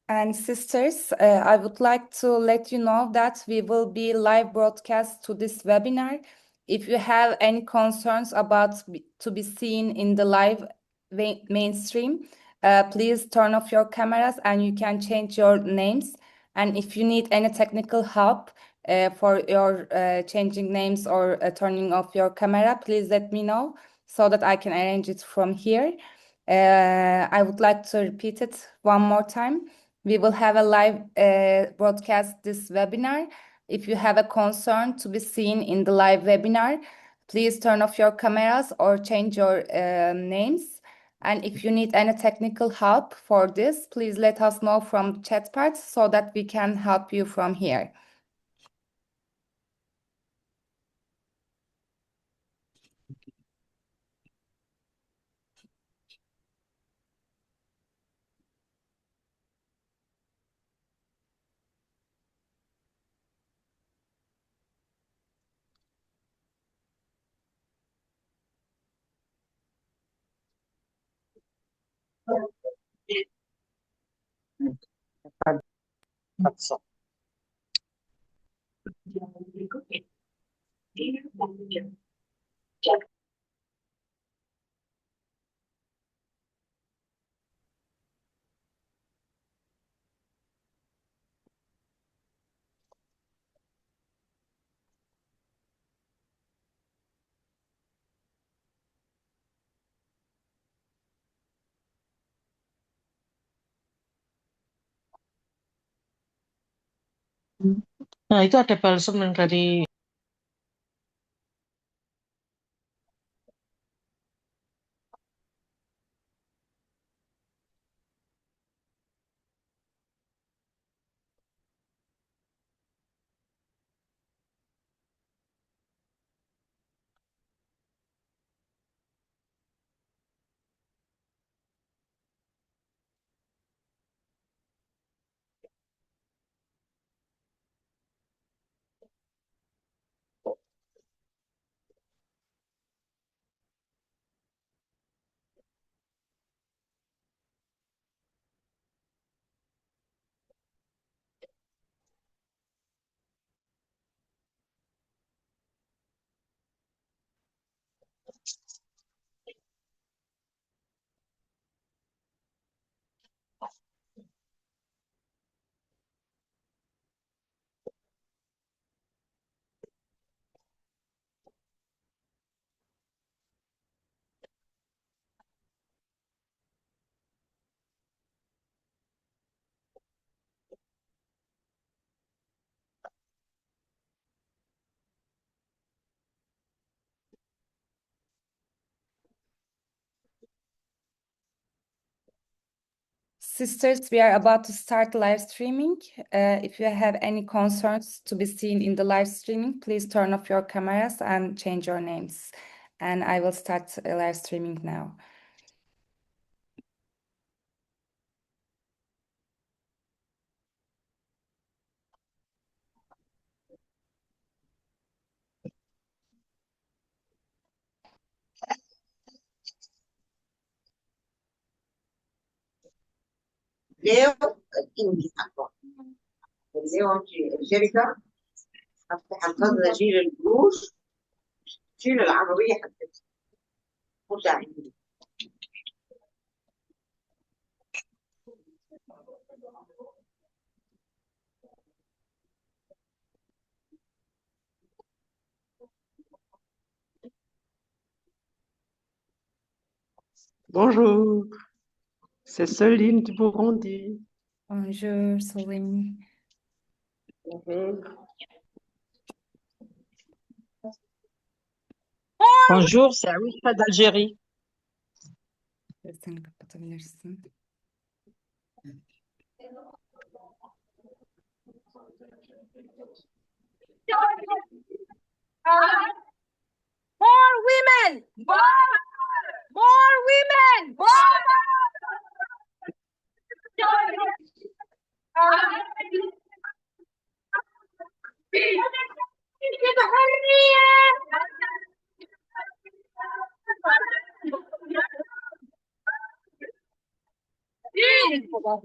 And sisters, I would like to let you know that we will be live broadcast to this webinar. If you have any concerns about to be seen in the live mainstream, please turn off your cameras and you can change your names. And if you need any technical help for your changing names or turning off your camera, please let me know so that I can arrange it from here. I would like to repeat it one more time. We will have a live broadcast this webinar. If you have a concern to be seen in the live webinar, please turn off your cameras or change your names. And if you need any technical help for this, please let us know from chat part so that we can help you from here. Nah, itu ada balsam yang dari Sisters, we are about to start live streaming. If you have any concerns to be seen in the live streaming, please turn off your cameras and change your names. And I will start live streaming now. Leo الإنجليزي أكبر. ليو الشركة حتفضل أشيل القروش، شيل العربية حتى مساعدين. Bonjour, c'est Soline du Burundi. Bonjour, Soline. Bonjour, c'est Aouisha d'Algérie. Sesini kapatabilirsin. More women! More women! For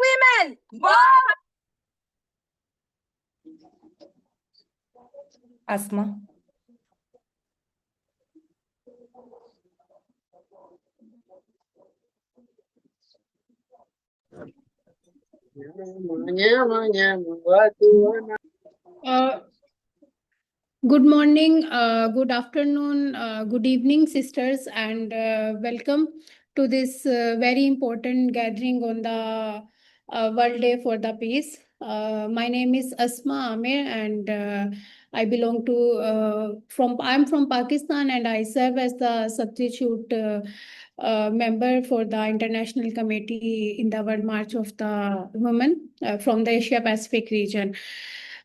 women. Asma. Uh, Good morning, good afternoon, good evening, sisters, and welcome to this very important gathering on the World Day for the Peace. My name is Asma Amir, and I belong to I'm from Pakistan, and I serve as the substitute member for the International Committee in the World March of the Women from the Asia Pacific region.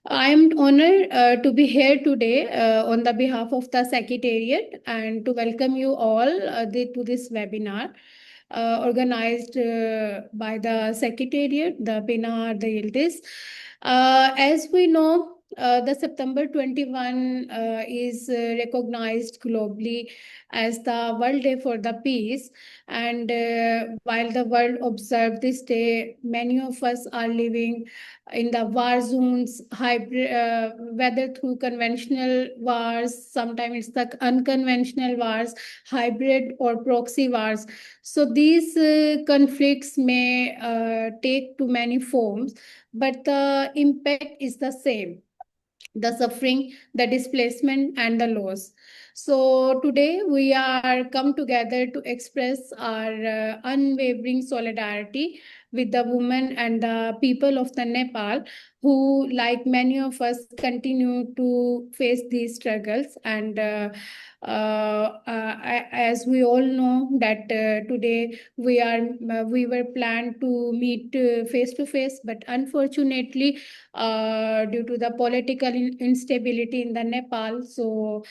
I am honored to be here today on the behalf of the Secretariat and to welcome you all to this webinar organized by the Secretariat, the PINAR, the ILDIS. As we know, the September 21 is recognized globally as the World Day for the Peace. And while the world observes this day, many of us are living in the war zones, hybrid, whether through conventional wars, sometimes it's the unconventional wars, hybrid or proxy wars. So these conflicts may take to many forms, but the impact is the same: the suffering, the displacement, and the loss. So today we are come together to express our unwavering solidarity with the women and the people of the Nepal who, like many of us, continue to face these struggles. And as we all know that today we were planned to meet face to face, but unfortunately due to the political instability in the Nepal. So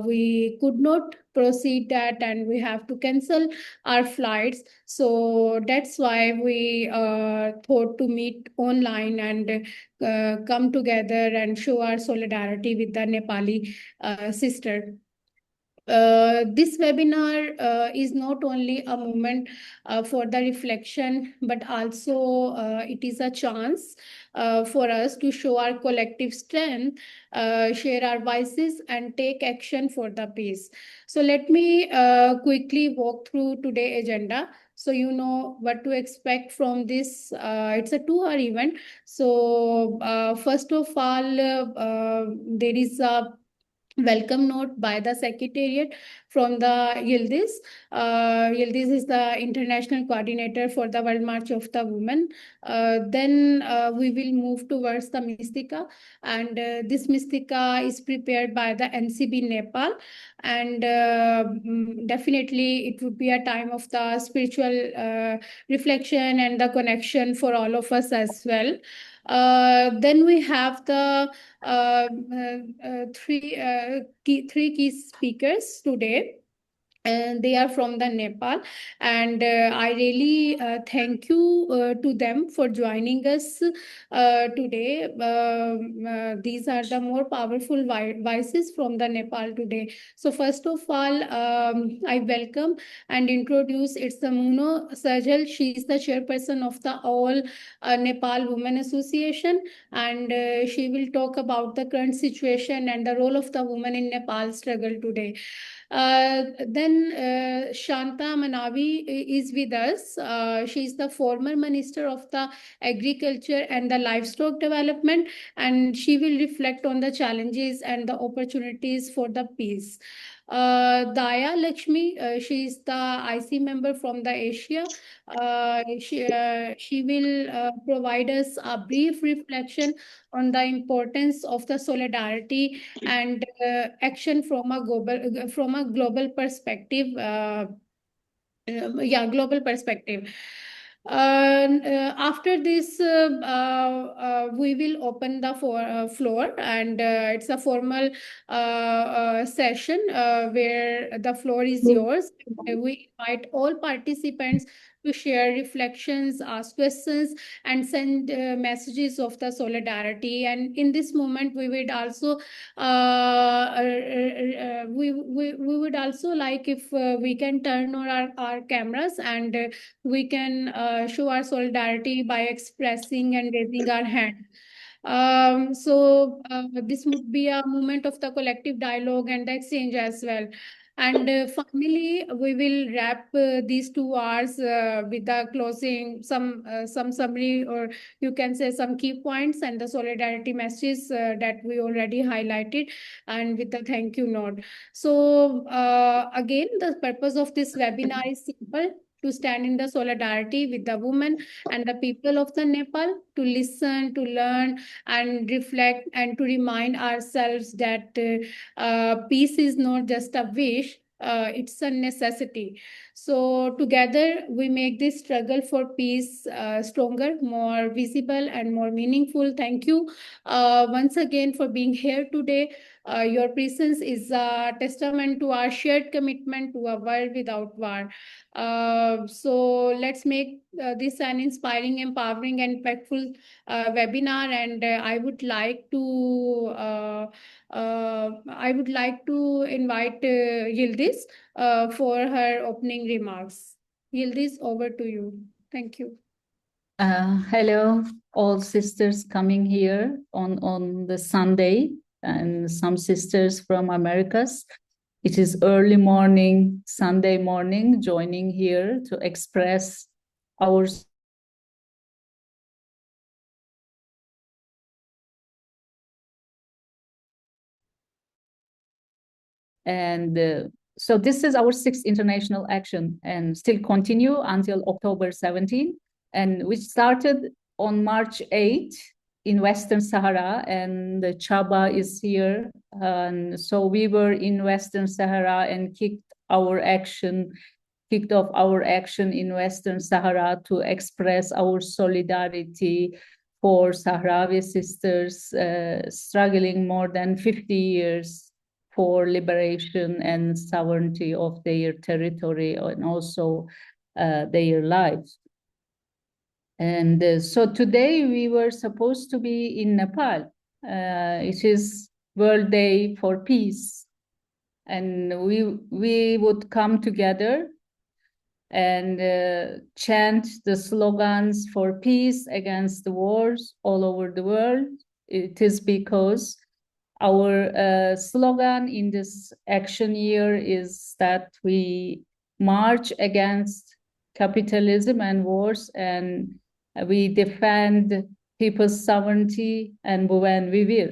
we could not proceed that and we have to cancel our flights. So that's why we thought to meet online and come together and show our solidarity with the Nepali sister. This webinar is not only a moment for the reflection, but also it is a chance for us to show our collective strength, share our voices, and take action for the peace. So let me quickly walk through today's agenda, so you know what to expect from this. It's a 2-hour event. So first of all, there is a welcome note by the Secretariat from the Yildiz. Yildiz is the international coordinator for the World March of the Women. Then we will move towards the Mystica, and this Mystica is prepared by the NCB Nepal, and definitely it would be a time of the spiritual reflection and the connection for all of us as well. Then we have the three key speakers today, and they are from the Nepal, and I really thank you to them for joining us today. These are the more powerful voices from the Nepal today. So first of all, I welcome and introduce it's the Muno Sajal. She is the chairperson of the All Nepal Women Association, and she will talk about the current situation and the role of the woman in Nepal struggle today. Then Shanta Manavi is with us. She is the former Minister of the Agriculture and the Livestock Development, and she will reflect on the challenges and the opportunities for the peace. Daya Lakshmi, she is the IC member from the Asia. She will provide us a brief reflection on the importance of the solidarity and action from a global perspective. Global perspective. After this, we will open the floor, and it's a formal session where the floor is yours. We invite all participants to share reflections, ask questions, and send messages of the solidarity. And in this moment, we would also we would also like if we can turn on our cameras, and we can show our solidarity by expressing and raising our hand. This would be a moment of the collective dialogue and the exchange as well. And finally, we will wrap these 2 hours with the closing, some summary, or you can say some key points and the solidarity messages that we already highlighted, and with the thank you note. So again, the purpose of this webinar is simple: to stand in the solidarity with the women and the people of the Nepal, to listen, to learn, and reflect, and to remind ourselves that peace is not just a wish, it's a necessity. So together we make this struggle for peace stronger, more visible, and more meaningful. Thank you once again for being here today. Your presence is a testament to our shared commitment to a world without war. So let's make this an inspiring, empowering, and impactful webinar. And I would like to invite Yildiz for her opening remarks. Yildiz, over to you. Thank you. Hello, all sisters coming here on the Sunday, and some sisters from Americas. It is early morning, Sunday morning, joining here to express our and so this is our 6th international action, and still continue until October 17, and which started on March 8 in Western Sahara, and the Chaba is here. And so we were in Western Sahara and kicked off our action in Western Sahara to express our solidarity for Sahrawi sisters struggling more than 50 years for liberation and sovereignty of their territory and also their lives. And so today we were supposed to be in Nepal. It is World Day for Peace, and we would come together and chant the slogans for peace against the wars all over the world. It is because our slogan in this action year is that we march against capitalism and wars, and we defend people's sovereignty, and when we will.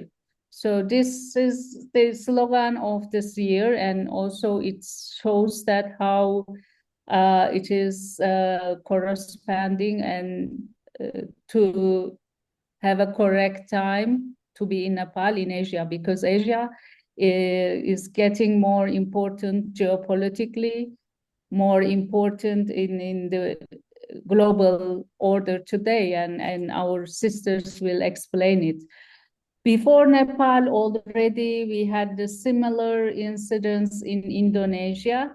So this is the slogan of this year, and also it shows that how it is corresponding and to have a correct time to be in Nepal, in Asia, because Asia is getting more important geopolitically, more important in the global order today, and our sisters will explain it. Before Nepal, already we had the similar incidents in Indonesia,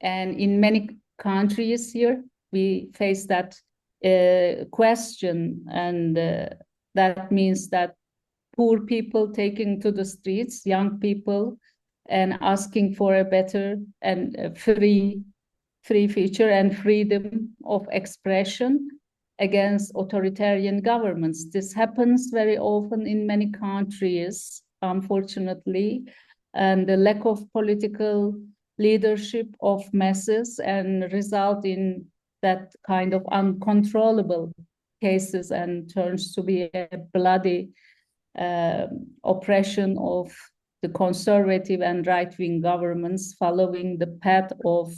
and in many countries here, we face that question, and that means that poor people taking to the streets, young people, and asking for a better and free future and freedom of expression against authoritarian governments. This happens very often in many countries, unfortunately, and the lack of political leadership of masses and result in that kind of uncontrollable cases and turns to be a bloody oppression of the conservative and right-wing governments following the path of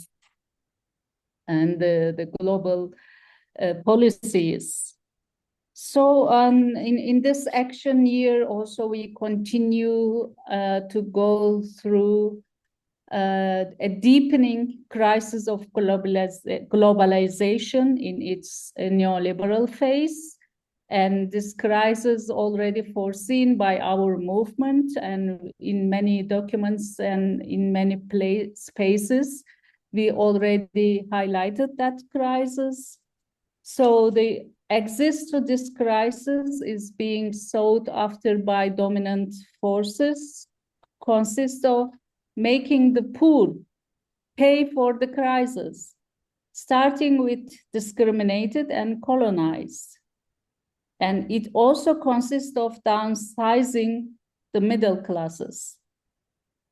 and the global policies. So in this action year also we continue to go through a deepening crisis of globalization in its neoliberal phase. And this crisis already foreseen by our movement and in many documents and in many spaces, we already highlighted that crisis. So the exit to this crisis is being sought after by dominant forces, consists of making the poor pay for the crisis, starting with discriminated and colonized. And it also consists of downsizing the middle classes.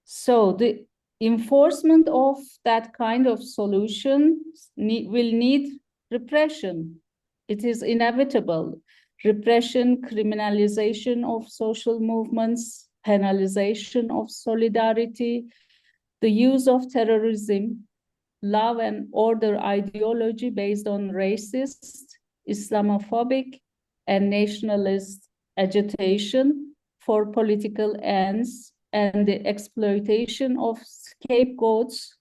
So the enforcement of that kind of solution will need repression. It is inevitable. Repression, criminalization of social movements, penalization of solidarity, the use of terrorism, law and order ideology based on racist, Islamophobic, and nationalist agitation for political ends, and the exploitation of scapegoats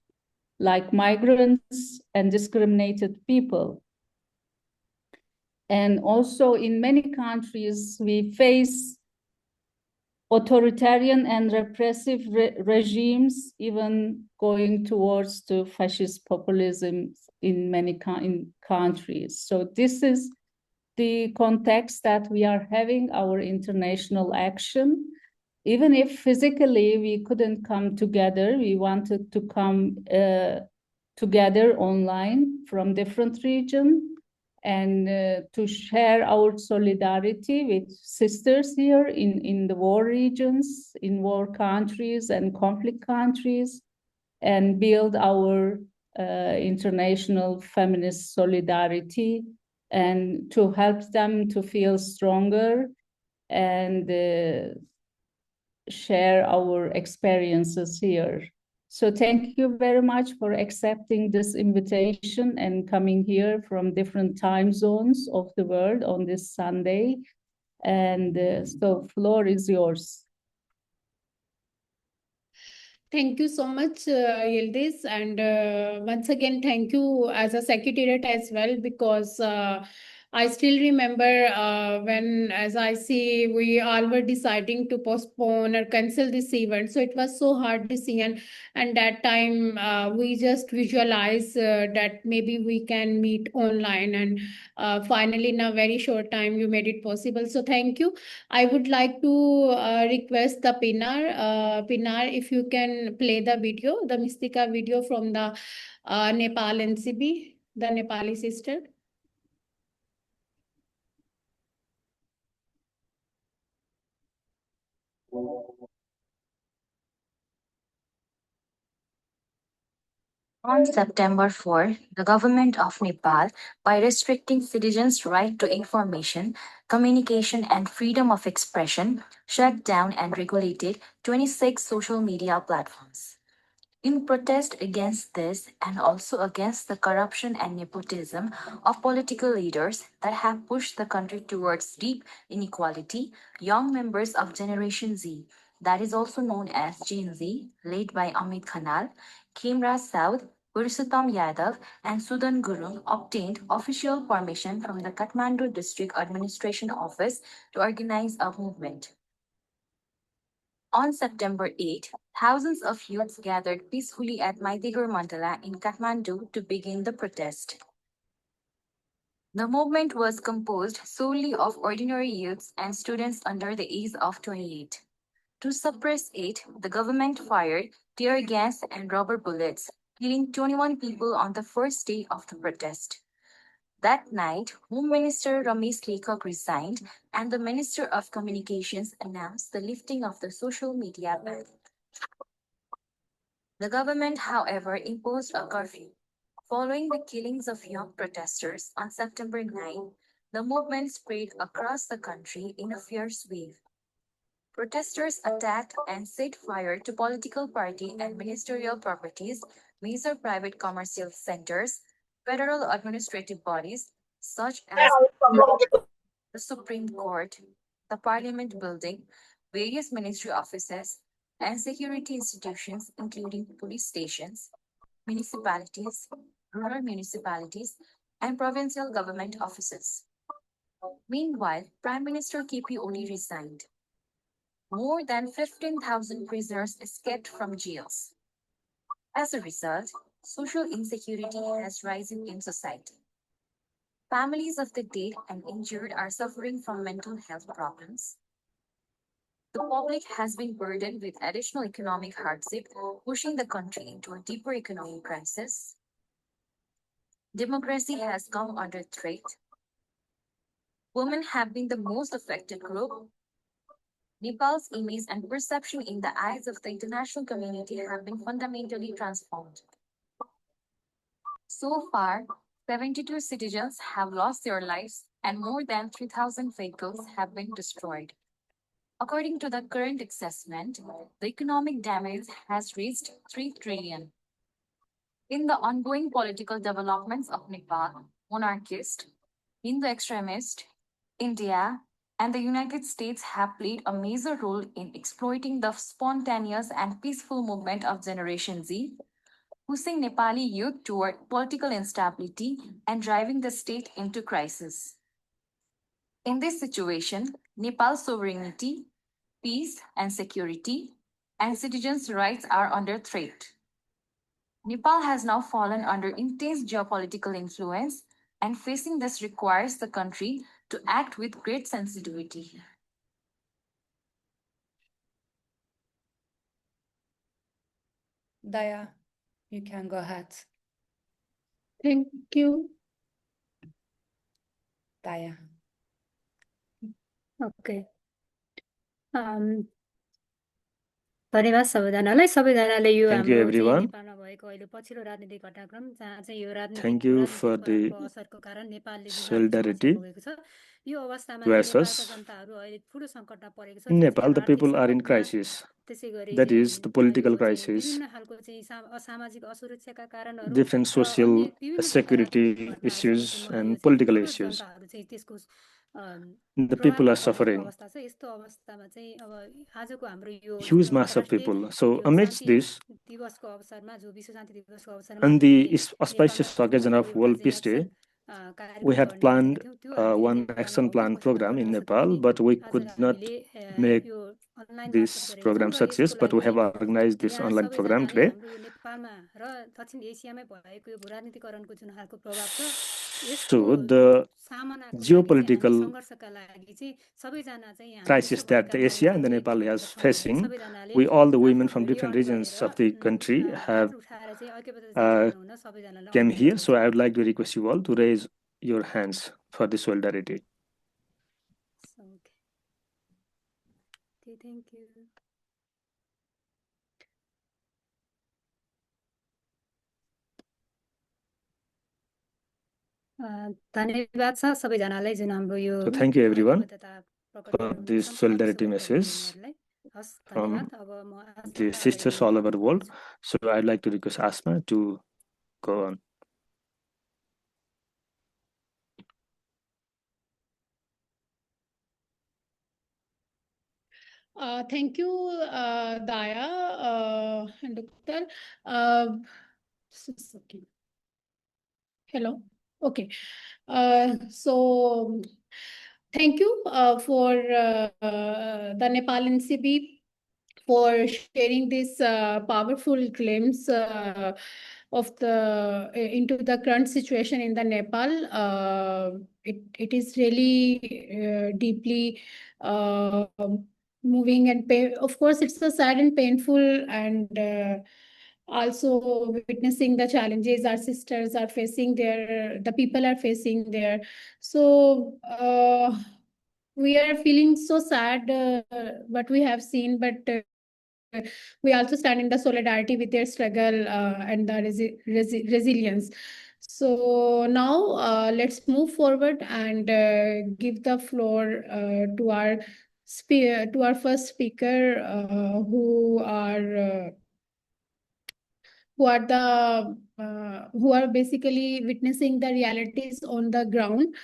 like migrants and discriminated people. And also in many countries, we face authoritarian and repressive regimes, even going towards the fascist populism in many countries. So this is the context that we are having our international action. Even if physically we couldn't come together, we wanted to come together online from different regions and to share our solidarity with sisters here in the war regions, in war countries and conflict countries, and build our international feminist solidarity and to help them to feel stronger and share our experiences here. So thank you very much for accepting this invitation and coming here from different time zones of the world on this Sunday. And so floor is yours. Thank you so much, Yildiz. And once again, thank you as a secretariat as well, because I still remember when, as I see, we all were deciding to postpone or cancel this event. So it was so hard to see. And that time we just visualize that maybe we can meet online. And finally, in a very short time, you made it possible. So thank you. I would like to request the Pinar. Pinar, if you can play the video, the Mystica video from the Nepal NCB, the Nepali sister. On September 4, the government of Nepal, by restricting citizens' right to information, communication, and freedom of expression, shut down and regulated 26 social media platforms. In protest against this and also against the corruption and nepotism of political leaders that have pushed the country towards deep inequality, young members of Generation Z, that is also known as Gen Z, led by Amit Khanal, Khemra South, Purushottam Yadav, and Sudan Gurung obtained official permission from the Kathmandu District Administration Office to organize a movement. On September 8, thousands of youths gathered peacefully at Maitigur Mandala in Kathmandu to begin the protest. The movement was composed solely of ordinary youths and students under the age of 28. To suppress it, the government fired tear gas and rubber bullets, killing 21 people on the first day of the protest. That night, Home Minister Ramesh Lekhak resigned and the Minister of Communications announced the lifting of the social media ban. The government, however, imposed a curfew. Following the killings of young protesters on September 9, the movement spread across the country in a fierce wave. Protesters attacked and set fire to political party and ministerial properties, major private commercial centers, federal administrative bodies such as the Supreme Court, the Parliament building, various ministry offices, and security institutions, including police stations, municipalities, rural municipalities, and provincial government offices. Meanwhile, Prime Minister KP Oli resigned. More than 15,000 prisoners escaped from jails. As a result, social insecurity has risen in society. Families of the dead and injured are suffering from mental health problems. The public has been burdened with additional economic hardship, pushing the country into a deeper economic crisis. Democracy has come under threat. Women have been the most affected group. Nepal's image and perception in the eyes of the international community have been fundamentally transformed. So far, 72 citizens have lost their lives and more than 3,000 vehicles have been destroyed. According to the current assessment, the economic damage has reached 3 trillion. In the ongoing political developments of Nepal, monarchist, Hindu extremist, India, and the United States have played a major role in exploiting the spontaneous and peaceful movement of Generation Z, pushing Nepali youth toward political instability and driving the state into crisis. In this situation, Nepal's sovereignty, peace and security, and citizens' rights are under threat. Nepal has now fallen under intense geopolitical influence, and facing this requires the country to act with great sensitivity. Daya, you can go ahead. Thank you. Daya. Okay धन्यवाद सबैजनाले यो Thank you, हाम्रो चाहिँ everyone. नेपालमा भएको अहिले पछिल्लो राजनीतिक घटनाक्रम जहाँ चाहिँ यो Thank you राजनीतिक for the प्रभावको असरको कारण नेपालले जुन खालको समस्या solidarity भोगेको छ यो अवस्थामा चाहिँ towards नेपालका us. जनताहरू अहिले ठुलो सङ्कटमा परेको छ In जो Nepal, चाहिँ the आर्थिक people are in सङ्कटमा crisis. त्यसै गरी That is the political यो चाहिँ crisis, विभिन्न खालको चाहिँ असामाजिक असुरक्षाका कारणहरू different र अन्य social विभिन्न प्रकारका security घटनाहरूसँग issues चाहिँ यो and चाहिँ political ठुलो issues. जनताहरू चाहिँ त्यसको The people प्रभावमा are परेको suffering. अवस्था छ यस्तो अवस्थामा चाहिँ अब आजको हाम्रो यो Huge जुन mass of अन्तर्राष्ट्रिय people. So yo amidst Shanti this दिवसको अवसरमा जो विश्व शान्ति दिवसको अवसरमा and the हामीले auspicious नेपालमा occasion ठुलो of एउटा World चाहिँ Peace Day, एक्सन we कार्यक्रम had गर्ने planned भनेको थियो त्यो हामीले one नेपालमा action plan भइबस्यो program in घटना Nepal, पनि but we आज could not हामीले make यो अनलाइन मार्फत this गरेका छौँ program र success, यसको but we लागि have organized this यहाँ online program सबैजनाले today. हाम्रो यो नेपालमा र दक्षिण एसियामै भएको यो राजनीतिकरणको जुन खालको प्रभाव छ यसको So the सामनाको लागि चाहिँ हामी geopolitical सङ्घर्षका लागि चाहिँ सबैजना चाहिँ यहाँ crisis that the Asia and the Nepal is facing, we all the women from different regions of the country have came here. So I would like to request you all to raise your hands for the solidarity. Okay, thank you. धन्यवाद छ सबैजनालाई जुन हाम्रो यो So thank you everyone प्रकट for गर्नु this सम्पूर्ण solidarity सहयोग message गर्नेहरूलाई has from धन्यवाद अब म the sisters all over the world. So I'd like to request Asma to go on. Thank you, Daya and Dr. Hello. Okay. So thank you for the Nepal NCB for sharing this powerful glimpse of the into the current situation in the Nepal. It is really deeply moving and of course it's so sad and painful, and also witnessing the challenges our sisters are facing there, the people are facing there. So we are feeling so sad what we have seen, but we also stand in the solidarity with their struggle and the resilience. So now let's move forward and give the floor to our first speaker, who are who are basically witnessing the realities on the ground.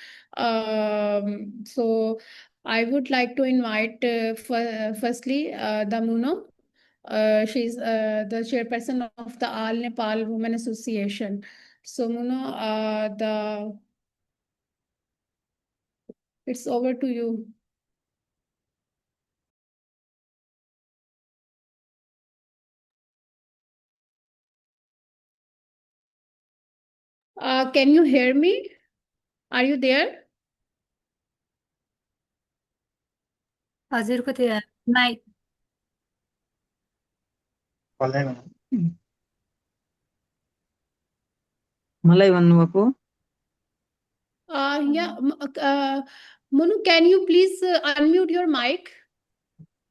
So I would like to invite firstly Damuno She's the chairperson of the All Nepal Women Association. So, Muno, it's over to you. Can you hear me? Are you there? हजुरको त्यो mic मलाई भन्नुभएको Yeah, Monu, can you please unmute your mic?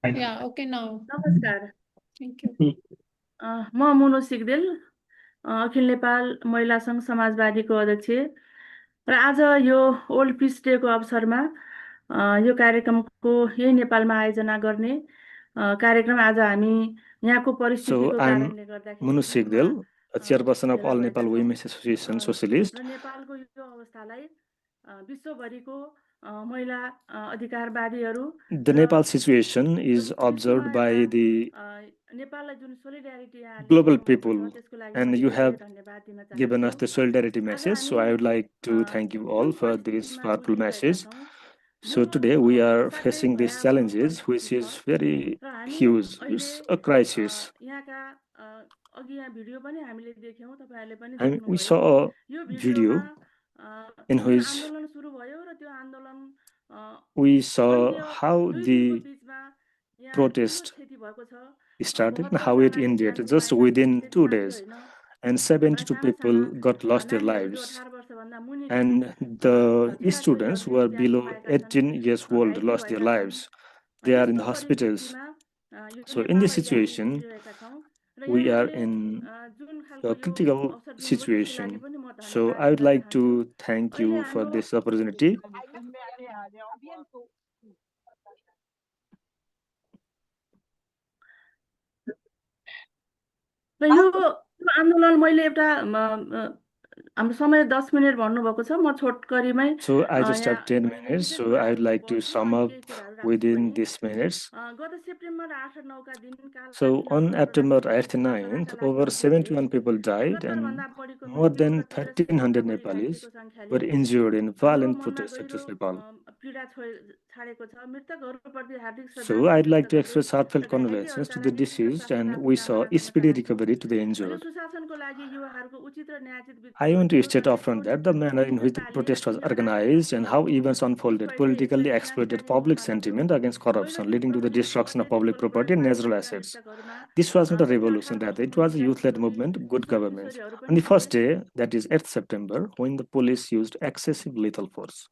Yeah, okay now. नमस्कार Thank you. म मुनु सिगदेल अखिल नेपाल महिला सङ्घ समाजवादीको अध्यक्ष र आज यो ओल्ड पिस डेको अवसरमा यो कार्यक्रमको यही नेपालमा आयोजना गर्ने कार्यक्रम आज हामी यहाँको परिस्थितिको कारणले गर्दाखेरि Munu Sigdel, chairperson of भेला All भएका Nepal छौँ। Women's Association Socialist. र नेपालको यो अवस्थालाई विश्वभरिको महिला अधिकारवादीहरू The Nepal situation is observed by the नेपाललाई जुन सोलिडारिटी यहाँले global दिनुभएको छ, people, त्यसको लागि and म you धेरै have धन्यवाद दिन given us चाहन्छु। the solidarity आज message. So हामी I would like to thank you all for this powerful message. So today we are facing these challenges, which is very र हामी huge. अहिले It's a crisis. यहाँका अघि यहाँ video पनि हामीले देख्यौँ, तपाईँहरूले पनि And we देख्नुभयो। saw a यो भिडियोमा video in जुन which आन्दोलन सुरु भयो र त्यो आन्दोलन we saw अन्त्य how 2 दिनको the बिचमा यहाँ ठुलो protest क्षति भएको छ। started and 72 how it जना ended न्यानो just माइनर within त्यति 2 मात्रै days. होइन, And 72 Sana people Sana got lost their नानीहरू जो lives. 18 वर्षभन्दा मुनिका And the students who छोराछोरीहरूले are त्यहाँ below गुमाएका छन्, 18 years old घाइते lost their भएका छन्। lives. They are in यस्तो the hospitals. परिस्थितिमा यो So in नेपाल this अहिले हामी situation, गुज्रिरहेका छौँ र we are यहाँहरूले in जुन खालको a यो critical अवसर दिनुभयो त्यसको लागि situation. पनि म So धन्यवाद I would दिन like चाहन्छु। to thank अहिले you for हाम्रो this opportunity. र यो आन्दोलन मैले एउटा हाम्रो समय 10 मिनट भन्नुभएको छ, म छोटकरीमै So I just have यहाँ 10 केही minutes. Wishes So I would कुराहरू like to भन्छु sum अनि up केही कुराहरू राख्छु within पनि। these minutes. गत सेप्टेम्बर 8 र 9 का दिन काला So on दिनहरू September अन्तर्राष्ट्रिय 8th and 9th, वासनाका लागि over उज्जै थिए। 71 people died 71 and भन्दा बढीको more मृत्यु than र 1300 भन्दा 1300 बढी Nepalis घाइतेको सङ्ख्याले were injured in हाम्रो violent मनमा protests गहिरो across Nepal. पीडा छाडेको छ। मृतकहरूप्रति हार्दिक So श्रद्धाञ्जली I'd like व्यक्त to गर्दै express heartfelt raw condolences घाइतेहरूका to the लागि शीघ्र deceased, स्वास्थ्य and प्राप्ति we कामना saw गर्न speedy चाहन्छु। recovery to the अहिले injured. सुशासनको लागि युवाहरूको उचित र न्यायोचित I want to विरोध state गर्ने upfront that the प्रौढ manner in which the नेताले protest was उनीहरूलाई organized and how events unfolded पहिले politically यसरी exploited जानकारी public गराउन लाग्यो। sentiment against पहिलो corruption, दिन leading to the प्रहरी destruction of प्रहरीले public गोली property and प्रहार natural गरेर assets. मृतकहरूमा This was not a त्यति 18 revolution, rather, it वर्षको was a Monika youth-led Shrimati movement, good Kishore governance. किशोरीहरू On पनि the first थिए। day, that is 8th September, when the police used excessive lethal force.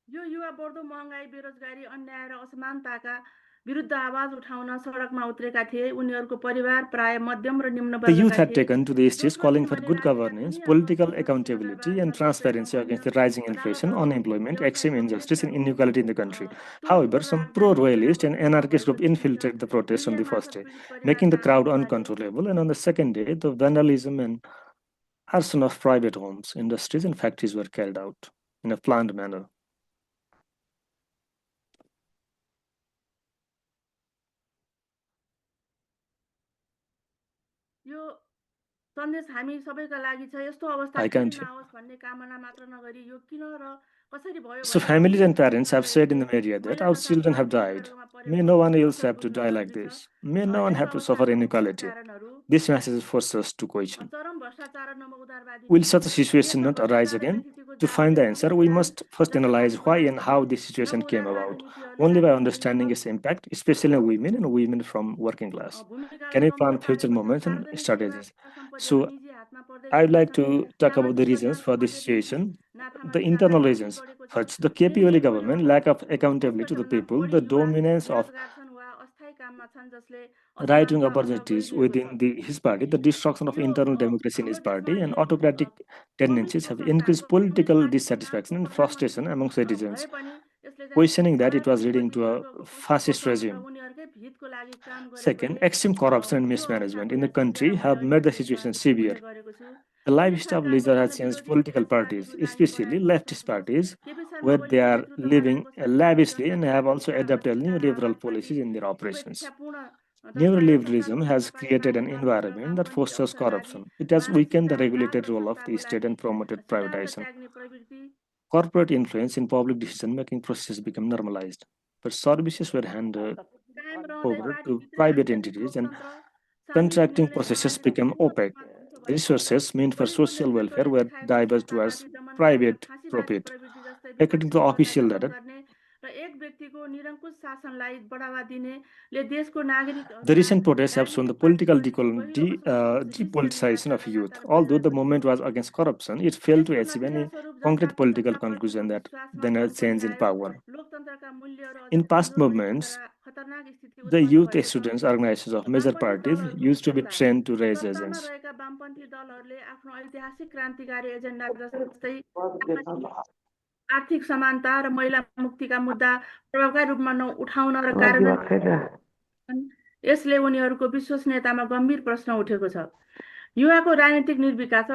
यो युवा बढ्दो महँगाई, बेरोजगारी, अन्याय र असमानताका विरुद्ध आवाज उठाउन सडकमा उत्रेका थिए। उनीहरूको परिवार प्राय मध्यम र निम्न The youth वर्गका had थिए। taken to the streets दोस्रो calling दिन for मैले good राखेका governance, थिएँ political सङ्घर्ष accountability, पुनर्वास and र transparency विप्लवमा against अन्य the rising inflation, चालकहरू, unemployment, extreme व्यवसायीहरू, injustice, and कृषकहरू inequality in the country. तोडफोड However, र some आगजनीको pro-royalist and घटनाको anarchist भएको group देखिन्छ। infiltrated the protests on media the first मार्फत day, पीडित making the परिवारका crowd आशावादी uncontrollable. And on the second day, the vandalism and arson of private homes, industries, and factories were carried out in a planned manner. यो सन्देश हामी सबैका लागि छ। यस्तो अवस्था I फेरि can't. नआओस् भन्ने कामना मात्र नगरी यो किन र कसरी भयो So भन्ने families and Gambhir parents have said in यसले the media that महिला our तथा children have मध्यम died. वर्गमा May परेको no one else असर have to बुझ्न die like जरुरी छ। this. May no one yes have to suffer अवस्थाका मुख्य inequality. कारणहरू This message forces us to question. चरम भ्रष्टाचार र नवउदारवादी Will नीति, such a situation यस्तो not arise भ्रष्टाचार र again? व्यक्तित्वको To जाल find the raw answer, we भ्रष्टाचार must first जसले analyze गर्दा why and how समाजमा this situation came नवउदारवादी about, नीतिहरूले only by राजनीतिक understanding its impact, especially on women and women from working class. भूमिकालाई Can we कमजोर plan future पारेको छ। moments and सार्वजनिक सेवा strategies? सम्पत्तिहरू So निजी हातमा पर्दै I would गएका like छन्। to talk about the सामाजिक reasons योगदानको for this बजेट नीति situation. नाफामा The भित्तामा internal कमी reasons. बढेको छ। First, the KPOL निर्णय government, लिनेहरूमा lack of त्यसको accountability to the तुलनामा people, बढी the युवा dominance of बेरोजगार छन् वा अस्थायी काममा छन् जसले right-wing असमानता अझ opportunities गहिरिएको छ। within his party, the destruction of yo internal democracy in हाम्रो his देशमा party, and अहिले autocratic tendencies बहुमुखी have सरकारको increased कुनै political पार्टी dissatisfaction चुनावको and frustration प्रधानमन्त्री among भए citizens, पनि यसले चाहिँ questioning that it was leading to a राजनीतिकप्रतिको पक्षको fascist छ र regime. उनीहरूकै हितको लागि काम Second, गरेकोले extreme corruption and yo mismanagement अवस्थाको in the यहाँ सिर्जना country मैले have अहिले made the देशमा situation severe. देख्ने गरेको छु। The lifestyle of leisure has changed political parties, especially leftist parties, where they are living lavishly and have also adopted neoliberal policies in their operations. Neoliberalism has created an environment that fosters corruption. It has weakened the regulated role of the state and promoted privatization. Corporate influence in public decision-making processes became normalized, but services were handed over to private entities and contracting processes became opaque. Resources meant for social welfare were diverted towards private profit. According to official data, the recent protests have shown the political depoliticization of youth. Although the movement was against corruption, it failed to achieve any concrete political conclusion than a change in power. In past movements, the youth students organizations of major parties used to be trained to raise agents. आर्थिक समानता र महिला मुक्तिका मुद्दा प्रभावकारी रूपमा उठाउन र कार्यान्वयन यसले उनीहरूको विश्वसनीयतामा गम्भीर प्रश्न उठेको छ। युवाको राजनीतिक निर्विकास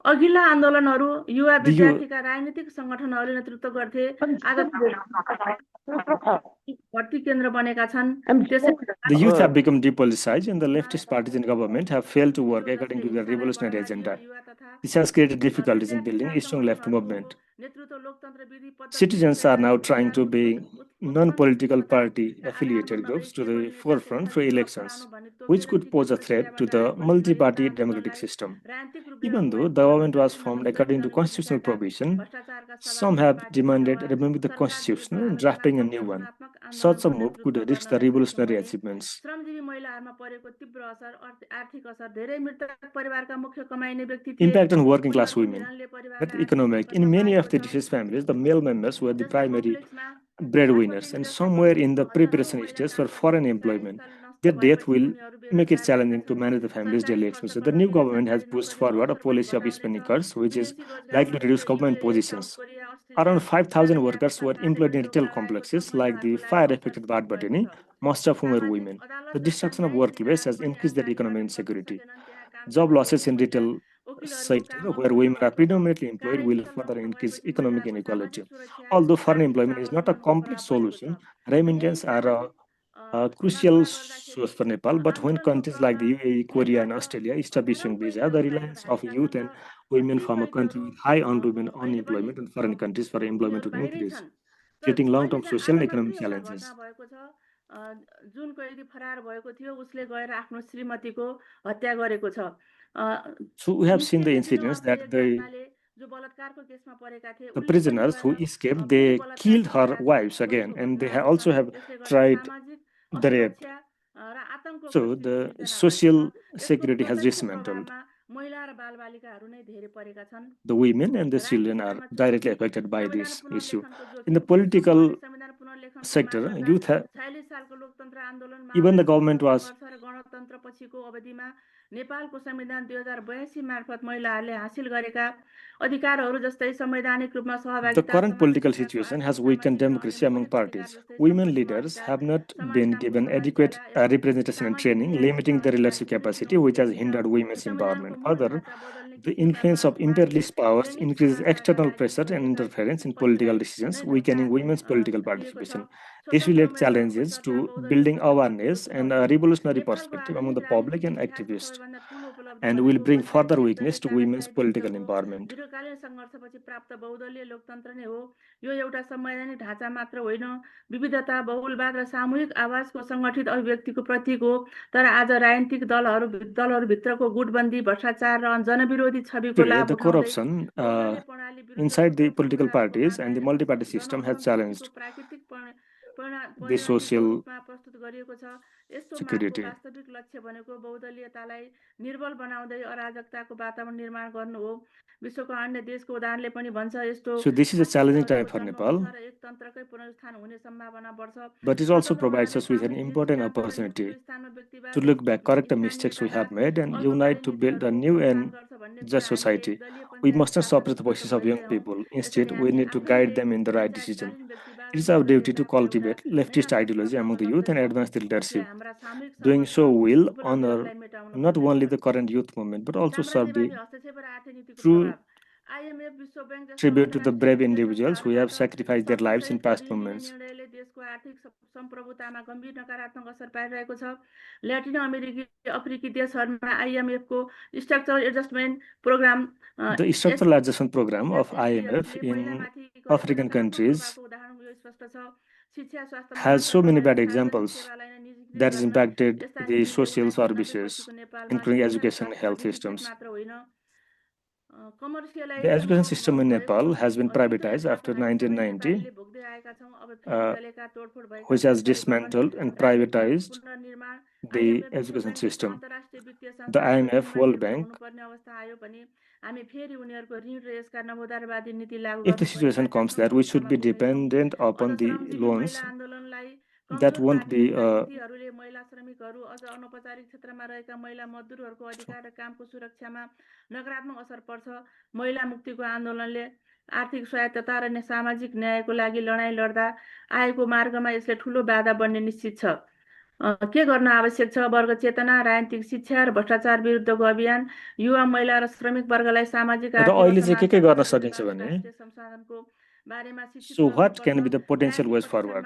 अघिल्ला आन्दोलनहरू युवा विद्यार्थीका राजनीतिक सङ्गठनहरूले नेतृत्व गर्थे। आज भर्ती केन्द्र बनेका छन्। The youth have become depoliticized and the leftist parties in government have failed to work according to their revolutionary agenda. This has created difficulties in building a strong left movement. Citizens are now trying to bring non-political party affiliated groups to the forefront for elections, which could pose a threat to the multi-party democratic system. Even though the government was formed according to constitutional provision, some have demanded removing the constitution and drafting a new one. Such a move could risk the revolutionary achievements. Impact on working class women. That economic. In many of the distressed families, the male members were the primary breadwinners, and somewhere in the preparation stage for foreign employment. Their death will make it challenging to manage the family's daily expenses. The new government has pushed forward a policy of spending cuts, which is likely to reduce government positions. Around 5,000 workers were employed in retail complexes like the fire-affected Bhatbhatini, most of whom were women. The destruction of workplace has increased their economic insecurity. Job losses in retail sector, where women are predominantly employed, will further increase economic inequality. Although foreign employment is not a complete solution, remittance are a crucial source for Nepal, but when countries like the UAE, Korea, and Australia stop issuing visa, the reliance of youth and women from a country with high unemployment in foreign countries for employment will increase, creating long-term social and economic challenges. जुनको यदि फरार भएको थियो उसले गएर आफ्नो श्रीमतीको हत्या गरेको छ। So we have seen the incidents that the prisoners who escaped, they killed her wives again, and they also have tried the rape. So the social security has dismantled. The women and the children are directly affected by this issue. In the political sector, youth have, even the government was नेपालको संविधान 2082 मार्फत महिलाहरूले हासिल गरेका अधिकारहरू जस्तै संवैधानिक रूपमा सहभागिता. The current political situation has weakened democracy among parties. Women leaders have not been given adequate representation and training, limiting their leadership capacity, which has hindered women's empowerment. Further, the influence of imperialist powers increases external pressure and interference in political decisions, weakening women's political participation. This will lead challenges to building awareness and a revolutionary perspective among the public and activists, and will bring further weakness to women's political empowerment. दीर्घकालीन सङ्घर्षपछि प्राप्त बहुदलीय लोकतन्त्र नै हो। यो एउटा संवैधानिक ढाँचा मात्र होइन, विविधता, बहुलवाद र सामूहिक आवाजको सङ्गठित अभिव्यक्तिको प्रतीक हो। तर आज राजनीतिक दलहरूभित्रको गुटबन्दी, भ्रष्टाचार र जनविरोधी छविको लाभ the corruption inside the political parties and the multi-party system has challenged the social security. वास्तविक लक्ष्य भनेको बहुदलीयतालाई निर्बल बनाउँदै अराजकताको वातावरण निर्माण गर्नु हो। विश्वको अन्य देशको उदाहरणले पनि भन्छ यस्तो। So this is a challenging time for Nepal, but it also provides us with an important opportunity to look back, correct the mistakes we have made, and unite to build a new and just society. We must not suppress the voices of young people. Instead, we need to guide them in the right decision. It is our duty to cultivate leftist ideology among the youth and advance the leadership. Doing so will honor not only the current youth movement, but also serve the true tribute to the brave individuals who have sacrificed their lives in past movements. देशको आर्थिक सम्प्रभुतामा गम्भीर नकारात्मक असर पारिरहेको छ Latin अफ्रिकी देशहरूमा IMF को structural adjustment programme The structural adjustment program of IMF in African countries has so many bad examples that has impacted the social services, including education and health systems. The education system in Nepal has been privatized after 1990, which has dismantled and privatized the education system. The IMF, World Bank, if the situation comes that we should be dependent upon the loans, that won't be महिला श्रमिकहरू अझ अनौपचारिक क्षेत्रमा रहेका महिला मजदुरहरूको अधिकार र कामको सुरक्षामा नकारात्मक असर पर्छ महिला मुक्तिको आन्दोलनले आर्थिक स्वायत्तता र सामाजिक न्यायको लागि लडाईँ लड्दा आएको मार्गमा यसले ठूलो बाधा बन्ने निश्चित छ के गर्न आवश्यक छ वर्ग चेतना राजनीतिक शिक्षा र भ्रष्टाचार विरुद्धको अभियान युवा महिला र श्रमिक वर्गलाई सामाजिक आर्थिक गर्न सकिन्छ भने so what can be the potential ways forward?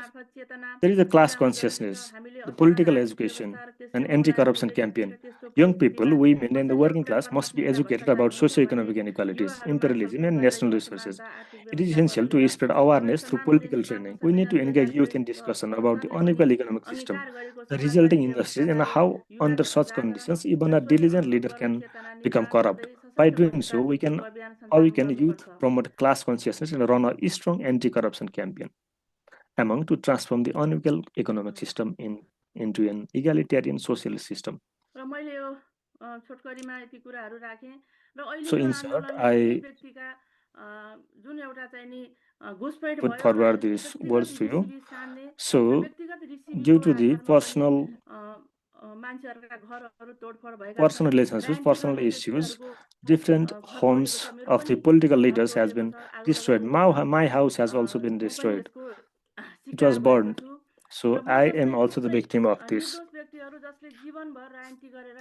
There is a class consciousness, the political education, an anti-corruption campaign. Young people, women, and the working class must be educated about socio-economic inequalities, imperialism, and national resources. It is essential to spread awareness through political training. We need to engage youth in discussion about the unequal economic system, the resulting industries, and how, under such conditions, even a diligent leader can become corrupt. By doing so, we can youth promote class consciousness and run a strong anti-corruption campaign among to transform the unequal economic system into an egalitarian socialist system. So in short, I put forward these words to you. So due to the personal relationships, personal issues, different homes of the political leaders has been destroyed. My house has also been destroyed. It was burned. So I am also the victim of this.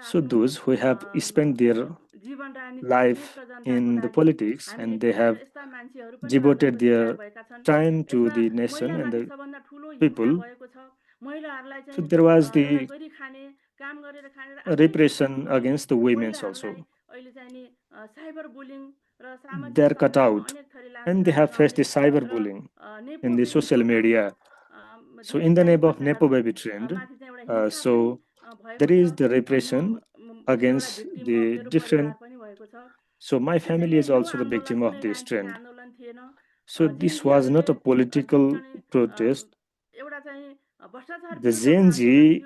So those who have spent their life in the politics and they have devoted their time to the nation and the people, so there was the repression against the women also. They're cut out and they have faced the cyberbullying in the social media. So in the name of Nepo baby trend, so there is the repression against the different. So my family is also the victim of this trend. So this was not a political protest. The Gen Z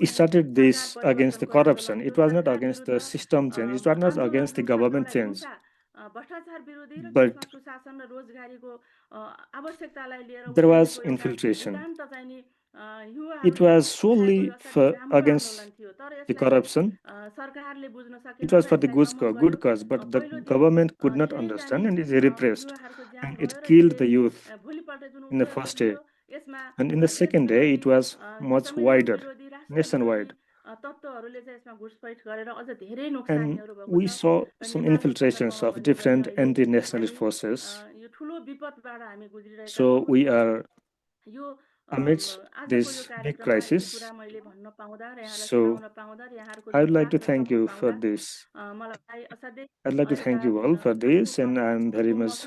started this against the corruption. It was not against the system change. It was not against the government change. But there was infiltration. It was solely against the corruption. It was for the good cause, but the government could not understand and is repressed. And it killed the youth in the first day. And in the second day, it was much wider, nationwide. And we saw some infiltrations of different anti-nationalist forces. So we are amidst this big crisis. So I would like to thank you for this. I'd like to thank you all for this, and I'm very much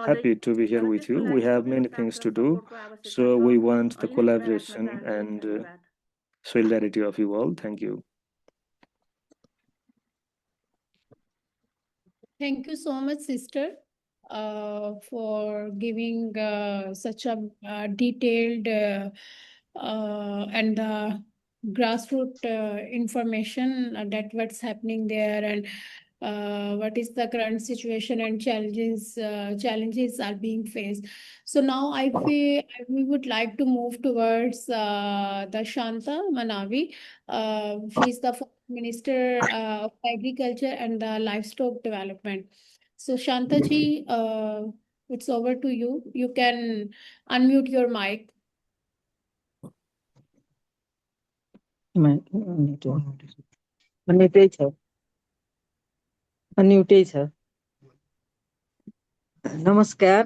happy to be here with you. We have many things to do, so we want the collaboration and solidarity of you all. Thank you. Thank you so much, sister, for giving such a detailed and grassroots information that what's happening there and what is the current situation and challenges are being faced. So now I feel we would like to move towards the Shanta Manavi. She is the Minister of Agriculture and Livestock Development. So Shantaji, it's over to you. You can unmute your mic. अन्युटै छ अन्युटै छ नमस्कार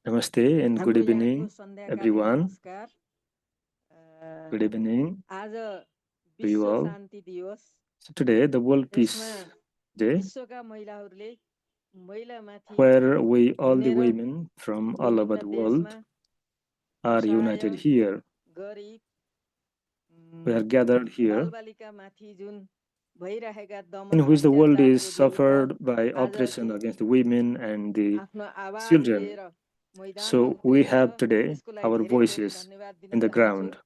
Namaste and good हाम्रो evening, यहाँको सन्ध्याकालीन everyone. नमस्कार Good evening आज to you विश्व all. शान्ति दिवस So today, the World Peace यसमा Day, विश्वका महिलाहरूले महिलामाथि where we, all the हिँडेर women from all over विभिन्न the world, देशमा are united असहाय here. गरिब We are gathered here, बालबालिकामाथि जुन भइरहेका in Daman which the world is अत्याचारको विरुद्ध suffered by आज oppression against the women and the आफ्नो आवाज children. लिएर मैदानमा So we उत्रिएको have छ today त्यसको लागि our धेरै धेरै voices धन्यवाद दिन in the चाहन्छु ground.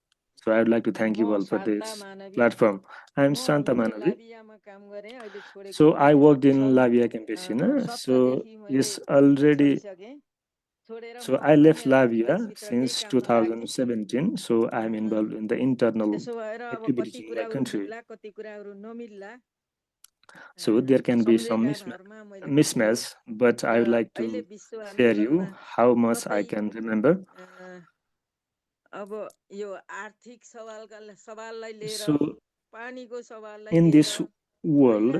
So I would like to thank you म all for शान्ता this मानवी platform. I am म Shanta हिजो Manavi. लाबियामा काम गरेँ अहिले छोडेको So I worked in सन् Lavia Campesina. So 17 देखि मैले yes, already. छोडिसकेँ छोडेर So म I left अन्य Lavia देशभित्र केही since काममा लागेँ 2017. So I'm involved in the internal त्यसो भएर अब activities कति in my कुराहरू country. मिल्ला कति कुराहरू नमिल्ला So there can be some सम्झेकाहरूमा मैले बुझेँ mismatch, but I would like अहिले to विश्व share you आन्दोलनमा how much कतै I can remember. अब यो आर्थिक सवाललाई लिएर So पानीको सवाललाई in लिएर this world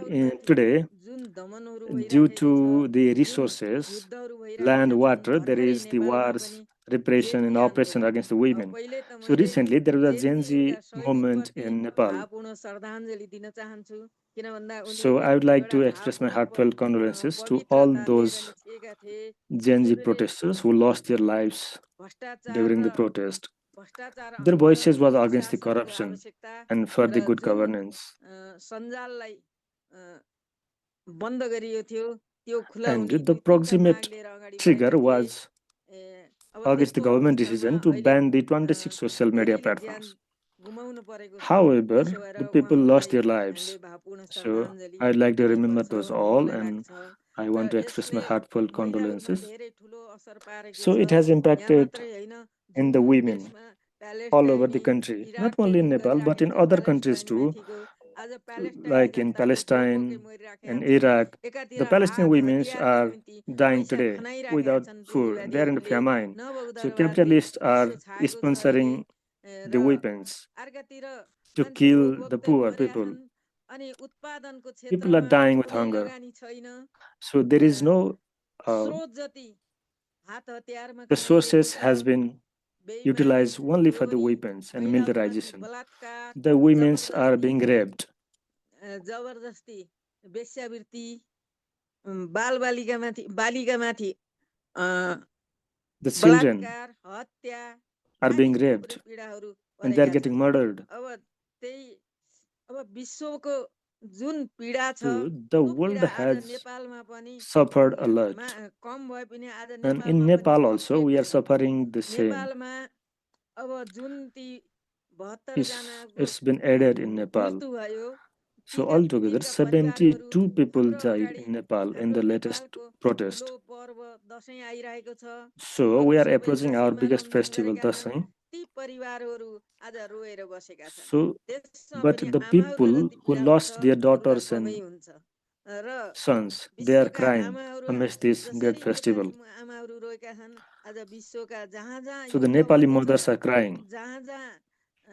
today, Jun दमनहरू due भइराखेको to the छ जुन resources, युद्धहरू land, भइराखेका छन् water, there भर्खरै is the नेपालमा wars, पनि repression and जेठी oppression आन्दोलन against the अब women. पहिले त So मैले recently there was a Gen Z जेएनजीका movement सैनिकप्रति in Nepal. भावपूर्ण श्रद्धाञ्जली दिन चाहन्छु किन भन्दा So उनीहरूले I would like एउटा to express my भावपूर्ण heartfelt condolences to all पवित्रता लिएर those निस्केका थिए Gen Z उनीहरूले protesters who lost their lives भ्रष्टाचार during र the protest. भ्रष्टाचार Their अन्त voices was Sushil against the शासनको corruption आवश्यकता and for the raw good Jun governance. सञ्जाललाई बन्द गरियो थियो त्यो खुला And हुने the त्यो तीव्र माग proximate लिएर अगाडि trigger बढेका थिए was अब against the त्यसको government पक्षमा decision to अहिले ban the 26 social media धेरैले ज्यान platforms. गुमाउनु परेको छ However, त्यसो भएर the people lost उहाँहरूलाई their हामीले lives. भावपूर्ण So श्रद्धाञ्जली I'd like to remember दिनुपर्छ those भन्ने all, मलाई and लाग्छ I raw want to express my यसले heartfelt महिलाहरूमा condolences. धेरै ठुलो असर पारेको So छ it has यहाँ impacted मात्रै होइन in Jun the Jun women देशमा Palestine all over the country, not only in Nepal, but in other countries too, आज like in Palestine and Iraq. The Palestinian women are dying today without food. They are in famine. So capitalists are sponsoring the weapons to kill the poor people. People are dying with hunger. So there is no resources has been utilized only for the weapons and militarization. The women are being raped. जबरजस्ती वेश्यावृत्ति बालिकामाथि The children बलात्कार हत्या are being raped and they are getting murdered. अब त्यही अब विश्वको जुन पीडा छ So the त्यो world पीडा आज has नेपालमा पनि suffered a lot. कम भए पनि आज And in नेपालमा पनि Nepal also we are थपिएको छ suffering the same. नेपालमा अब जुन ती 72 जनाको It's been added in Nepal. मृत्यु भयो So altogether 72 people died in Nepal in the latest protest. Dashain आइरहेको छ So we are approaching our biggest festival, Dasai. ती परिवारहरू आज रोएर बसेका छन् So, त्यसमा but पनि the आमाहरूलाई people जति who पीडा lost हुन्छ their एउटा daughters सबै and हुन्छ र sons, they are विश्वका crying आमाहरू amidst this great जसरी festival. नेपाली आमाहरू रोएका छन् आज विश्वका जहाँ जहाँ So the युद्ध Nepali भएको छ mothers are crying. जहाँ जहाँ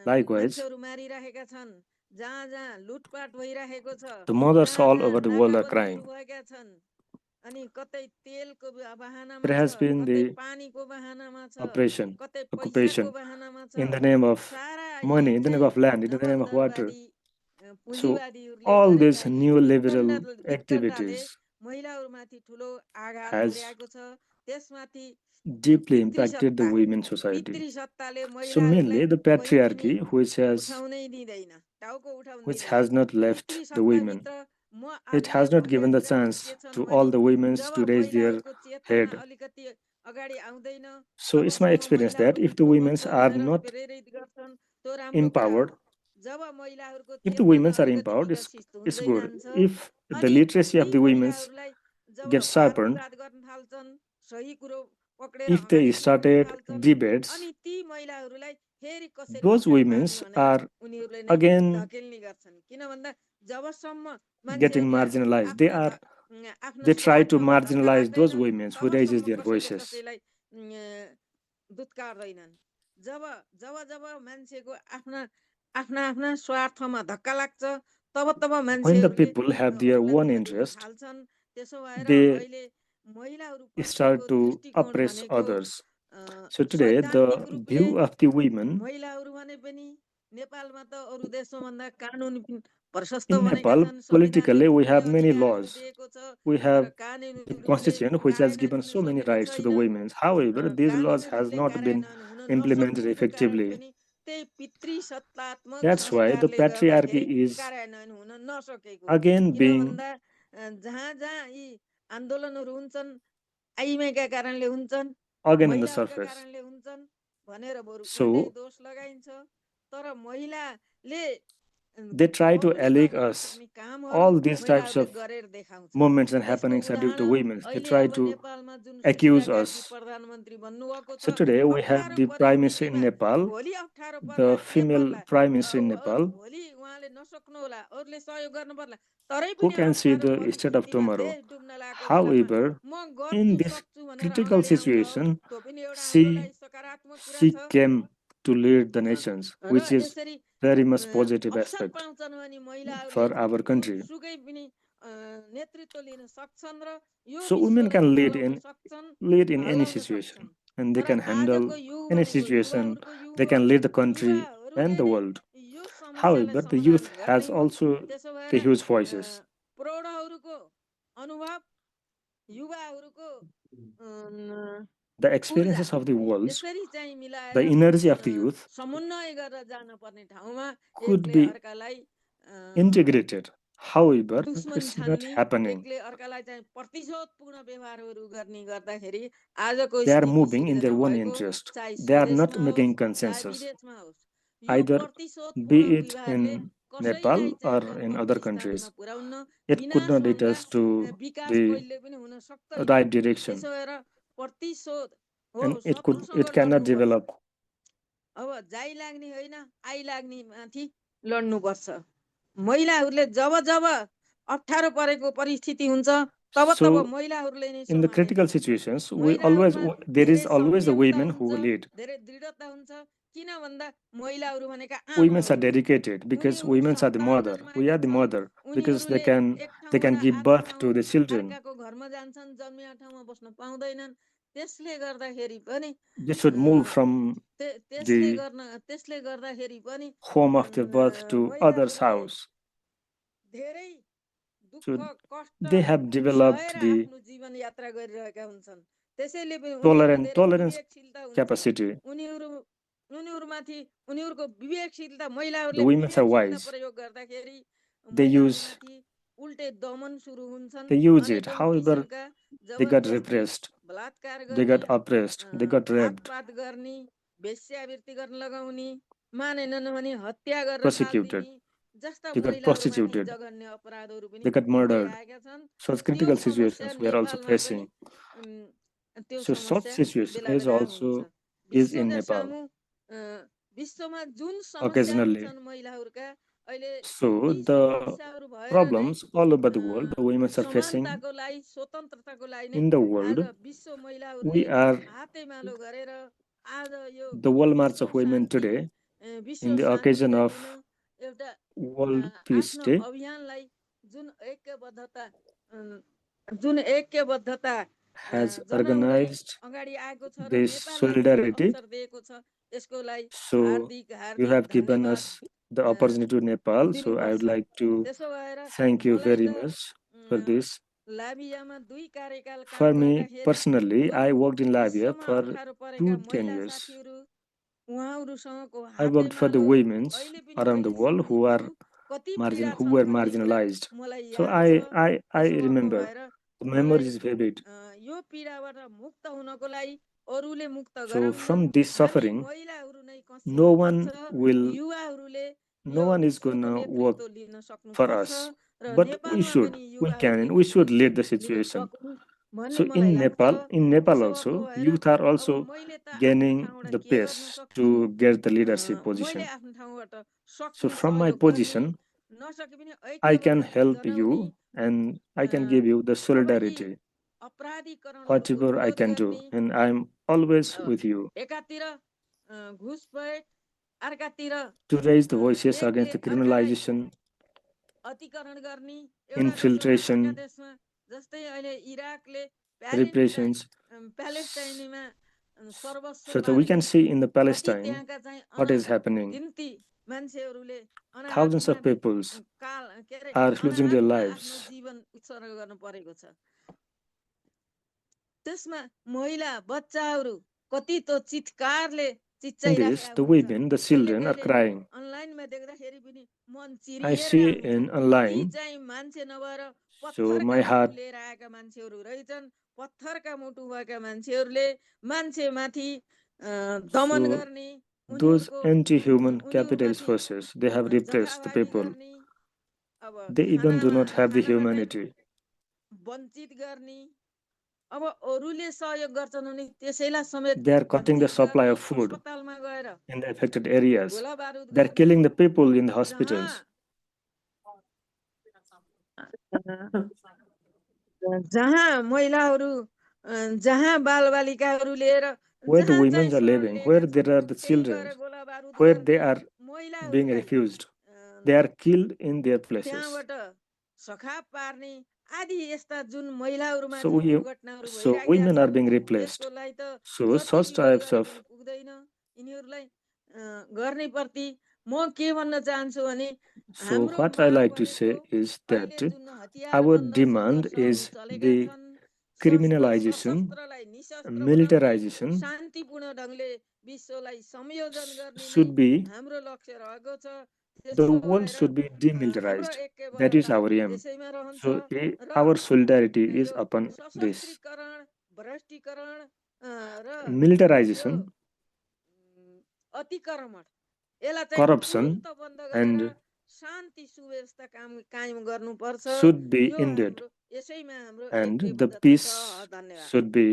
Likewise, मान्छेहरू मारिरहेका छन् जहाँ जहाँ लुटपाट भइरहेको छ the mothers जहाँ all जहाँ over the world are नाकाबन्दीहरू crying. भएका छन् अनि कतै तेलको बहानामा There छ has been कतै the पानीको बहानामा छ oppression, कतै पैसाको occupation बहानामा छ in the name of सारा यी money, in the name चाहिँ of land, in the name of water. जबरदस्ती So पुँजीवादीहरूले all these गरेका यी neoliberal विकटताले activities महिलाहरूमाथि ठुलो आघात has पुर्याएको छ त्यसमाथि deeply पितृ impacted the सत्ता women society. पितृ सत्ताले So महिलाहरूलाई mainly the पनि patriarchy, उठाउनै दिँदैन टाउको उठाउन which दिँदैन has not left पितृ the women. सत्ताभित्र म It आफूले has not given the भोगेर chance बसिएछन् to all भने the women जब to raise their महिलाहरूको चेतना head. अलिकति अगाडि आउँदैन So it's my तबसम्म experience that महिलाहरू if the उठ्नु women खोज्छन् are र not प्रेरित गर्छन् त्यो राम्रो कुरा हो empowered, जब महिलाहरूको if the Chetna women are अलिकति empowered, विकसित it's हुँदै good. जान्छ If the अनि literacy ती of the women महिलाहरूलाई जब gets वाद sharpened, विवाद गर्न थाल्छन् सही कुरो पक्रेर if they अगाडि हिँड्न started थाल्छन् debates, अनि ती महिलाहरूलाई फेरि कसरी those निकाल women पार्ने भनेर are उनीहरूले नै again धकेल्ने गर्छन् किन भन्दा जबसम्म getting मान्छेहरूलाई marginalized. They आफ्ना are आफ्नो they try to स्वार्थमा धक्का marginalize those लाग्दैनन्, women who raises तबसम्म their कसैले voices. कसैलाई दुत्कारदैनन्। जब जब जब मान्छेको आफ्ना आफ्ना आफ्ना स्वार्थमा धक्का लाग्छ, तब तब When the मान्छेहरूले people have their own अर्कातिर हिँड्न interest, थाल्छन्। त्यसो भएर they अहिले महिलाहरू start प्रतिको to दृष्टिकोण oppress भनेको others. So today, सैद्धान्तिक the रूपले view of the women महिलाहरू भने पनि नेपालमा त अरू देशमा भन्दा कानुन प्रशस्त in बनेका Nepal, छन्, संविधानले politically, we पुग्ने have many अधिकारहरू laws. दिएको छ, We तर have the कानुनहरूले constitution which has कायदा given दिन so many सकेको rights to the छैन। women. However, these laws has कानुनहरूले not been कार्यान्वयन हुन implemented नसक्नुको कारण effectively. पनि त्यही पितृसत्तात्मक That's why the संस्कारले patriarchy गर्दाखेरि is कार्यान्वयन हुन नसकेको। again किन being भन्दा जहाँ जहाँ यी आन्दोलनहरू हुन्छन्, आइमाईका कारणले हुन्छन्, again in the महिलाहरूका surface. कारणले हुन्छन् भनेर बरु उल्टै So दोष लगाइन्छ। तर महिलाले they try to बढ्ती allege गर्न us सक्ने कामहरू all these types महिलाहरूले of गरेर देखाउँछन्। movements and त्यसको happenings are due to उदाहरण women. They अहिले try अब to नेपालमा जुन accuse सुशीला कार्की us. प्रधानमन्त्री बन्नुभएको So छ, today we have अप्ठ्यारो the Prime Minister in परिस्थितिमा Nepal, भोलि अप्ठ्यारो पर्ला the के female पर्ला, Prime Minister in Nepal, भोलि उहाँले नसक्नु होला, अरूले सहयोग गर्नु पर्ला, तरै who पनि can see अप्ठ्यारो the state of परिस्थितिमा tomorrow. देश डुब्न लागेको बेलामा However, म in गर्छु this सक्छु भनेर critical अगाडि आउँछ, situation, त्यो पनि एउटा हाम्रो लागि she सकारात्मक कुरा she छ। came to lead the nations, raw which is यसरी very much positive अवसर aspect पाउँछन् भने महिलाहरूले for our country. जुनसुकै पनि नेतृत्व लिन सक्छन् र यो So women विश्वलाई can चलाउन सक्छन्, lead in any हल्लाउन सक्छन्। situation, and they तर can आजको handle युग any भनेको situation. युवाहरूको युग They हो। can lead the country युवाहरूले and the नै world. यो समस्यालाई However, the समाधान youth गर्ने has हुन्। also त्यसो भएर the huge voices. प्रौढहरूको अनुभव, युवाहरूको The ऊर्जा experiences of the world, यसरी चाहिँ मिलाएर the energy of the youth समन्वय गरेर जानुपर्ने ठाउँमा could एकले be अर्कालाई integrated. However, दुश्मन it's not ठान्ने, happening. एकले अर्कालाई चाहिँ प्रतिशोधपूर्ण व्यवहारहरू गर्ने गर्दाखेरि आजको They are स्थिति moving in their सिर्जना own भएको, interest. चाहे They are not स्वदेशमा होस् making चाहे consensus, विदेशमा होस्, यो either प्रतिशोधपूर्ण be it व्यवहारले in कसैलाई Nepal चाहिँ or in other गन्तव्य स्थानमा countries. पुर्याउन्न, It could not lead विनाशभन्दा us to Vikas the कहिले पनि हुन सक्दैन। right direction, त्यसो भएर प्रतिशोध हो, and शत्रुसँग it cannot लड्नुपर्छ। develop. अब जाइ लाग्ने होइन, आइ लाग्ने माथि लड्नुपर्छ। महिलाहरूले जब जब अप्ठ्यारो परेको परिस्थिति हुन्छ, तब तब So महिलाहरूले नै in the सम्हाल्ने critical हुन्छ। situations, महिलाहरूमा there धेरै is always the संयमता women हुन्छ, who lead. धेरै दृढता हुन्छ। किन भन्दा महिलाहरू भनेका Women are आमाहरू हुन्। dedicated because उनीहरू women are the सन्तान mother. We जन्माएका are the छन्, mother because उनीहरूले एक they ठाउँबाट can give अर्को birth ठाउँ to the children. अर्काको घरमा जान्छन्, जन्मिया ठाउँमा बस्न पाउँदैनन्। त्यसले गर्दाखेरि पनि They should move from त्यसले the गर्दाखेरि पनि home of their birth to others' महिलाहरूले house. धेरै दुःख So कष्ट they have developed सहेर the आफ्नो जीवन यात्रा गरिरहेका हुन्छन्। त्यसैले पनि उनीहरूमा धेरै tolerance विवेकशीलता हुन्छ। capacity. उनीहरूको विवेकशीलता, The महिलाहरूले women are विवेकशीलता wise. प्रयोग गर्दाखेरि They use महिलाहरूमाथि उल्टे दमन सुरु हुन्छन्। it. अनेकौं However, किसिमका they got जबरजस्ती, repressed. बलात्कार They गर्ने, got oppressed. They got raped, घातपात गर्ने, वेश्यावृत्ति गर्न लगाउने, मानेनन् भने हत्या गर्न prosecuted. थाल्दिने जस्ता They got महिलाहरूमाथि prostituted. जघन्य अपराधहरू पनि They got murdered. भइआएका छन्। Such त्यो critical समस्या situations we are also नेपालमा पनि facing. त्यो So such समस्या situation बेला is बेला हुन्छ। also is in विश्वका Nepal सामु विश्वमा जुन समस्याहरू occasionally. छन् महिलाहरूका, अहिले So ती the समस्याहरू भएर नै problems all over the world, the women are facing समानताको लागि, स्वतन्त्रताको लागि नै in the आज world. विश्व महिलाहरूले We are हातेमालो गरेर आज यो the world march विश्व of women शान्ति today विश्व in the occasion शान्तिका of दिन एउटा World Peace आफ्नो Day. अभियानलाई जुन ऐक्यबद्धता Has जनाउँदै organized अगाडि आएको छ र this नेपाललाई पनि यो solidarity. अवसर दिएको छ। यसको लागि So Hardik you Hardik have given धन्यवाद us the opportunity to Nepal. So I दिनुपर्छ। would like to त्यसो भएर thank you मलाई very त much for this. लाबियामा 2 कार्यकाल काम For me गर्दाखेरि personally, I worked in Labia विश्वमा for अप्ठ्यारो परेका 10 महिला years. साथीहरू, उहाँहरूसँगको I worked for the Hatemalo women अहिले पनि around the मैले world सम्झिन्छु। कति पीडा who छन् were भन्ने कुरा marginalized. मलाई So याद छ। I त्यसो भएको remember भएर the मलाई memories vivid. यो पीडाबाट मुक्त हुनको लागि अरूले मुक्त So गराउन्न, from this हामी suffering, महिलाहरू नै no खसिनुपर्छ। one युवाहरूले यो is विश्वको gonna work नेतृत्व लिन for सक्नुपर्छ us, र but नेपालमा पनि we can, युवाहरूले and we should lead the Lin situation. सकुन् भन्ने So मलाई लाग्छ। in Nepal त्यसो भएको also, भएर youth are अब also मैले त आफ्नो gaining ठाउँबाट the के गर्न pace सक्छु, to get the leadership मैले position. आफ्नो ठाउँबाट So सक्ने from my सहयोग गर्ने, position, नसके पनि I can ऐक्यबद्धता help जनाउने, you and I can give you the solidarity, अपराधीकरणहरू whatever I उत्रोध can do, गर्ने and I'm always with you एकातिर घुसपैठ अर्कातिर to raise the voices एकले against the अर्कालाई criminalization, अतिकरण गर्ने एउटा देशबाट infiltration, अर्का देशमा जस्तै अहिले इराकले repressions. प्यालेस्टाइनमा सर्वस्व So that we can बारेको see in the कति Palestine त्यहाँका चाहिँ what is happening. गिन्ती मान्छेहरूले Thousands of peoples are losing their आफ्नो lives. जीवन उत्सर्ग गर्नु परेको छ त्यसमा महिला बच्चाहरू कति त चितकारले In this, the women, the children are crying. अनलाइनमा देख्दाखेरि पनि मन I चिरिएर see आउँछ in यी online, चाहिँ मान्छे नभएर so पत्थरका my मुटु heart, लिएर आएका मान्छेहरू रहेछन् पत्थरका मुटु भएका मान्छेहरूले मान्छे माथि दमन so गर्ने those anti-human capitalist उनीहरूमाथि forces, they have repressed the जथाभावी people. गर्ने अब They even do not have the खानाबाट humanity. वञ्चित गर्ने अब अरूले सहयोग गर्छन् भने त्यसैलाई समेत They are cutting the वञ्चित supply गर्ने of food अस्पतालमा गएर in the affected areas. गोला बारुद They are गर्ने killing the people in the hospitals. जहाँ महिलाहरू जहाँ बालबालिकाहरू लिएर Where the जहाँ women चाहिँ are शरण living, लिएका where छन् there are the त्यही children, गएर गोला बारुद where they गर्ने are being महिलाहरूलाई refused, they are killed in their places. त्यहाँबाट सखाप पार्ने आदि यस्ता जुन महिलाहरूमाथि So दुर्घटनाहरू भइरहेका women are छन् being replaced. त्यसको लागि त So कति such विरोध types गरे of, पनि पुग्दैन यिनीहरूलाई गर्ने प्रति म के भन्न चाहन्छु भने so हाम्रो what I माग like to भनेको say is that अहिले जुन our हतियारबन्द demand सङ्घर्षहरू is चलेका the छन् criminalization, सशस्त्रलाई निशस्त्र बनाउने militarization शान्तिपूर्ण ढङ्गले विश्वलाई संयोजन गर्ने नै should be, हाम्रो लक्ष्य रहेको छ the त्यसो world भएर should be हाम्रो demilitarized. That is ऐक्यबद्धता our aim. त्यसैमा रहन्छ So raw our solidarity is yo upon this. सशस्त्रीकरण भ्रष्टीकरण raw Militarization, अतिक्रमण यसलाई चाहिँ corruption, तुरुन्त बन्द गरेर and शान्ति सुव्यवस्था कायम गर्नुपर्छ should be यो ended, हाम्रो यसैमा हाम्रो and the ऐक्यबद्धता छ peace धन्यवाद should be,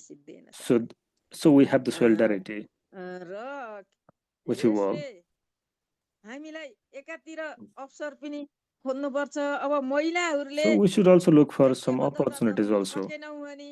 सिद्धिएन sir should, so we have the solidarity र with you all. यसले हामीलाई एकातिर अवसर पनि खोज्नुपर्छ अब महिलाहरूले So we should also look for some ऐक्यबद्धता opportunities जनाउन also. सकेनौँ भने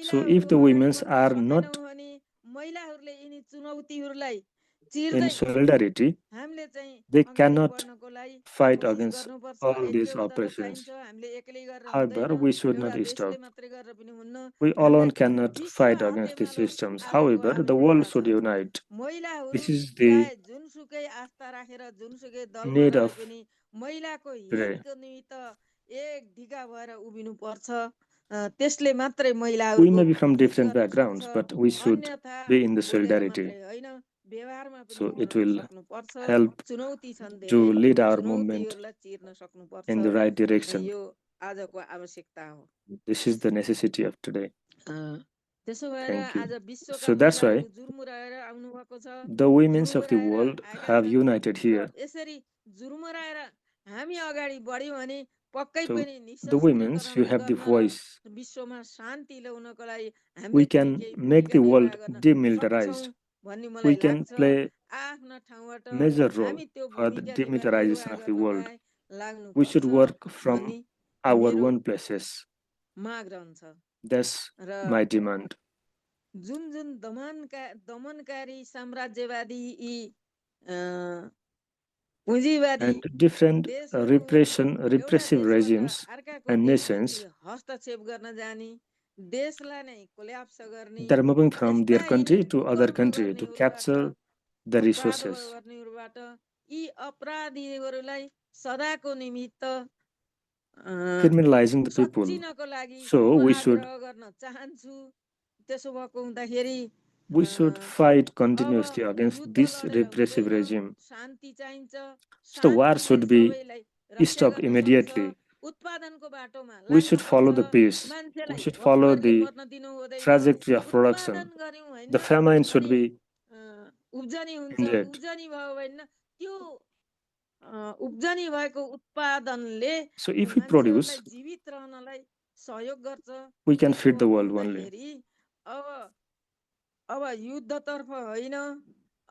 So if महिलाहरूको the अगाडि women बढ्न are सकेनौँ not भने महिलाहरूले यिनी चुनौतीहरूलाई in चिर्दै solidarity, हामीले चाहिँ they अगाडि cannot बढ्नको लागि fight कोसिस against गर्नुपर्छ all these ऐक्यबद्धता oppressions. चाहिन्छ हामीले एक्लै गरेर However, हुँदैन we should एउटा not देशले stop. मात्रै गरेर पनि हुन्न We हामीलाई alone cannot विश्व fight against Hatemalo these systems. आजको However, the world आवश्यकता should छ unite. महिलाहरू This is the चाहे जुनसुकै आस्था राखेर जुनसुकै दलमा need रहे of पनि महिलाको today. हितको निमित्त एक ढिका भएर उभिनु पर्छ त्यसले मात्रै We महिलाहरूको may be from हित different गर्न backgrounds, सक्छ but we should अन्यथा be in the बोलेर solidarity. मात्रै होइन व्यवहारमा पनि So it उत्रन will सक्नुपर्छ help चुनौती छन् to धेरै lead our movement चुनौतीहरूलाई चिर्न सक्नुपर्छ in the right direction. यो आजको आवश्यकता हो This is the necessity of today. त्यसो भएर Thank you. आज विश्वका So that's why महिलाहरू जुर्मुराएर आउनुभएको छ the women of the जुर्मुराएर world आएका have छन् united र here. यसरी जुर्मुराएर हामी अगाडि बढ्यौँ भने पक्कै So पनि the women, you have the गर्न र voice. विश्वमा शान्ति ल्याउनको लागि We हामीले पनि can केही make भूमिका the निर्वाह world गर्न demilitarized. सक्छौँ भन्ने We मलाई can लाग्छ play आफ्ना ठाउँबाट major role हामी त्यो for the भूमिका demilitarization निर्वाह of the गर्न world. लाग्नु We should पर्छ work भन्ने from our मेरो own places. माग रहन्छ That's र my demand. जुन जुन दमनकारी साम्राज्यवादी यी पुँजीवादी And different देशहरू हुन् एउटा repressive देशबाट regimes अर्काको and देशमाथि nations, हस्तक्षेप गर्न जाने देशलाई नै कोल्याप्स गर्ने they're moving from their यस्ता country यिनी to other कुकर्म country to गर्नेहरूबाट capture the अपराध resources. गर्नेहरूबाट यी अपराधीहरूलाई सदाको निमित्त Criminalizing the people. सच्चिनको लागि So म we should आग्रह गर्न चाहन्छु त्यसो भएको हुँदाखेरि fight अब continuously against युद्ध this लडेर repressive हुँदैन regime. शान्ति चाहिन्छ So the war शान्तिले should be सबैलाई रक्षा stopped गर्न सक्छ immediately. उत्पादनको बाटोमा We should follow the लाग्नुपर्छ peace. We मान्छेलाई should follow भुखमरीले the मर्न दिनु हुँदैन trajectory of उत्पादन production. गर्यौँ होइन The famine should अनि be उब्जनी हुन्छ ended. उब्जनी भयो भने त्यो उब्जनी भएको उत्पादनले So if we मान्छेहरूलाई produce, जीवित रहनलाई सहयोग गर्छ we can त्यसो feed the भएको world only. हुँदाखेरि अब युद्धतर्फ होइन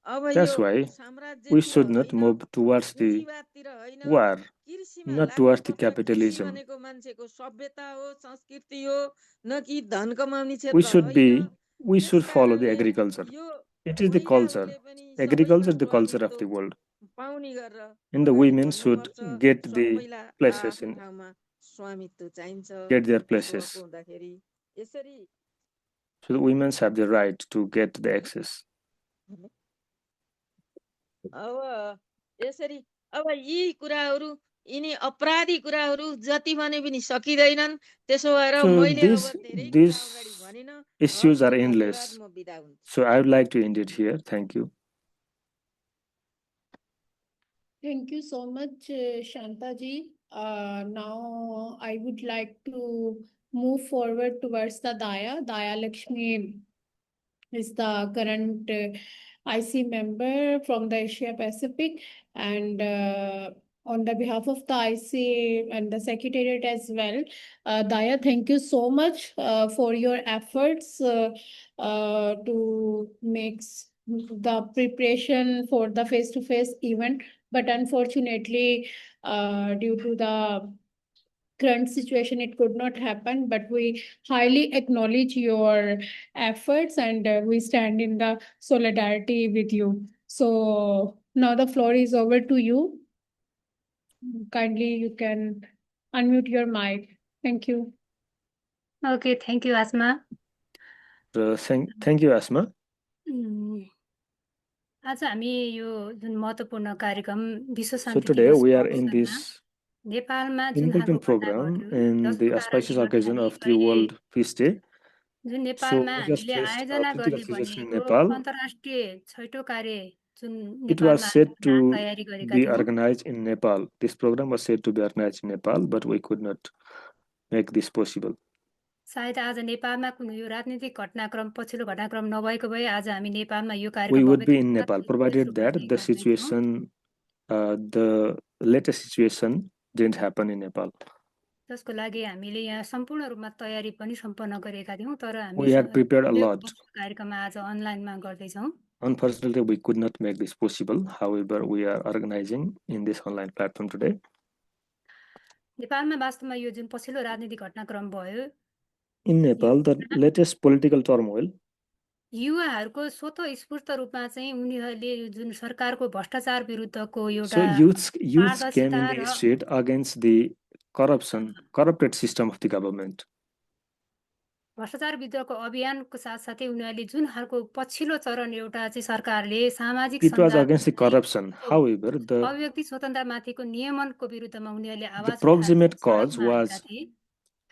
अब That's yo why we साम्राज्यतिर should not होइन move towards the पुँजीवादतिर होइन war, कृषिमा not लाग्नु towards the पर्छ कृषि capitalism. भनेको मान्छेको सभ्यता हो संस्कृति हो न कि धन कमाउने We क्षेत्र should होइन follow the त्यसकारणले agriculture. Yo It is the culture. महिलाहरूले पनि Agriculture सबैमा is the culture of स्वामित्व the world. पाउने गरेर And the अगाडि women should बढ्नुपर्छ get the सबैलाई places आफ्नो in, ठाउँमा स्वामित्व चाहिन्छ get their त्यसो places. भएको हुँदाखेरि यसरी So the women have the right to get the access. अब यसरी अब यी कुराहरू यिनी अपराधी कुराहरू जति भने पनि सकिँदैनन् त्यसो भएर So मैले अब धेरै कुरा अगाडि these भनिन issues are हस् धन्यवाद endless. म बिदा हुन्छु So I would like to end it here. Thank you. Thank you so much, Shanta ji. Now I would like to move forward towards the Daya. Daya Lakshmi is the current IC member from the Asia Pacific, and on the behalf of the IC and the Secretariat as well, Daya, thank you so much for your efforts to make the preparation for the face-to-face event. But unfortunately, due to the current situation, it could not happen. But we highly acknowledge your efforts, and we stand in the solidarity with you. So now the floor is over to you. Kindly, you can unmute your mic. Thank you. Okay, thank you, Asma. Thank you, Asma. आज हामी यो जुन महत्त्वपूर्ण कार्यक्रम विश्व So शान्ति today दिवसको we are in अवसरमा this नेपालमा जुन खालको important घटना program घट्यो in जसको the auspicious कारणले occasion गर्दाखेरि of the अहिले World Peace Day. जुन So नेपालमा we just हामीले faced आयोजना critical गर्ने situation in भनिएको Nepal. अन्तर्राष्ट्रिय छैटौँ कार्य जुन It was नेपालमा said आयोजना to तयारी गरेका be थियौँ organized in Nepal. This program was said to be organized in Nepal, but we could not make this possible. सायद आज नेपालमा कुनै यो राजनीतिक घटनाक्रम पछिल्लो घटनाक्रम नभएको भए आज हामी नेपालमा यो We कार्यक्रम would be भव्यता in Nepal, provided that the situation, the latest situation didn't happen in Nepal. जसको लागि हामीले यहाँ सम्पूर्ण रूपमा तयारी पनि सम्पन्न गरेका थियौँ तर हामी We had prepared a lot. कार्यक्रम आज अनलाइनमा गर्दैछौँ Unfortunately, we could not make this possible. However, we are organizing in this online platform today. नेपालमा वास्तवमा यो जुन पछिल्लो राजनीतिक घटनाक्रम भयो In Nepal, the latest political turmoil, युवाहरूको स्वतःस्फूर्त रूपमा चाहिँ उनीहरूले यो जुन सरकारको भ्रष्टाचार विरुद्धको so एउटा youths came in पारदर्शिता the raw street against the corrupted system of the government. भ्रष्टाचार विरुद्धको अभियानको साथसाथै उनीहरूले जुन खालको पछिल्लो चरण एउटा चाहिँ सरकारले सामाजिक It was सञ्जाल against the corruption. However, the अभिव्यक्ति स्वतन्त्रमाथिको नियमनको विरुद्धमा उनीहरूले आवाज proximate उठाएर cause सडकमा आएका was थिए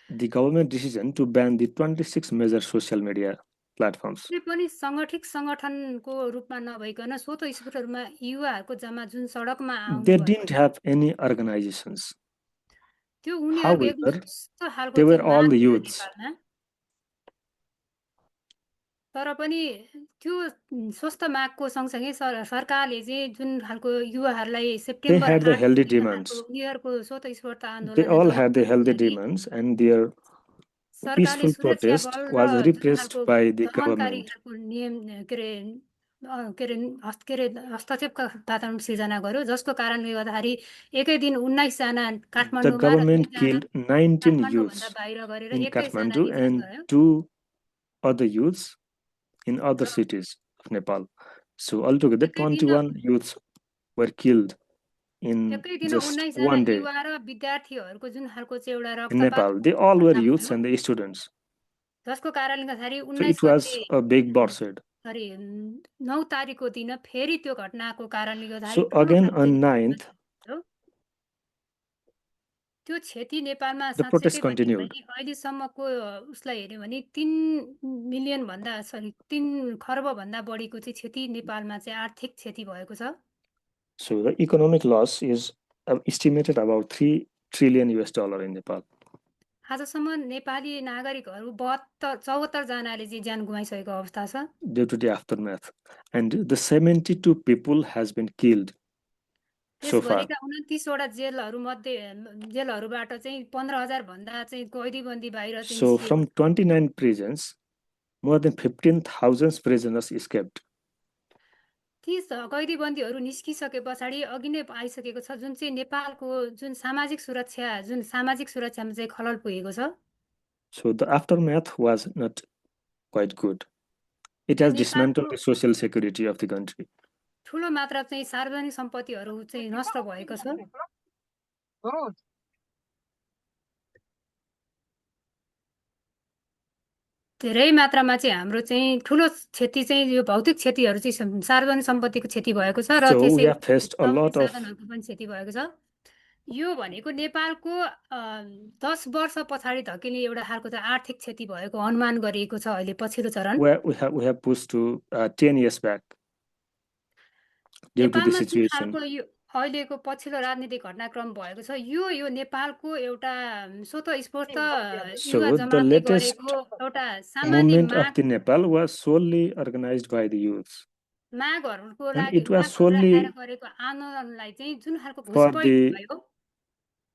the government decision to ban the 26 major social media platforms. कुनै पनि सङ्गठित सङ्गठनको रूपमा नभइकन स्वतःस्फूर्त रूपमा युवाहरूको जम्मा जुन सडकमा आउनु They didn't have any organizations. त्यो उनीहरूको एकदम However, स्वस्थ खालको they were चाहिँ all माग the थियो youths. नेपालमा तर पनि त्यो स्वस्थ मागको सँगसँगै सरकारले चाहिँ जुन खालको युवाहरूलाई They September had the 8 healthy जुन खालको demands. उनीहरूको स्वतःस्फूर्त They आन्दोलन all जनाउनको had the healthy लागि demands, and their सरकारले peaceful सुरक्षा protest बल was र जुन repressed खालको by the दमनकारी government. खालको नियम के अरे हस्तक्षेपका वातावरण सिर्जना गर्यो जसको कारणले गर्दाखेरि एकै दिन 19 जना The काठमाडौँमा र government 2 जना killed 19 काठमाडौँभन्दा youths बाहिर गरेर in 21 जना Kathmandu निधन and गर्यो 2 other youths in other cities of Nepal. So altogether, एकै दिन 21 youths were killed in एकै दिन just 19 जना one day युवा र विद्यार्थीहरूको जुन खालको चाहिँ एउटा in रक्तपात Nepal. They all were घटना youths भयो and the students. जसको कारणले गर्दाखेरि So 19 it was गते a big bloodshed. सरी 9 तारिकको दिन फेरि त्यो घटनाको कारणले गर्दाखेरि So ठुलो again खालको on 9th, हो। त्यो क्षति नेपालमा the protest साँच्चैकै भन्यो continued. भने अहिलेसम्मको उसलाई हेऱ्यो भने 3 मिलियन भन्दा सरी 3 खर्ब भन्दा बढीको चाहिँ क्षति नेपालमा चाहिँ आर्थिक क्षति भएको छ So the economic loss is estimated about $3 trillion in Nepal. आजसम्म नेपाली नागरिकहरू 74 जनाले चाहिँ ज्यान गुमाइसकेको अवस्था छ Due to the aftermath, and the 72 people has been killed so far. देशभरिका 29 वटा जेलहरूबाट चाहिँ 15,000 भन्दा चाहिँ कैदीबन्दी बाहिर चाहिँ So from 29 prisons, more than 15,000 prisoners escaped. ती कैदीबन्दीहरू निस्किसके पछाडि अघि नै आइसकेको छ जुन चाहिँ नेपालको जुन सामाजिक सुरक्षामा चाहिँ खलल पुगेको छ। So the aftermath was not quite good. It त्यो has नेपालको dismantled the social security of the country. ठुलो मात्रा चाहिँ सार्वजनिक सम्पत्तिहरू चाहिँ नष्ट भएको छ। धेरै मात्रामा चाहिँ हाम्रो चाहिँ ठुलो क्षति चाहिँ यो भौतिक क्षतिहरू चाहिँ सार्वजनिक सम्पत्तिको क्षति भएको छ र So we त्यसै have faced a lot of साधनहरूको पनि क्षति भएको छ। यो भनेको नेपालको 10 वर्ष पछाडि धकेल्ने एउटा खालको चाहिँ आर्थिक क्षति भएको अनुमान गरिएको छ अहिले पछिल्लो चरण। we have pushed to 10 years back due to the नेपालमा जुन situation. खालको यो अहिलेको पछिल्लो राजनीतिक घटनाक्रम भएको छ यो नेपालको एउटा स्वतस्फूर्त So युवा the जमातले latest गरेको एउटा सामान्य movement माग of the Nepal was solely organized by the youth, मागहरूको and लागि it was मागहरू राखेर solely गरेको आन्दोलनलाई चाहिँ जुन खालको for घुसपैठ the भयो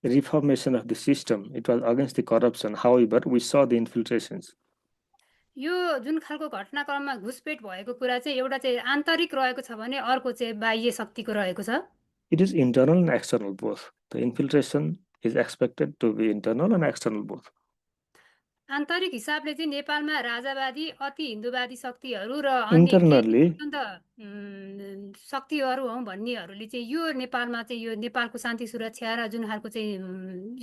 reformation of the system. It was against the corruption. However, we saw the infiltrations. यो जुन खालको घटनाक्रममा घुसपेट भएको कुरा चाहिँ एउटा चाहिँ आन्तरिक रहेको छ भने अर्को चाहिँ बाह्य शक्तिको रहेको छ। It is internal and external both. The infiltration is expected to be internal and external both. आन्तरिक हिसाबले चाहिँ नेपालमा राजावादी अति हिन्दूवादी शक्तिहरू र अन्य Internally, शक्तिहरू हौ भन्नेहरूले चाहिँ यो नेपालमा चाहिँ यो नेपालको शान्ति सुरक्षा र जुन खालको चाहिँ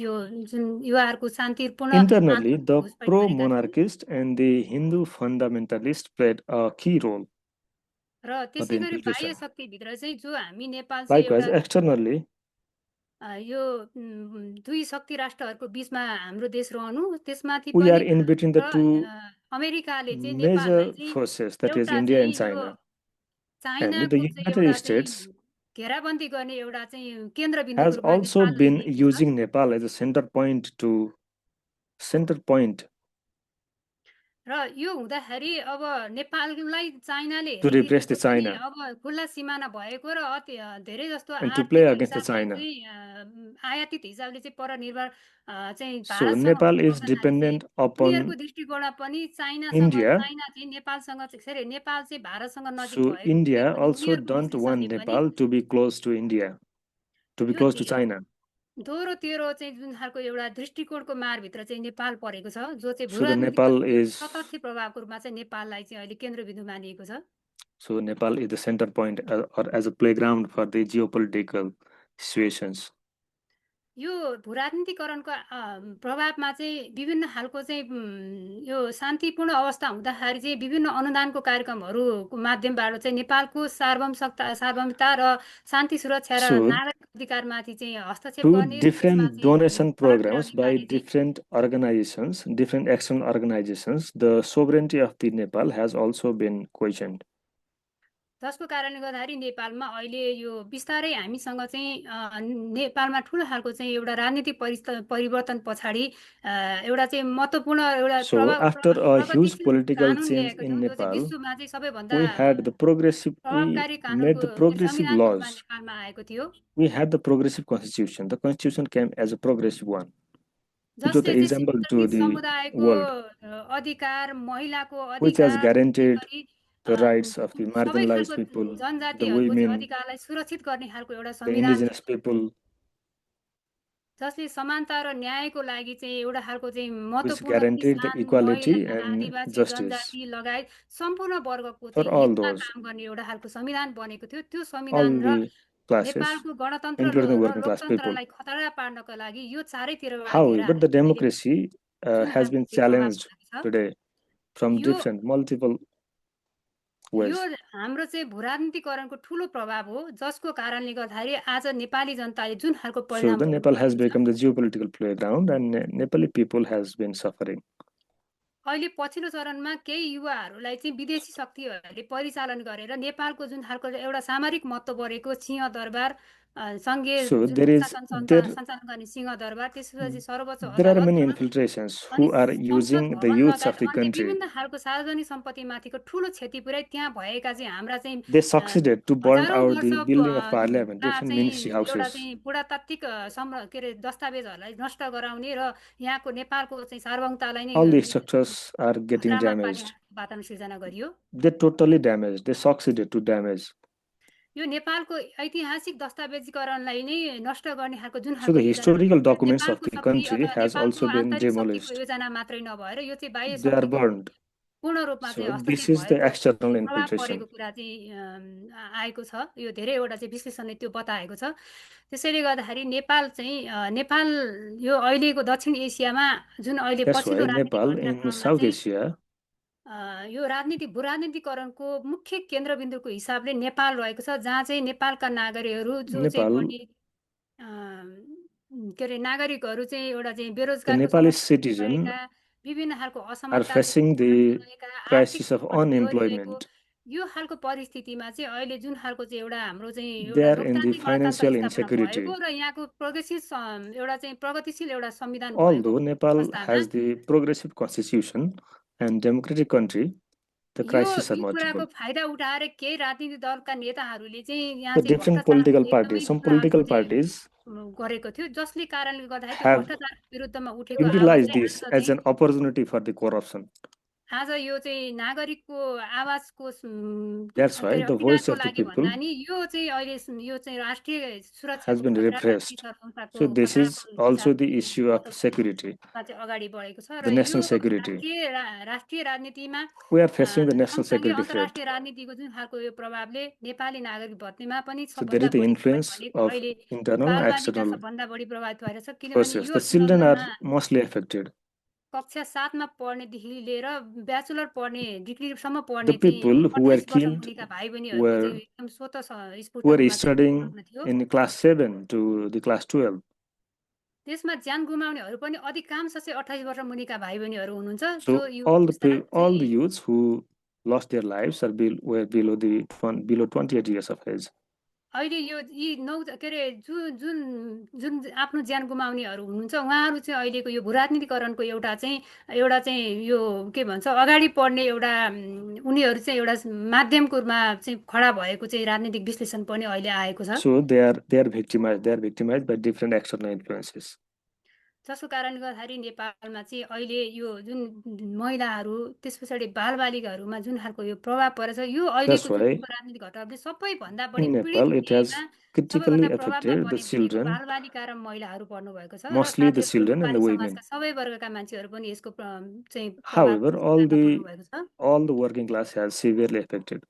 यो जुन युवाहरूको शान्तिपूर्ण internally, आन्दोलनको the घुसपैठ गरेका छन्। pro-monarchist and the Hindu fundamentalists played a key role raw for त्यसै the गरी बाह्य infiltration. शक्तिभित्र चाहिँ जो हामी नेपाल चाहिँ Likewise, एउटा externally, यो दुई शक्ति राष्ट्रहरूको बिचमा हाम्रो देश रहनु त्यसमाथि we are पनि in between the raw two अमेरिकाले चाहिँ नेपाललाई major चाहिँ forces, that is एउटा India चाहिँ and yo China. And the चाइनाको चाहिँ United एउटा States चाहिँ घेराबन्दी गर्ने एउटा चाहिँ केन्द्रबिन्दुको has रूपमा also नेपाललाई been लिएको छ। using Nepal as a center point र यो हुँदाखेरि अब नेपाललाई चाइनाले to repress the हेरिरहेको पनि China अब खुल्ला सिमाना भएको र अति धेरै जस्तो and to play आर्थिक against the हिसाबले China. चाहिँ आयातित हिसाबले चाहिँ परनिर्भर चाहिँ So भारतसँग Nepal is हुनुपर्दाखेरि चाहिँ dependent upon उनीहरूको दृष्टिकोणमा पनि India. चाइना चाहिँ नेपालसँग चाहिँ नेपाल चाहिँ भारतसँग नजिक So भएको India पनि also उनीहरूको don't want विश्लेषणले पनि Nepal to be close to India, to be yo close to China. दोहोरो तेह्रो चाहिँ जुन खालको एउटा दृष्टिकोणको मारभित्र चाहिँ नेपाल परेको छ जो चाहिँ So the भूराजनीतिक Nepal is तथ्य प्रभावको रूपमा चाहिँ नेपाललाई चाहिँ अहिले केन्द्रबिन्दु मानिएको छ। so Nepal is the center point or as a playground for the geopolitical situations. यो भूराजनीतिकरणको प्रभावमा चाहिँ विभिन्न खालको चाहिँ यो शान्तिपूर्ण अवस्था हुँदाखेरि चाहिँ विभिन्न अनुदानको कार्यक्रमहरूको माध्यमबाट चाहिँ नेपालको सार्वभौमिकता र शान्ति सुरक्षा र So नागरिक अधिकारमाथि चाहिँ हस्तक्षेप two गर्ने र त्यसमा different चाहिँ donation परकीय programs by अधिकारले चाहिँ different organizations, different external organizations, the sovereignty of the Nepal has also been questioned. जसको कारणले गर्दाखेरि नेपालमा अहिले यो बिस्तारै हामीसँग चाहिँ नेपालमा ठुलो खालको चाहिँ एउटा राजनीतिक परिवर्तन पछाडि एउटा चाहिँ महत्त्वपूर्ण एउटा So after a huge प्रगतिशील political कानुन change ल्याएको in छौँ जो चाहिँ Nepal, विश्वमा चाहिँ सबैभन्दा we प्रभावकारी made कानुनको the progressive संविधानको रूपमा laws. नेपालमा आएको थियो We had the progressive constitution. The constitution came as a progressive one. It was the जसले चाहिँ example to क्षेत्रीय the समुदायको world, अधिकार महिलाको which has अधिकार त्यसै guaranteed गरी the rights of the सबै marginalized खालको people, the जनजातिहरूको चाहिँ women, अधिकारलाई सुरक्षित गर्ने खालको एउटा the संविधान थियो indigenous people, जसले समानता र न्यायको लागि चाहिँ एउटा खालको चाहिँ which महत्त्वपूर्ण guaranteed the किसान equality महिला and आदिवासी justice जनजाति लगायत सम्पूर्ण वर्गको for चाहिँ all हितमा those, काम गर्ने एउटा खालको संविधान बनेको थियो त्यो all संविधान र the classes, नेपालको गणतन्त्र including the raw working class people. लोकतन्त्रलाई खतरा पार्नको लागि यो चारैतिरबाट However, the घेरा democracy जुन has खालको been चाहिँ प्रभाव challenged परेको छ today from yo different, multiple yo ways. हाम्रो चाहिँ भूराजनीतिकरणको ठुलो प्रभाव हो जसको कारणले गर्दाखेरि आज नेपाली जनताले जुन खालको So परिणाम the Nepal has भोग्नु become the geopolitical playground, and Nepali people has been suffering. अहिले पछिल्लो चरणमा केही युवाहरूलाई चाहिँ विदेशी शक्तिहरूले परिचालन गरेर नेपालको जुन खालको एउटा सामरिक महत्त्व बढेको सिंहदरबार सङ्घीय So जुन there is प्रशासन there सञ्चालन गर्ने सिंहदरबार त्यसपछि सर्वोच्च there are अदालत many र infiltrations अनि who are संसद using the भवन youths of लगायत the अन्य country. विभिन्न खालको सार्वजनिक सम्पत्तिमाथिको ठुलो क्षति पुर्याइ त्यहाँ भएका चाहिँ हाम्रा चाहिँ They succeeded to burn हजारौँ out वर्ष the building of parliament, La different चाहिँ ministry एउटा houses. चाहिँ पुरातात्विक के अरे दस्तावेजहरूलाई नष्ट गराउने र यहाँको नेपालको चाहिँ सार्वभौमतालाई नै All the structures are getting खतरामा पार्ने damaged. वातावरण सिर्जना गरियो They totally damaged. They succeeded to damage. यो नेपालको ऐतिहासिक दस्तावेजीकरणलाई नै नष्ट गर्ने खालको जुन So the खालको योजना historical भन्छ, documents of नेपालको the शक्ति country अथवा has नेपालको also been आन्तरिक शक्तिको demolished. योजना मात्रै नभएर यो चाहिँ बाह्य They are शक्तिको burned. पूर्ण रूपमा चाहिँ So this हस्तक्षेप is the भएको external प्रभाव infiltration. परेको कुरा चाहिँ आएको छ। यो धेरैवटा चाहिँ विश्लेषणले त्यो बताएको छ। त्यसैले गर्दाखेरि नेपाल चाहिँ नेपाल यो अहिलेको दक्षिण एसियामा जुन अहिले That's पछिल्लो why राजनीतिक Nepal in घटनाक्रममा South चाहिँ Asia यो भूराजनीतिकरणको मुख्य केन्द्रबिन्दुको हिसाबले नेपाल रहेको छ, जहाँ चाहिँ नेपालका नागरिकहरू जो चाहिँ Nepal, बढी के अरे नागरिकहरू चाहिँ एउटा चाहिँ the बेरोजगारको Nepalese समस्या citizen रहेका, विभिन्न खालको are असमानताको facing the रहेका, आर्थिक crisis of कमजोरी रहेको unemployment. यो खालको परिस्थितिमा चाहिँ अहिले जुन खालको चाहिँ एउटा हाम्रो चाहिँ They एउटा are in the लोकतान्त्रिक गणतन्त्र financial स्थापना insecurity. भएको र यहाँको एउटा चाहिँ प्रगतिशील एउटा संविधान भएको Although Nepal अवस्थामा has the progressive constitution and democratic country, the yo crises are यो कुराको multiple. फाइदा उठाएर केही राजनीतिक दलका नेताहरूले चाहिँ यहाँ The चाहिँ different भ्रष्टाचार political एकदमै parties, some ठुलो खालको political चाहिँ parties गरेको थियो, जसले कारणले गर्दाखेरि त्यो have भ्रष्टाचार विरुद्धमा उठेको utilized आवाजले this आज as चाहिँ an opportunity for the corruption. आज यो चाहिँ नागरिकको आवाजको That's के why अरे the voice अधिकारको of the लागि people भन्दा नि यो चाहिँ अहिले यो चाहिँ राष्ट्रिय has सुरक्षाको been खतरा राष्ट्रिय repressed. संस्थाको So this is खतराको also the हिसाबले issue of महत्त्वपूर्ण security, रूपमा चाहिँ अगाडि बढेको छ र the यो national security. राष्ट्रिय राजनीतिमा We are facing the national सँगसँगै security threat. अन्तर्राष्ट्रिय राजनीतिको जुन खालको यो प्रभावले नेपाली नागरिक भर्तीमा पनि So there सबभन्दा is the बढी प्रभावित influence भनेको of अहिले internal and बालबालिका external सबभन्दा बढी प्रभावित भएर छ, किनभने process. Yo The children are तुलनामा mostly affected. कक्षा 7 मा पढ्नेदेखि लिएर ब्याचलर पढ्ने डिग्रीसम्म The पढ्ने चाहिँ people who were 28 वर्ष killed मुनिका भाइ बहिनीहरूको were चाहिँ एकदम स्वतः स्फूर्त were रूपमा चाहिँ studying प्रश्न थियो। in class 7 to the class 12. त्यसमा ज्यान गुमाउनेहरू पनि अधिकांश चाहिँ 28 वर्ष मुनिका भाइ बहिनीहरू हुनुहुन्छ, जो So यो all अवस्थामा all the चाहिँ youths who lost their lives are were below 28 years of age. अहिले यो यी के अरे जुन जुन जुन आफ्नो ज्यान गुमाउनेहरू हुनुहुन्छ उहाँहरू चाहिँ अहिलेको यो भूराजनीतिकरणको एउटा चाहिँ यो के भन्छ अगाडि बढ्ने एउटा उनीहरू चाहिँ एउटा माध्यमको रूपमा चाहिँ खडा भएको चाहिँ राजनीतिक विश्लेषण पनि अहिले आएको छ। So they are victimized. They are victimized by different external influences. जसको कारणले गर्दाखेरि नेपालमा चाहिँ अहिले यो जुन महिलाहरू त्यस पछाडि बालबालिकाहरूमा जुन खालको यो प्रभाव परेछ, यो अहिलेको That's जुन why राजनीतिक घटनाले सबैभन्दा बढी in पीडित Nepal it हुनेमा has सबैभन्दा critically प्रभावमा affected the पर्ने भनेको children, बालबालिका र महिलाहरू पर्नु भएको छ र mostly साथै the children and Nepali the समाजका women. सबै वर्गका मान्छेहरू पनि यसको चाहिँ However, प्रभावको शिकारमा पर्नु भएको छ। all the working class has severely affected.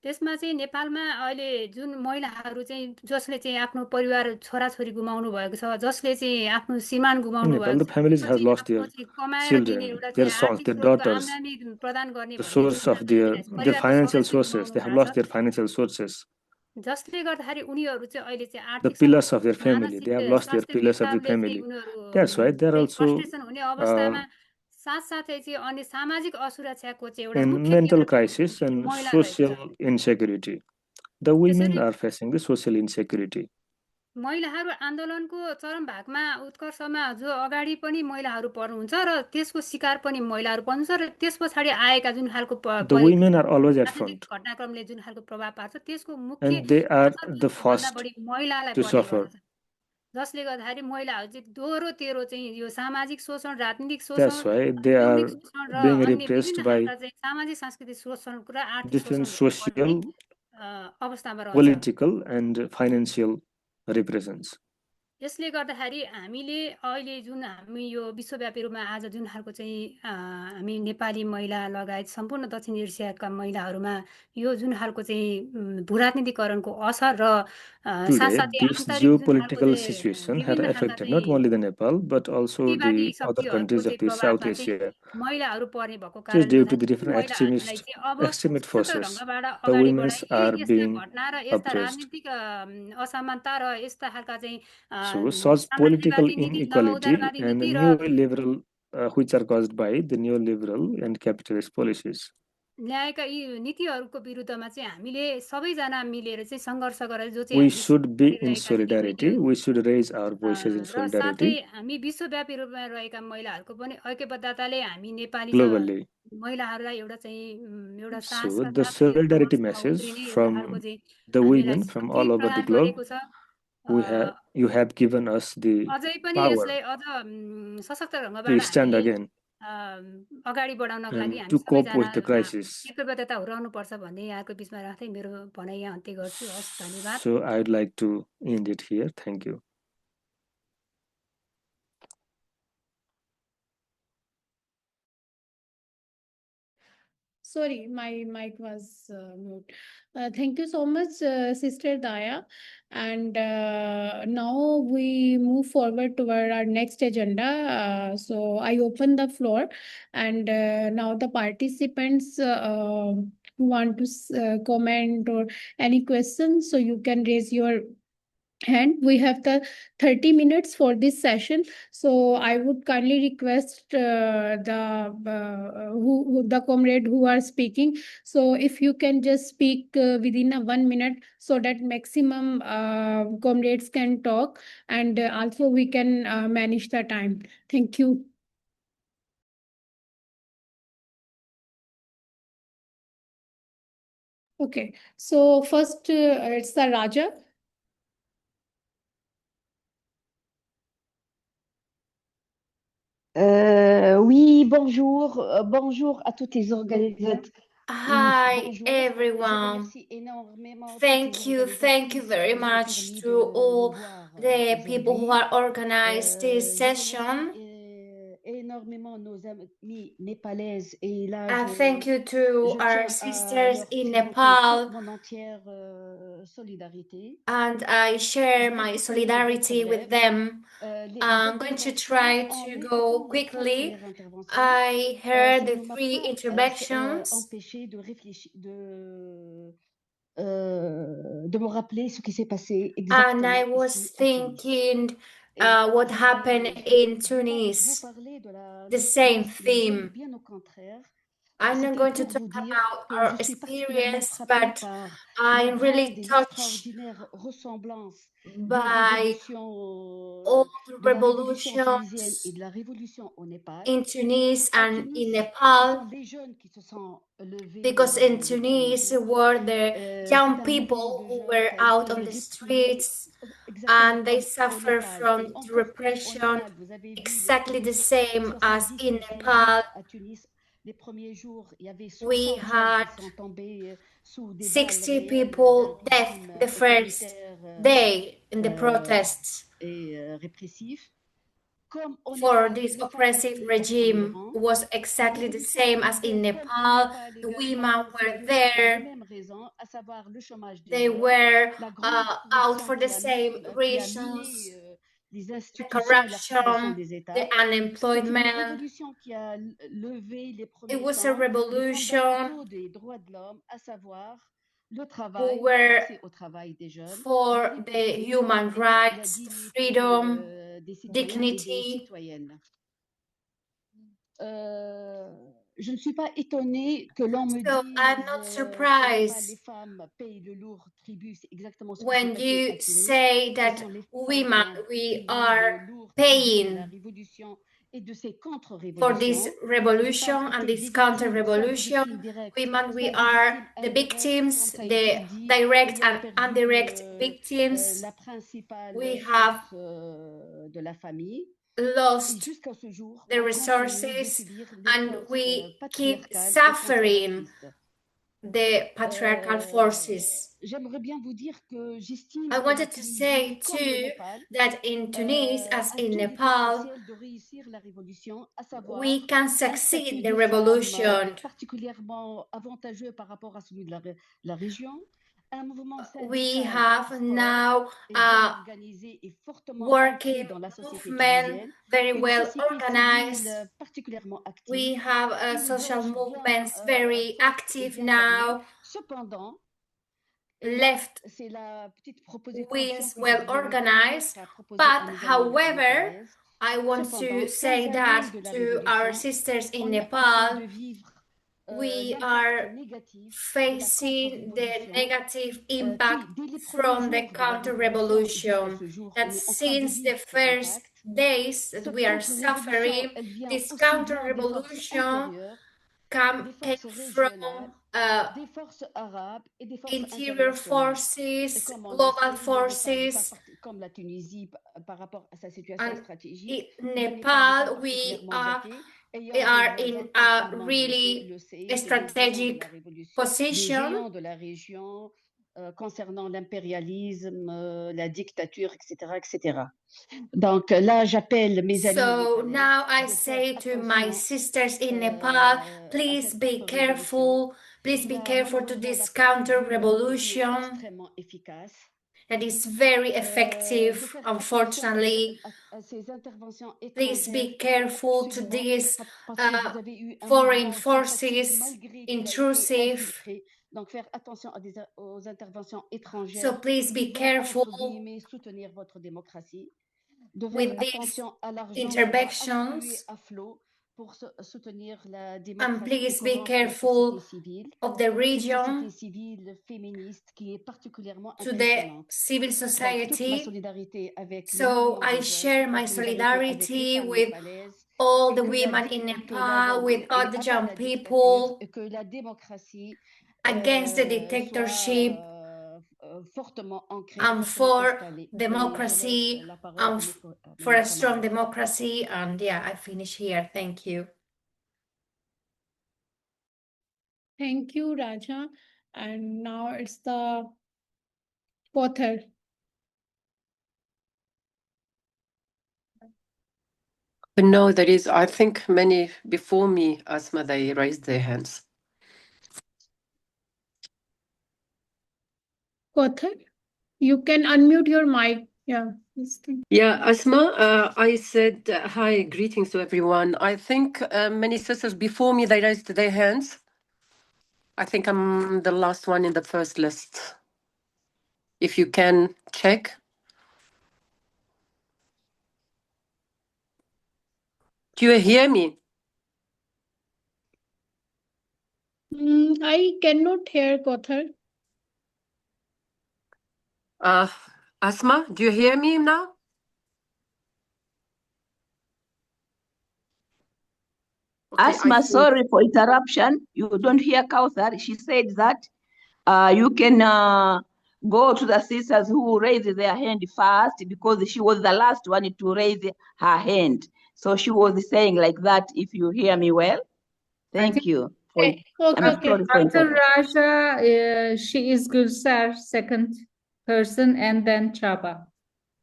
त्यसमा चाहिँ नेपालमा अहिले जुन महिलाहरू चाहिँ जसले चाहिँ आफ्नो परिवार छोराछोरी गुमाउनु भएको छ, जसले चाहिँ आफ्नो श्रीमान In गुमाउनु Nepal, भएको the छ, families त्यसको have चाहिँ lost आफ्नो their चाहिँ कमाएर दिने children, एउटा their चाहिँ sons, आर्थिक their स्रोतको daughters, आम्दानी प्रदान गर्ने the भनेको source जुन of खालको their परिवारको financial सदस्य sources. गुमाउनु They have भएको lost छ, their financial sources, जसले गर्दाखेरि उनीहरू चाहिँ अहिले चाहिँ the आर्थिक pillars of their समस्या family. मानसिक They have lost their स्वास्थ्यको pillars of the हिसाबले चाहिँ family. उनीहरू That's why they are चाहिँ also फ्रस्ट्रेसन हुने अवस्थामा साथसाथै चाहिँ अन्य सामाजिक असुरक्षाको चाहिँ एउटा in मुख्य mental केन्द्र crisis and महिला रहेको छ। social insecurity. The women त्यसैले are facing the social insecurity. महिलाहरू आन्दोलनको चरम भागमा उत्कर्षमा जो अगाडि पनि महिलाहरू पर्नुहुन्छ र त्यसको शिकार पनि महिलाहरू पर्नुहुन्छ र त्यस पछाडि आएका जुन खालको The women are always at राजनीतिक front घटनाक्रमले जुन खालको प्रभाव पार्छ त्यसको मुख्य and they are असर the सबभन्दा first बढी महिलालाई to पर्ने suffer. गर्दछ, जसले गर्दाखेरि महिलाहरू चाहिँ दोहोरो तेह्रो चाहिँ यो सामाजिक शोषण, राजनीतिक शोषण, That's why they यौनिक are शोषण र being अन्य repressed विभिन्न by खालका चाहिँ सामाजिक सांस्कृतिक शोषण र आर्थिक different शोषणहरू पर्ने social, अवस्थामा रहन्छ। political and financial repressions. यसले गर्दाखेरि हामीले अहिले जुन हामी यो विश्वव्यापी रूपमा आज जुन खालको चाहिँ हामी नेपाली महिला लगायत सम्पूर्ण दक्षिण एसियाका महिलाहरूमा यो जुन खालको चाहिँ भूराजनीतिकरणको असर र Today, साथसाथै this आन्तरिक जुन खालको geopolitical चाहिँ situation had विभिन्न खालका affected not चाहिँ only the Nepal but also प्रतिवादी the other शक्तिहरूको countries of चाहिँ the South प्रभावमा चाहिँ Asia. महिलाहरू पर्ने भएको Just कारणले due to the गर्दाखेरि different महिलाहरूलाई चाहिँ अब extremist स्वतन्त्र forces, ढङ्गबाट the अगाडि women बढाइ are यस्ता being घटना र यस्ता oppressed. राजनीतिक असमानता र यस्ता खालका चाहिँ So, such political साम्राज्यवादी नीति, inequality नवउदारवादी and नीति र neoliberal, which are caused by the neoliberal and capitalist policies. ल्याएका यी नीतिहरूको विरुद्धमा चाहिँ हामीले सबैजना मिलेर चाहिँ सङ्घर्ष गरेर जो चाहिँ We हामी should be in गरिरहेका छौँ solidarity. नीतिहरू We should raise our voices in र साथै solidarity हामी विश्वव्यापी रूपमा रहेका महिलाहरूको पनि ऐक्यबद्धताले हामी नेपाली globally. महिलाहरूलाई एउटा चाहिँ एउटा साहसका So, the साथ यो solidarity सङ्घर्षमा message उत्रिने एउटा खालको from चाहिँ the हामीलाई women from शक्ति all over the प्रदान globe, गरेको छ। you have given us the अझै पनि power यसलाई अझ सशक्त to ढङ्गबाट stand हामीले again. अगाडि बढाउनको लागि हामी to cope सबैजना with the crisis. एकबद्धता रहनुपर्छ भन्ने यहाँको बिचमा राख्दै मेरो भनाइ यहाँ अन्त्य गर्छु। हस्, धन्यवाद। So I'd like to end it here. Thank you. Sorry, my mic was mute. Thank you so much, Sister Daya. And now we move forward toward our next agenda. So I open the floor, and now the participants who want to comment or any questions, so you can raise your hand. We have the 30 minutes for this session, so I would kindly request the comrade who are speaking, so if you can just speak within a 1 minute, so that maximum comrades can talk, and also we can manage the time. Thank you. Okay, so first it's the Raja. Oui, bonjour. Bonjour à toutes les organisateurs. Hi, Bonjour. Je everyone. remercie énormément toutes Thank les you very organisatrices qui nous ont much permis to de nous all voir the people who aujourd'hui. are organized this Je session. remercie énormément nos amis népalaises et là Thank you to je our tiens à sisters leur in présenter Nepal, toute mon entière solidarité. and I share Je vais my essayer solidarity d'être with brève. them. Les I'm going to try interventions, en to go écoutant les 3 quickly. premières interventions, I heard ça the ne m'a 3 pas introductions, empêché de réfléchir, de me rappeler ce qui s'est passé and I exactement was ici en Tunis. thinking Et donc, what happened in je vais pas vous Tunis, parler de la the lutte same palestinienne, theme. bien au contraire. I'm not C'était going to pour talk vous dire about que our je suis particulièrement experience, frappée but par la I'm grande really et touched extraordinaire ressemblance des by révolutions, all the de la révolution tunisienne et revolutions de la révolution au Népal. in Tunis À and in Tunis, ce Nepal, sont les jeunes qui se sont levés because in le premier Tunis jour. were the C'est young un mouvement people de who jeunes, were ça a out été on le the les streets exactement and they comme au suffer Népal. from Et the encore plus au repression Népal, vous avez vu les exactly the premiers same as 70 in personnes Nepal. mortes à Tunis. Les premiers jours, il y avait We 60 jeunes had qui sont tombés sous des balles 60 réelles people d'un death régime the first autoritaire day in the protests et répressif. Comme au for Népal, this les femmes oppressive étaient au premier regime rang. was La exactly the révolution same as in tunisienne, comme au Nepal. Népal The women également, s'est were levée pour les there. mêmes raisons, à savoir le chômage des They jeunes, were la grande out corruption for the same qui a reasons, miné les the institutions et l'articulation corruption, des the États. C'est une unemployment. révolution qui a levé les It premiers was a temps des revolution fondamentaux des droits de l'homme, à savoir le who travail, were l'accès au travail des jeunes, la for the liberté human et la rights, dignité freedom, des citoyens et des dignity. citoyennes. Je ne suis pas étonnée que l'on me So I'm dise not qu'au Népal, surprised les femmes payent le lourd tribut. C'est exactement ce qui s'est when passé à you Tunis. say Ce that sont les femmes women, qui ont we payé are le lourd tribut de la paying révolution et de ces for contre-révolutions. this Les revolution femmes and étaient this des victimes, soit des counter-revolution. victimes directes, Women, we soit des are victimes the indirectes, victims, comme ça a the été dit, direct ayant and perdu indirect victims. la principale We source have de la famille. Et lost jusqu'à ce jour, the on continue de resources subir and les we forces keep patriarcales et suffering conservatrices. the patriarchal forces. J'aimerais bien vous dire que j'estime I que la wanted to say Tunisie, comme le too Népal, that in Tunis, as a in tout le Nepal, potentiel de réussir la révolution, à savoir we can un statut succeed the de femme revolution. particulièrement avantageux par rapport à celui de la région, un mouvement We syndical have fort now et bien a organisé et fortement ancré working dans la société movement tunisienne, very une well société organized. civile particulièrement We active, have une social gauche movements bien very forte et active bien formée. now. Cependant, et là, Left c'est la petite proposition wings que well j'aimerais me organized, permettre à proposer à but mes amis however, népalaises. I want Cependant, to 15 say années that de la to our révolution, sisters in on est en train de Nepal, vivre we l'impact are négatif de la facing the contre-révolution negative qui, impact dès les premiers from the jours de la révolution jusqu'à counter-revolution. ce jour, That on est en train de since the vivre cet first impact. days that Cette we are contre-révolution, suffering, elle vient this aussi bien des forces counter-revolution intérieures, came des forces from régionales, des forces arabes et des forces interior internationales. Et forces, comme on le global sait, le Népal n'est pas forces, comme la Tunisie par rapport à sa situation and stratégique, in le Népal n'est pas Nepal we particulièrement are doté are in a really strategic des position. géants de la région concernant l'impérialisme, la dictature, etc., etc. Donc là, j'appelle mes amis So népalais now I de faire say to my attention sisters in Nepal, à please cette be contre-révolution. please be Il y a careful to malheureusement this la Corée du Nord qui est counter-revolution extrêmement efficace. that is very De effective, faire attention unfortunately. à ces interventions Please étrangères be careful to soudainement, these parce que vous avez eu un foreign mouvement sympathique forces, malgré qu'il a été intrusive. infiltré. Donc faire attention aux interventions So étrangères please qui be vont, entre careful guillemets, soutenir votre démocratie. De faire with these attention à l'argent qui va interventions, affluer à flot pour soutenir la and démocratie et please be corrompre la société careful civile. of the Cette region société civile féministe qui est particulièrement to the impressionnante. civil Donc, toute ma society. solidarité avec le So mouvement I des jeunes, share toute ma my solidarité avec les solidarity femmes with népalaises, all the que women in Nepal, que with all et the avant young la dictature, people et que la démocratie against the soit dictatorship fortement ancrée, and fortement for installée. Et je laisse democracy la parole and à for mes a strong camarades. democracy. And yeah, I finish here. Thank you. Thank you, Raja. And now it's the author. No, there is, I think many before me, Asma, they raised their hands. Author, you can unmute your mic. Yeah. Yeah, Asma, I said hi, greetings to everyone. I think many sisters before me, they raised their hands. I think I'm the last one in the first list. If you can check. Do you hear me? I cannot hear Kothar. Asma, do you hear me now? Okay, Asma, sorry for interruption. You don't hear Kauthar. She said that you can go to the sisters who raised their hand first because she was the last one to raise her hand. So she was saying like that, if you hear me well. Thank you. Okay. Sorry for After interrupting. Raja, she is Gulsar, second person, and then Chaba.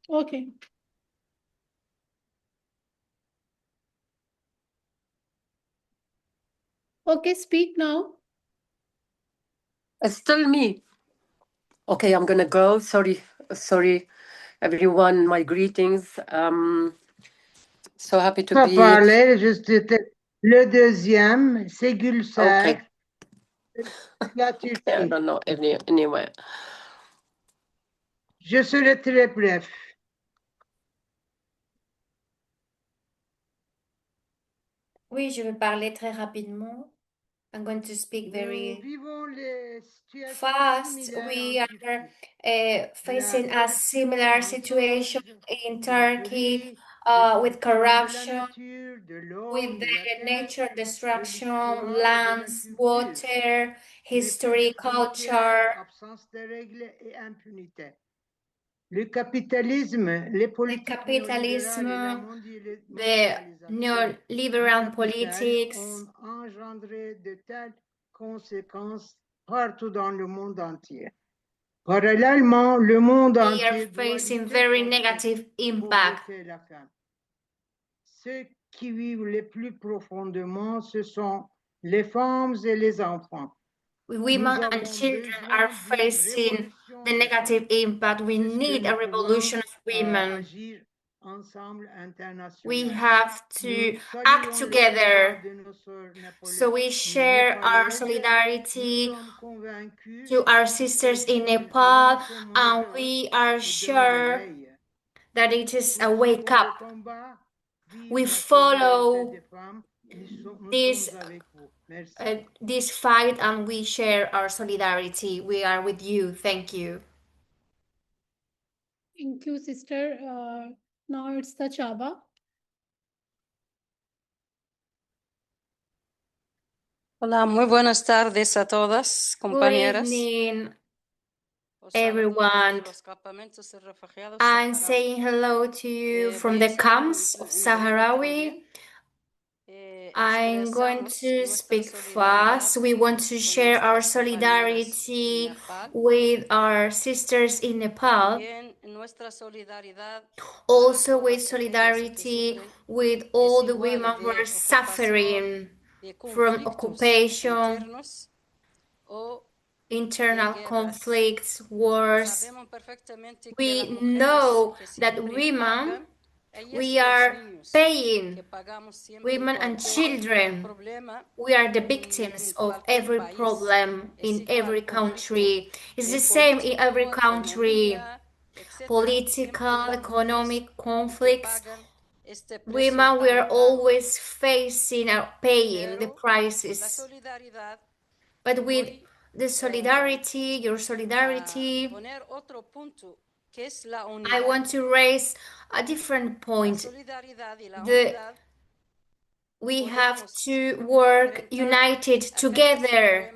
Okay. Okay, speak now. It's still me. Okay, I'm gonna go. Sorry, everyone. My greetings. So happy to be. Parler, juste le deuxième, c'est Gulsar. Okay. I don't know anyway. Je serai très bref. Oui, je vais parler très rapidement. I'm going to speak very fast. We are facing a similar situation in Turkey with corruption, with the nature destruction, lands, water, history, culture. Absence de règles et impunité. Le capitalisme, les politiques néolibérales et the neoliberal politics ont engendré de telles conséquences partout dans le monde entier. Parallèlement, le monde we entier are facing very negative impact. Ceux qui vivent le plus profondément, ce sont les femmes et les enfants. Women and children are facing the negative impact. We need a revolution of women. We have to act together. So we share our solidarity to our sisters in Nepal, and we are sure that it is a wake up. We follow this fight, and we share our solidarity. We are with you. Thank you. Thank you, sister. Now it's the Chaba. Hola, muy buenas tardes a todas, compañeras. Good evening, everyone. I'm saying hello to you from the camps of Sahrawi. I'm going to speak fast. We want to share our solidarity with our sisters in Nepal, also with solidarity with all the women who are suffering from occupation, internal conflicts, wars. We know that women, we are paying women and children. We are the victims of every problem in every country. It's the same in every country. Political, economic conflicts. Women, we are always facing or paying the prices. But with the solidarity, your solidarity, I want to raise a different point. We have to work united together.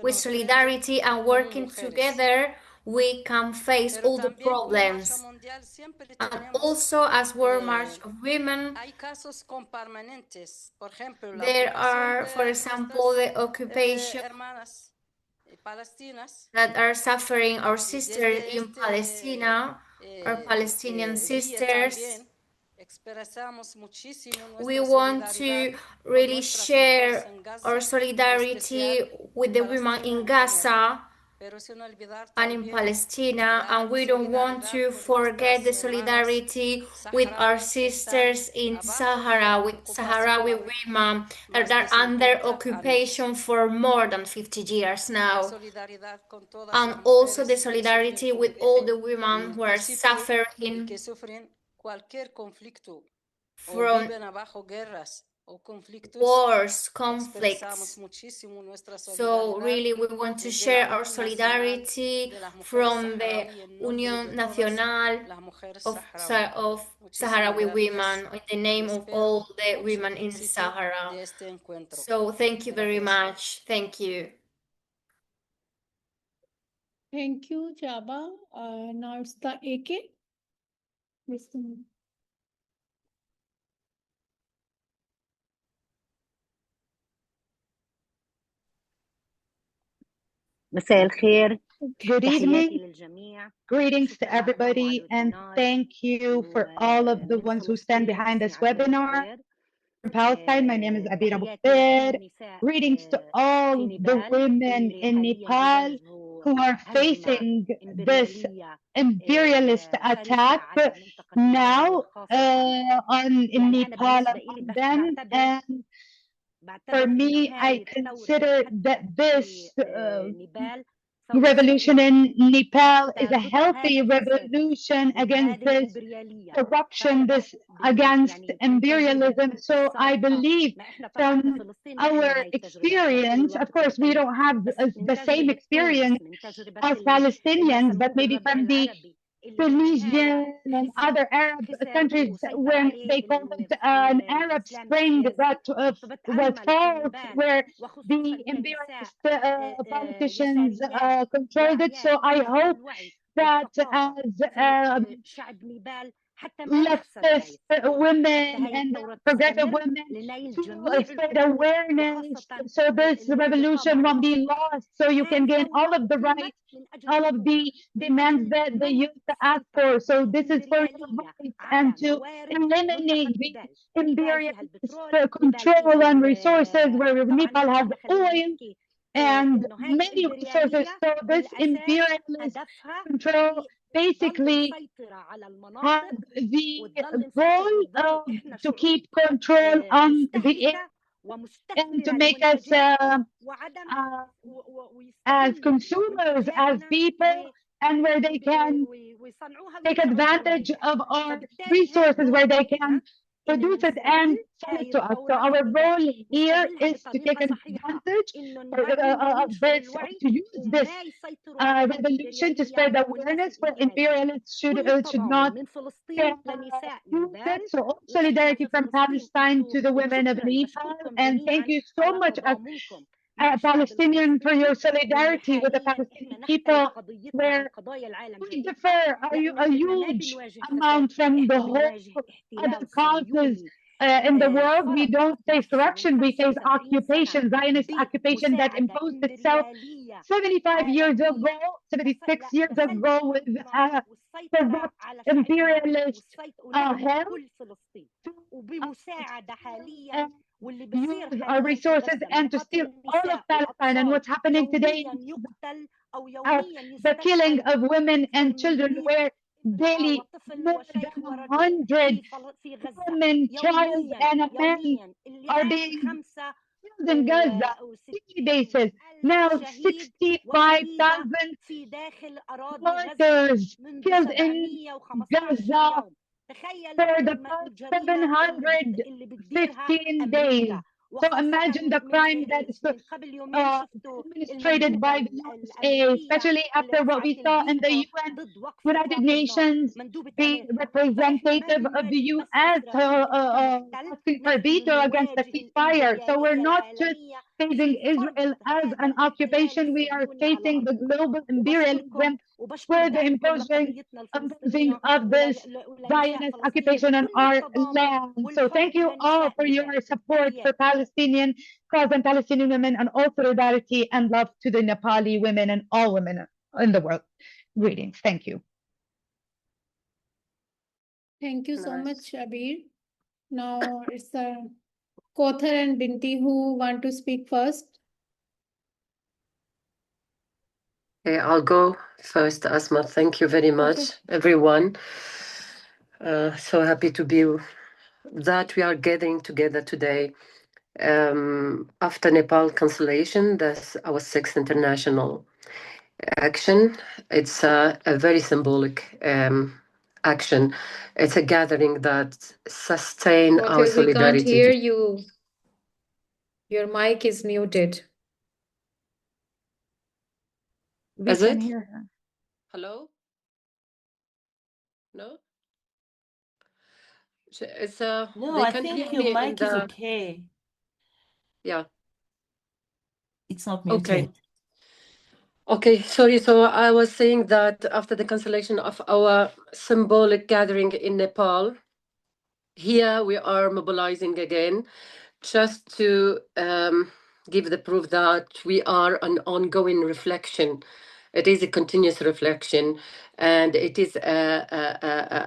With solidarity and working together, we can face all the problems. And also, as World March of Women, there are, for example, the occupation that are suffering our sisters in Palestine, our Palestinian sisters. We want to really share our solidarity with the women in Gaza and in Palestine, and we don't want to forget the solidarity with our sisters in Sahara, with Sahrawi women that are under occupation for more than 50 years now. And also the solidarity with all the women who are suffering from wars, conflicts. So really we want to share our solidarity from the Unión Nacional of Sahrawi women in the name of all the women in Sahara. So thank you very much. Thank you. Thank you, Jaba. Now it's the AK. Listen. مساء الخير. Good evening. Greetings to everybody, and thank you for all of the ones who stand behind this webinar. From Palestine, my name is Abira Bukher. Greetings to all the women in Nepal who are facing this imperialist attack now in Nepal on them. And for me, I consider that this revolution in Nepal is a healthy revolution against this corruption, this against imperialism. So I believe from our experience, of course, we don't have the same experience as Palestinians, but maybe from the Tunisian and other Arab countries when they called it an Arab Spring that was fought where the imperialist politicians controlled it. So I hope that as leftist women and progressive women to spread awareness so this revolution won't be lost, so you can gain all of the rights, all of the demands that the youth ask for. So this is for your rights and to eliminate the imperialist control and resources where Nepal has oil and many resources. So this imperialist control basically had the goal to keep control on the air and to make us as consumers, as people, and where they can take advantage of our resources, where they can produce it and sell it to us. So our role here is to take advantage of this, to use this revolution to spread awareness for imperialists should not use it. So all solidarity from Palestine to the women of Nepal, and thank you so much as Palestinian for your solidarity with the Palestinian people, where we differ a huge amount from the whole other causes in the world, we don't face corruption, we face occupation, Zionist occupation that imposed itself 75 years ago, 76 years ago with corrupt imperialist help to use our resources and to steal all of Palestine. And what's happening today the killing of women and children, where daily more than 100 women, child, and a man are being killed in Gaza, daily basis. Now 65,000 martyrs killed in Gaza for the past 715 days. So imagine the crime that is administrated by the USA, especially after what we saw in the United Nations, the representative of the US asking for veto against the ceasefire. So we're not just facing Israel as an occupation, we are facing the global imperialism for the imposing of this Zionist occupation on our land. So thank you all for your support for Palestinian cause and Palestinian women, and all solidarity and love to the Nepali women and all women in the world. Greetings. Thank you. Thank you so much, Abir. Now it's Kothar and Binti who want to speak first. Okay, I'll go first, Asma. Thank you very much, everyone. So happy to be that we are gathering together today after Nepal cancellation. That's our sixth international action. It's a very symbolic action. It's a gathering that sustain our solidarity. We can't hear you. Your mic is muted. We Is can it? hear her. Hello? No? It's No, they I can think hear your me in mic is the okay. yeah. It's not Okay. muted. Okay, sorry. So I was saying that after the cancellation of our symbolic gathering in Nepal, here we are mobilizing again just to give the proof that we are an ongoing reflection. It is a continuous reflection, and it is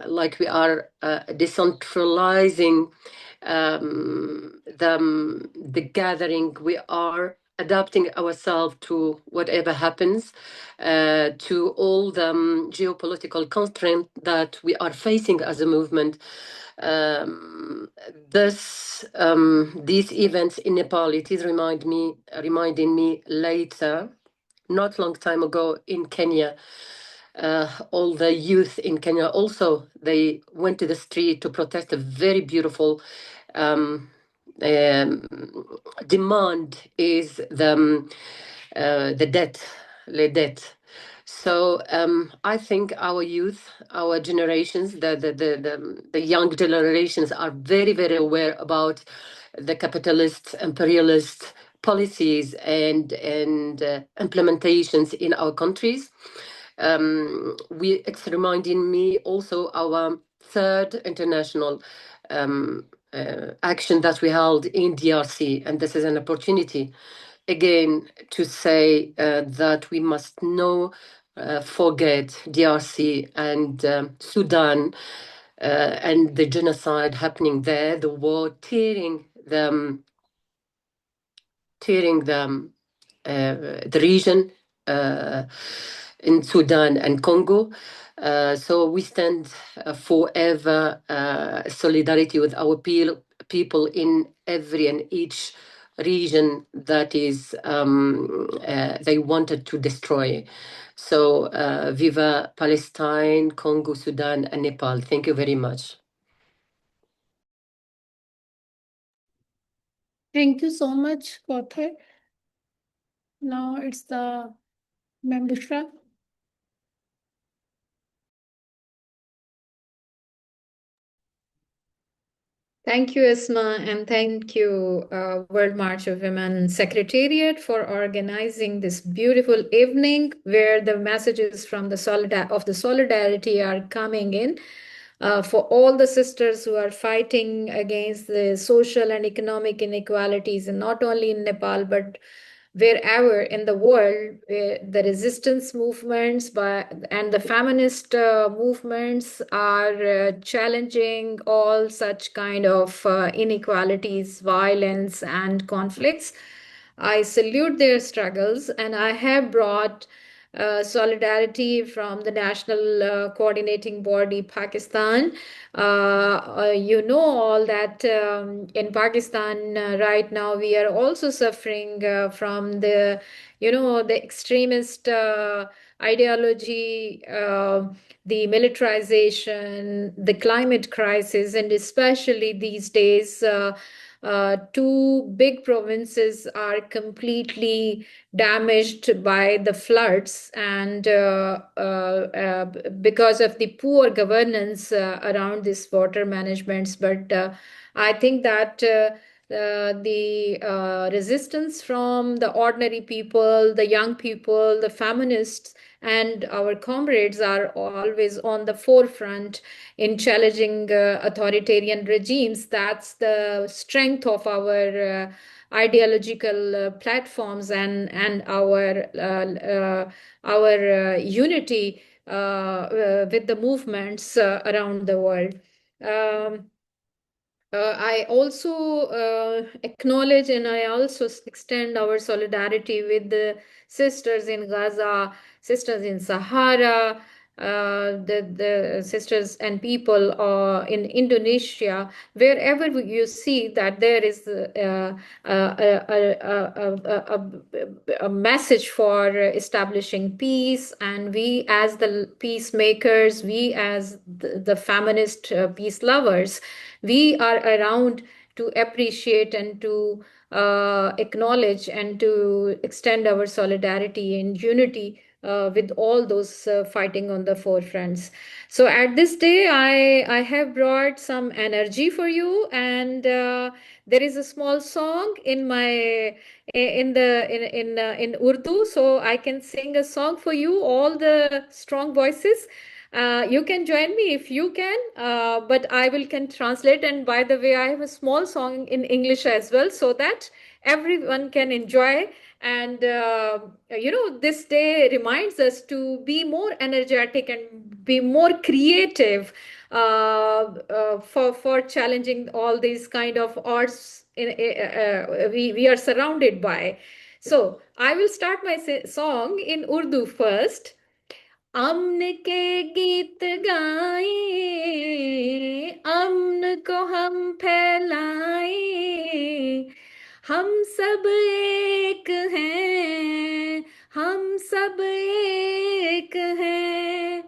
like we are decentralizing the gathering. We are adapting ourselves to whatever happens, to all the geopolitical constraints that we are facing as a movement. These events in Nepal, it is reminding me later, not long time ago in Kenya. All the youth in Kenya also, they went to the street to protest a very beautiful demand is the debt, le debt. So I think our youth, our generations, the young generations are very, very aware about the capitalist, imperialist policies and implementations in our countries. It's reminding me also our third international action that we held in DRC, and this is an opportunity again to say that we must not forget DRC and Sudan and the genocide happening there, the war tearing the region in Sudan and Congo. So we stand forever solidarity with our people in every and each region that is they wanted to destroy. So viva Palestine, Congo, Sudan, and Nepal. Thank you very much. Thank you so much, Kothar. Now it's the Ma'am Bushra. Thank you, Isma, and thank you, World March of Women Secretariat, for organizing this beautiful evening where the messages from the solidarity are coming in. for all the sisters who are fighting against the social and economic inequalities, and not only in Nepal, but wherever in the world, the resistance movements and the feminist movements are challenging all such kind of inequalities, violence, and conflicts. I salute their struggles, and I have brought solidarity from the national coordinating body, Pakistan. You know all that in Pakistan right now we are also suffering from the extremist ideology, the militarization, the climate crisis, and especially these days. Two big provinces are completely damaged by the floods, and because of the poor governance around this water management. But I think that the resistance from the ordinary people, the young people, the feminists, and our comrades are always on the forefront in challenging authoritarian regimes. That's the strength of our ideological platforms and our unity with the movements around the world. I also acknowledge and I also extend our solidarity with the sisters in Gaza, sisters in Sahara, the sisters and people in Indonesia, wherever you see that there is a message for establishing peace, and we as the peacemakers, we as the feminist peace lovers, we are around to appreciate and to acknowledge and to extend our solidarity and unity with all those fighting on the forefronts. So at this day, I have brought some energy for you, and there is a small song in my in Urdu, so I can sing a song for you, all the strong voices. You can join me if you can, but I can translate. And by the way, I have a small song in English as well, so that everyone can enjoy. And this day reminds us to be more energetic and be more creative for challenging all these kind of odds we are surrounded by. So I will start my song in Urdu first. अमन के गीत गाएं, अमन को हम फैलाएं, हम सब एक हैं, हम सब एक हैं,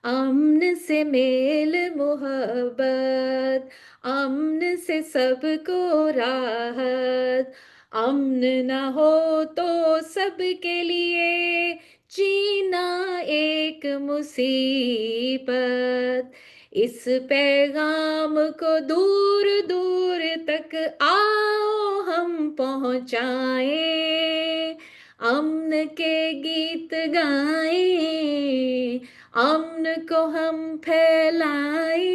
अमन से मेल मोहब्बत, अमन से सबको राहत, अमन ना हो तो सबके लिए जीना एक मुसीबत। इस पैगाम को दूर दूर तक आओ हम पहुंचाएं, अमन के गीत गाएं, अमन को हम फैलाएं,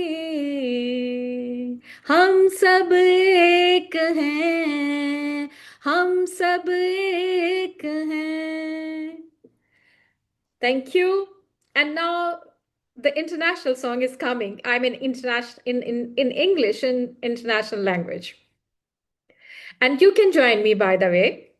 हम सब एक हैं, हम सब एक हैं। Thank you. And now the international song is coming. I'm in international in English in international language. And you can join me, by the way.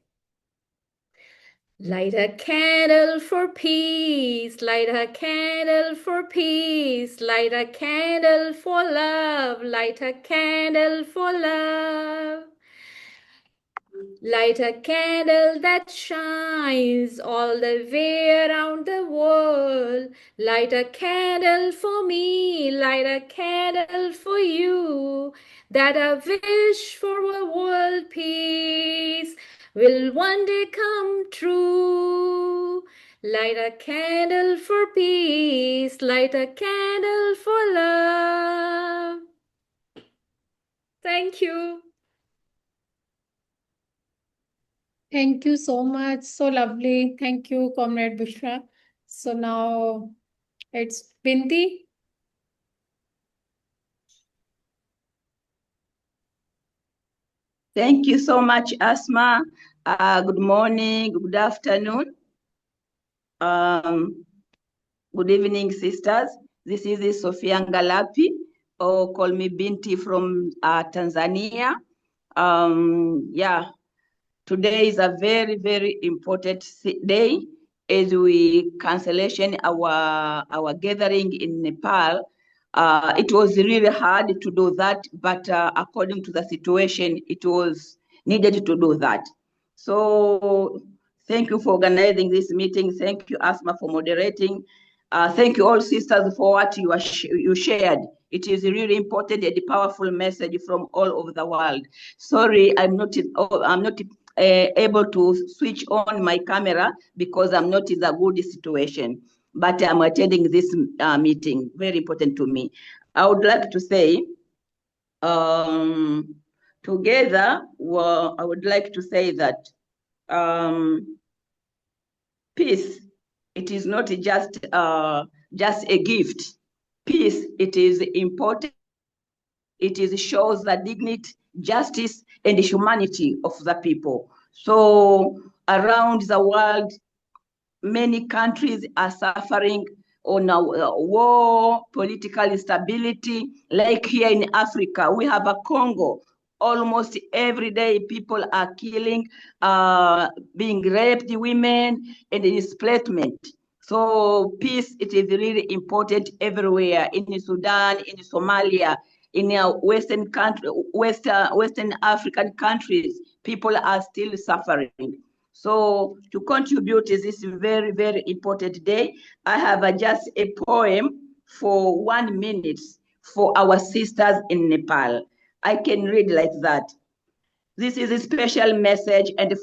Light a candle for peace, light a candle for peace, light a candle for love, light a candle for love. Light a candle that shines all the way around the world. Light a candle for me, light a candle for you. That a wish for a world peace will one day come true. Light a candle for peace, light a candle for love. Thank you. Thank you so much. So lovely. Thank you, Comrade Bushra. So now it's Binti. Thank you so much, Asma. Good morning, good afternoon. Good evening, sisters. This is Sophia Ngalapi, or call me Binti from Tanzania. Today is a very, very important day as we cancellation our gathering in Nepal. It was really hard to do that, but according to the situation, it was needed to do that. So thank you for organizing this meeting. Thank you, Asma, for moderating. Thank you all sisters for what you shared. It is really important and a powerful message from all over the world. Sorry, I'm not able to switch on my camera because I'm not in a good situation, but I'm attending this meeting, very important to me. I would like to say, together, well, I would like to say that peace, it is not just a gift. Peace, it is important. It shows the dignity, justice, and the humanity of the people. So around the world, many countries are suffering on war, political instability. Like here in Africa, we have a Congo. Almost every day, people are killing, being raped, women, and displacement. So peace, it is really important everywhere, in Sudan, in Somalia, in Western African countries, people are still suffering. So to contribute to this very, very important day, I have just a poem for 1 minute for our sisters in Nepal. I can read like that. This is a special message and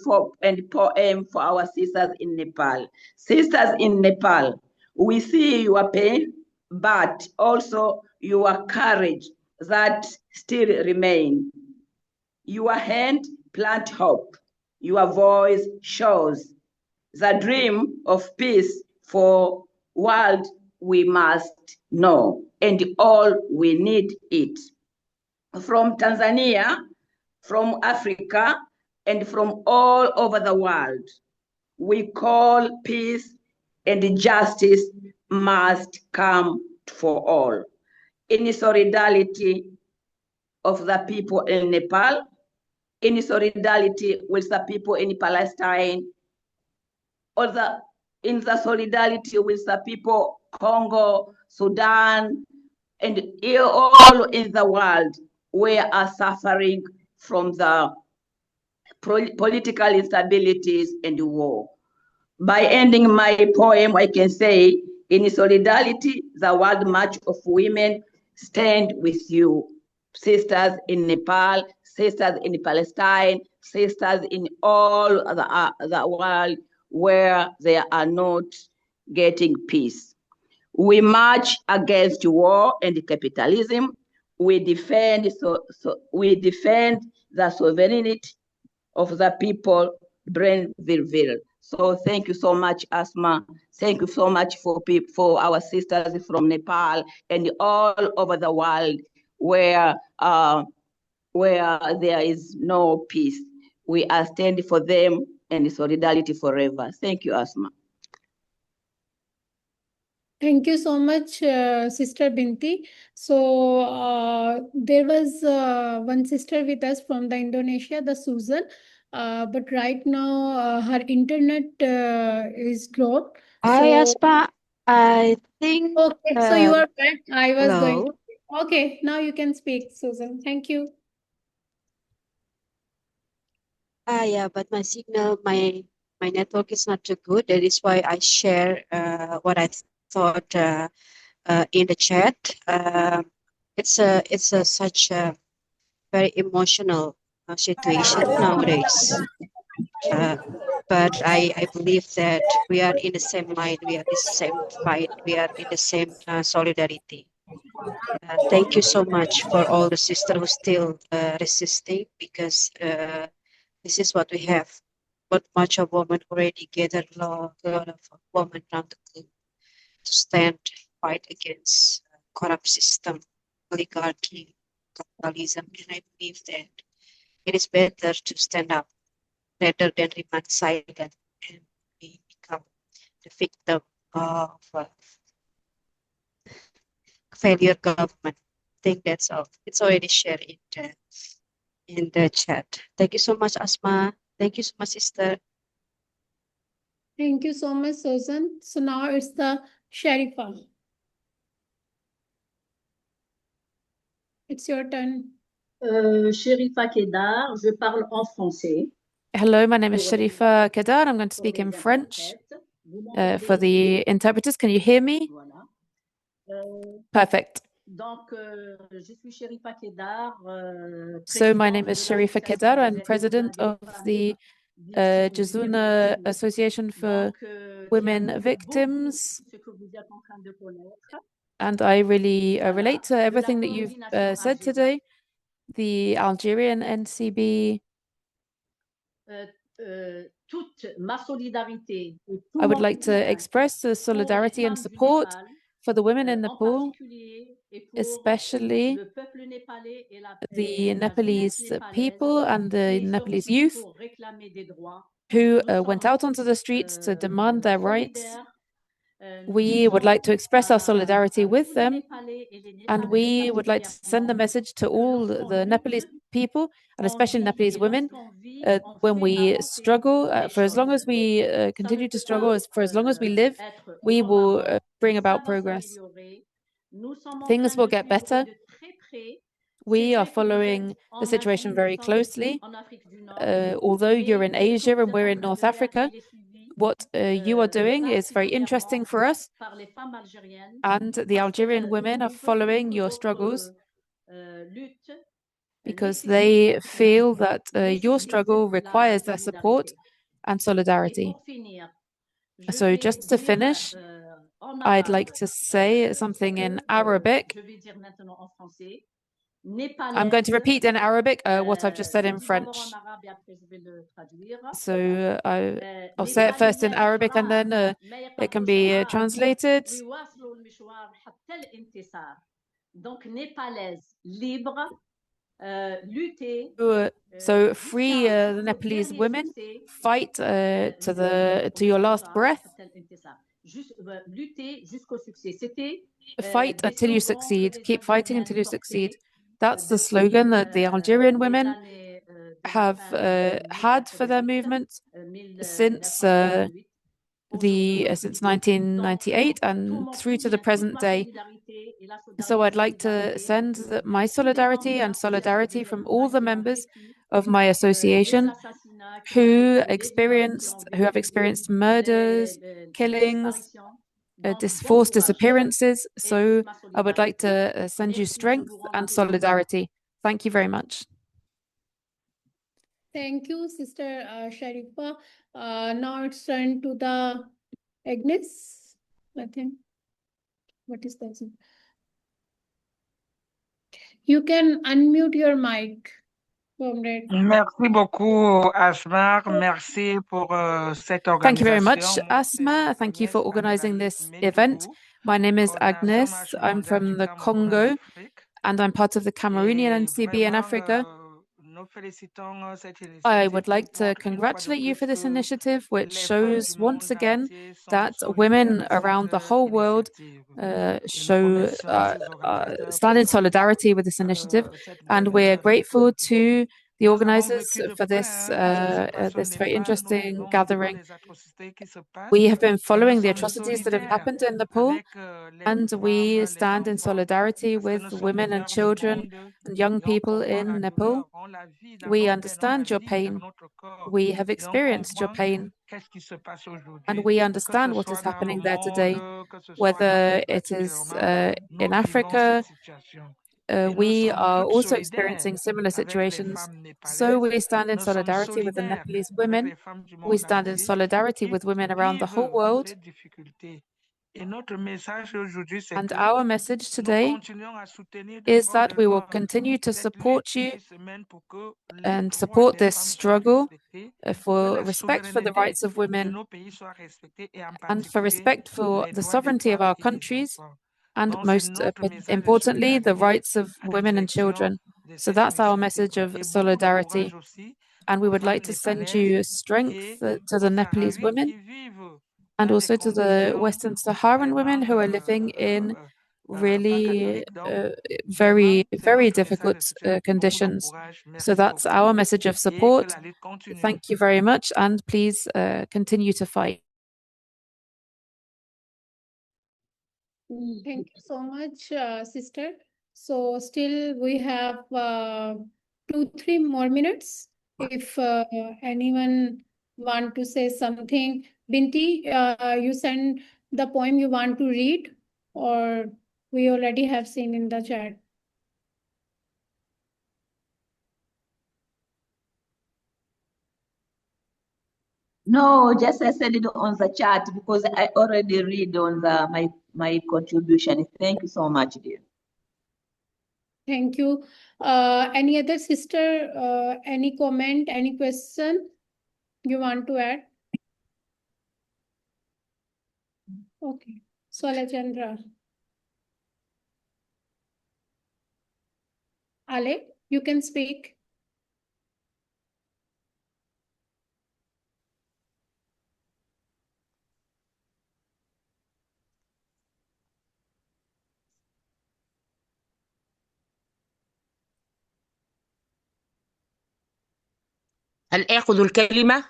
poem for our sisters in Nepal. Sisters in Nepal, we see your pain, but also your courage that still remain. Your hand plant hope. Your voice shows the dream of peace for world we must know, and all we need it. From Tanzania, from Africa, and from all over the world, we call peace and justice must come for all. In solidarity of the people in Nepal, in solidarity with the people in Palestine, in the solidarity with the people Congo, Sudan, and all in the world we are suffering from the political instabilities and war. By ending my poem, I can say, in solidarity, the World March of Women stand with you. Sisters in Nepal, sisters in Palestine, sisters in all the world where they are not getting peace. We march against war and capitalism. We defend the sovereignty of the people, Brainville. So thank you so much, Asma. Thank you so much for our sisters from Nepal and all over the world where there is no peace. We are standing for them and solidarity forever. Thank you, Asma. Thank you so much, Sister Binti. So there was one sister with us from the Indonesia, the Susan, but right now her internet is dropped. Hi, So Aspa. I think. okay, so you are back. I was going Hello. to. Okay, now you can speak, Susan. Thank you. Yeah, but my signal, my network is not too good. That is why I share what I thought in the chat. It's such a very emotional situation nowadays. But I believe that we are in the same line. We are in the same fight. We are in the same solidarity. Thank you so much for all the sisters who still resisting, because this is what we have. But much of women already gathered a lot of women around the globe to stand, fight against corrupt system, oligarchy, capitalism, and I believe that it is better to stand up rather than remain silent and become the victim of failure government. I think that's all. It's already shared in the chat. Thank you so much, Asma. Thank you so much, sister. Thank you so much, Susan. So now it's the Sharifa. It's your turn. Sherifa Kedar, je parle en français. Hello, my name is Sharifa Kedar. I'm going to speak in French for the interpreters. Can you hear me? Voilà. Perfect. Donc, je suis Sherifa Kedar, So my name présidente is de Sharifa l'association Kedar. I'm des president of the Jazuna Association for Donc, Women beaucoup Victims, ce que vous êtes en train de connaître. and I really relate to De la everything that you've coordination said today. The Algerian NCB. Toute ma solidarité et tout I would mon like to soutien express the pour les solidarity and femmes du support Népal, for the women in en Nepal, particulier, et pour especially le peuple népalais et the la jeunesse Nepalese népalaise people and the qui est Nepalese sortie youth pour réclamer des droits. who Nous went sommes out onto the streets to demand their rights. solidaires. Nous We would like to express our solidarity à with tous les them, Népalais et les and Népalaises we would like to send a message to all the Nepalese people, and especially Nepalese women, when we struggle, for as long as we continue to struggle, for as long as we live, we will bring about progress. Things will get better. We are following the situation very closely. Although you're in Asia and we're in North Africa, what you are doing is very interesting for us. And the Algerian women are following your struggles because they feel that your struggle requires their support and solidarity. So just to finish, I'd like to say something in Arabic. I'm going to repeat in Arabic what I've just said in French. So I'll say it first in Arabic and then it can be translated. Donc, népalaise libre, lutter. So free the Nepalese women, fight to your last breath. Lutter jusqu'au succès. C'était fight until you succeed. Keep fighting until you succeed. That's the slogan that the Algerian women have had for their movement since 1998 and through to the present day. So I'd like to send my solidarity and solidarity from all the members of my association who have experienced murders, killings, forced disappearances. So I would like to send you strength and solidarity. Thank you very much. Thank you, Sister Sharifa. Now it's turn to the Agnes, I think. What is that? You can unmute your mic, comrade. Merci beaucoup, Asmar. Merci pour cette Thank you very much, organisation. Asma. Thank you for organizing this event. My name is Agnes. I'm from the Congo, and I'm part of the Cameroonian NCB in Africa. Nous félicitons cette I initiative would like qui to montre une fois de congratulate you for plus this que initiative, which les femmes shows du once monde again entier sont that solidaires women de around the cette whole world initiative. Et nous remercions ces organisateurs stand in pour solidarity with this initiative, cette and belle we're grateful to the Nous avons organizers vécu de for près qu'est-ce qui se passe au this very Népal. Nous interesting vivons devant gathering. les atrocités qui se passent We have been et nous following the sommes atrocities that have solidaires happened in Nepal, avec les and we femmes, les stand in enfants, solidarity parce que with nous sommes des women and mères du children monde. and young Et on people comprend in la Nepal. douleur, on la vit dans We nos veines, on la understand your vit dans pain. notre corps. We have Et on experienced your comprend pain, qu'est-ce qui se passe and aujourd'hui, we que ce understand what is soit dans le happening there today, monde, que ce soit en whether Afrique it is particulièrement. in Nous vivons cette Africa. situation. Et nous We sommes are toutes also solidaires experiencing similar avec les situations. femmes So népalaises. we stand in Nous sommes solidarity with the solidaires Nepalese avec women. les femmes du We monde stand in entier solidarity qui with women around the whole vivent world. ces difficultés. Et notre message aujourd'hui, c'est And que our message nous today continuons à soutenir is d'effort that we will d'effort continue to cette lutte support you qui se mène pour que les and droits support des this femmes soient struggle respectés, que for la respect for the souveraineté rights of de women nos pays soit respectée et en and for particulier respect for les the droits des sovereignty of femmes our et des countries, enfants. and Donc, c'est most notre message de importantly, the solidarité rights of à la women and direction children. So that's our message of solidarity. And we would like to send you strength to the Nepalese women and also to the Western Saharan women who are living in really very, very difficult conditions. So that's our message of support. Thank you very much, and please continue to fight. Thank you so much, sister. So still we have 2-3 more minutes. If anyone want to say something, Binti, you send the poem you want to read, or we already have seen in the chat. No, just I send it on the chat because I already read on my contribution. Thank you so much, dear. Thank you. Any other sister, any comment, any question you want to add? Okay. So, Alejandra. Ale, you can speak. هل آخذ الكلمة؟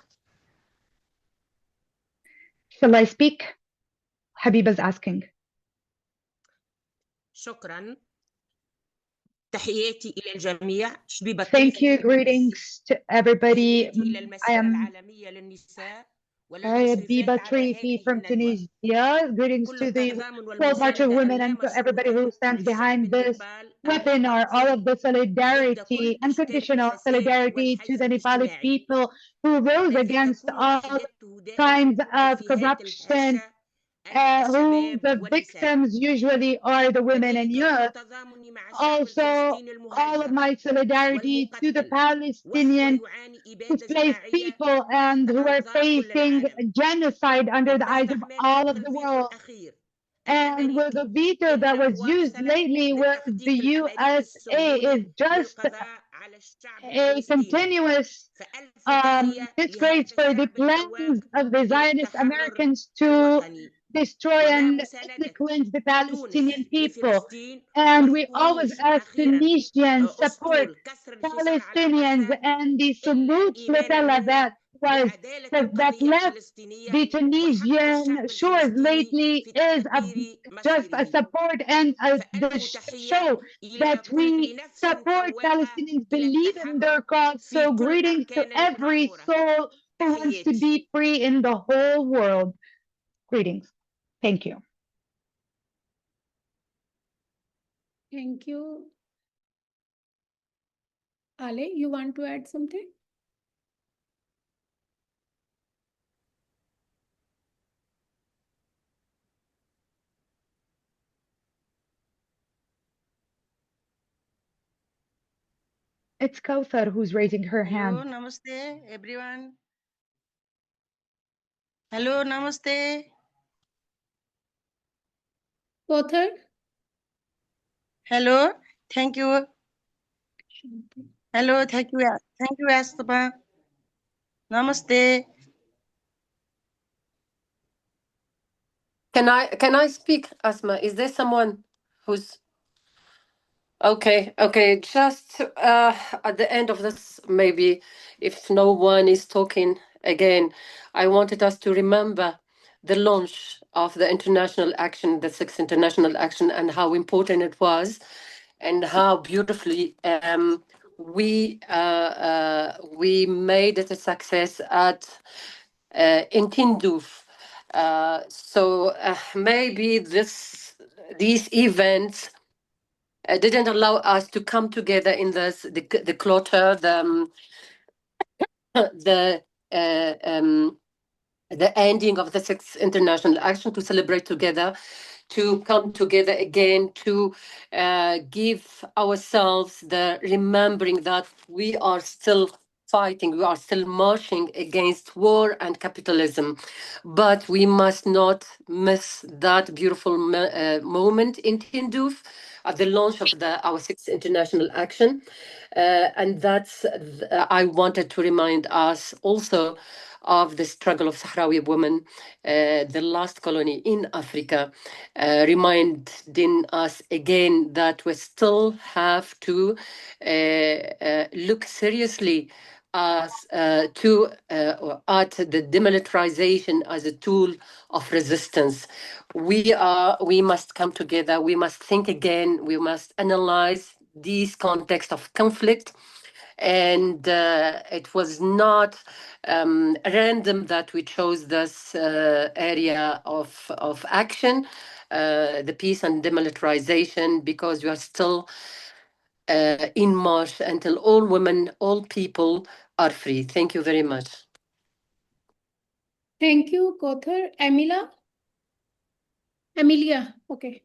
Shall I speak? Habiba's asking. شكرا. تحياتي إلى الجميع. Thank you. Greetings to everybody. I am Habiba Trifi from Tunisia. Greetings to the World March of Women and to everybody who stands behind this webinar. All of the solidarity, unconditional solidarity to the Nepali people who rose against all kinds of corruption, who the victims usually are the women and youth. Also, all of my solidarity to the Palestinian displaced people and who are facing genocide under the eyes of all of the world. And with the veto that was used lately with the USA is just a continuous disgrace for the plans of the Zionist Americans to destroy and cleanse the Palestinian people. And we always ask Tunisians support Palestinians, and the salute Letella that left the Tunisian shores lately is just a support and the show that we support Palestinians, believe in their cause. So greetings to every soul who wants to be free in the whole world. Greetings. Thank you. Thank you. Ale, you want to add something? It's Kauthar who's raising her hand. Hello, namaste, everyone. Hello, namaste. Kauthar? Hello, thank you. Hello, thank you, Astapa. Namaste. Can I speak, Asma? Is there someone who's okay? Just at the end of this, maybe if no one is talking again, I wanted us to remember the launch of the international action, the sixth international action, and how important it was, and how beautifully we made it a success at in Tindouf. So maybe these events didn't allow us to come together in the clutter, the ending of the sixth international action, to celebrate together, to come together again, to give ourselves the remembering that we are still fighting, we are still marching against war and capitalism. But we must not miss that beautiful moment in Tindouf at the launch of our sixth international action. And I wanted to remind us also of the struggle of Sahrawi women, the last colony in Africa, reminding us again that we still have to look seriously at the demilitarization as a tool of resistance. We must come together. We must think again. We must analyze these context of conflict, and it was not random that we chose this area of action, the peace and demilitarization, because we are still in march until all women, all people are free. Thank you very much. Thank you, Kothar. Amelia, okay.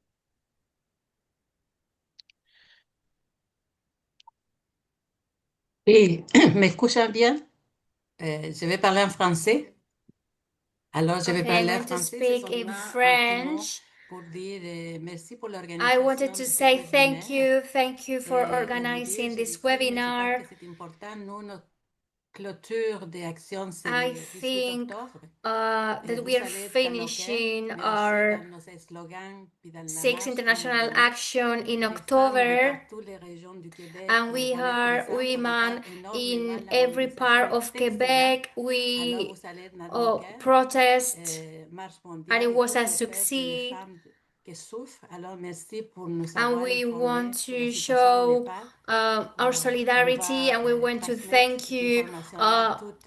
Et m'escuchan bien? Je vais parler en français. Alors, je vais Okay, I'm parler en going to français. speak in French. Pour dire merci pour I wanted to say l'organisation thank you for organizing this webinar. C'est important, nous, notre clôture des actions, c'est I le 18 think octobre. that we are finishing our sixth international action in October, and we are women in every part of Quebec. We protest, and it was a success. And we want to show our solidarity, and we want to thank you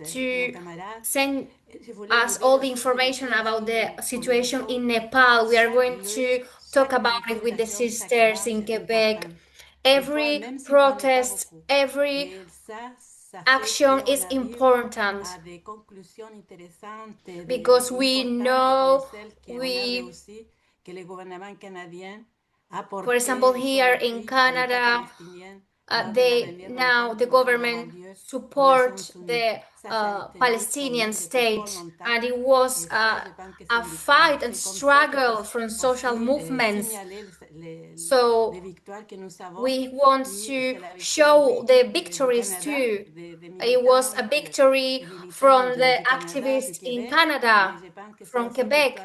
to send us all the information about the situation in Nepal. We are going to talk about it with the sisters in Quebec. Every protest, every action is important because we know for example, here in Canada, the government support the Palestinian state, and it was a fight and struggle from social movements. So we want to show the victories too. It was a victory from the activists in Canada, from Quebec,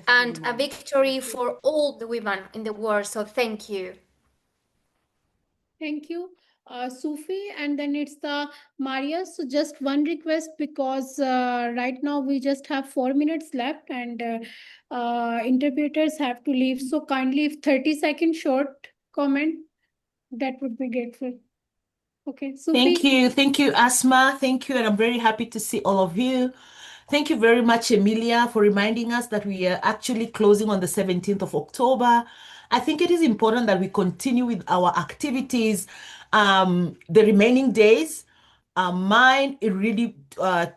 and a victory for all the women in the world. So thank you. Thank you, Sufi, and then it's the Maria. So just one request, because right now we just have 4 minutes left, and interpreters have to leave. So kindly, if 30-second short comment, that would be grateful. Okay, Sufi. Thank you, Asma. Thank you, and I'm very happy to see all of you. Thank you very much, Emilia, for reminding us that we are actually closing on the 17th of October. I think it is important that we continue with our activities the remaining days. Mine is really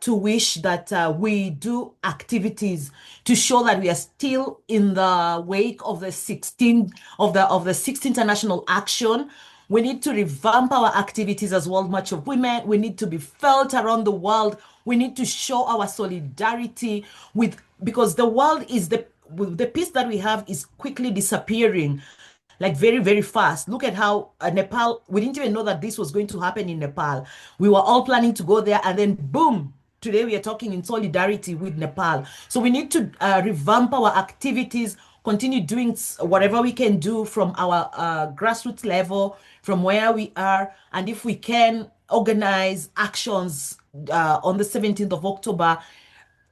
to wish that we do activities to show that we are still in the wake of the 16th of the 6th international action. We need to revamp our activities as World March of Women. We need to be felt around the world. We need to show our solidarity because the world is the peace that we have is quickly disappearing, like very, very fast. Look at how Nepal, we didn't even know that this was going to happen in Nepal. We were all planning to go there, and then boom, today we are talking in solidarity with Nepal. So we need to revamp our activities, continue doing whatever we can do from our grassroots level, from where we are, and if we can organize actions on the 17th of October,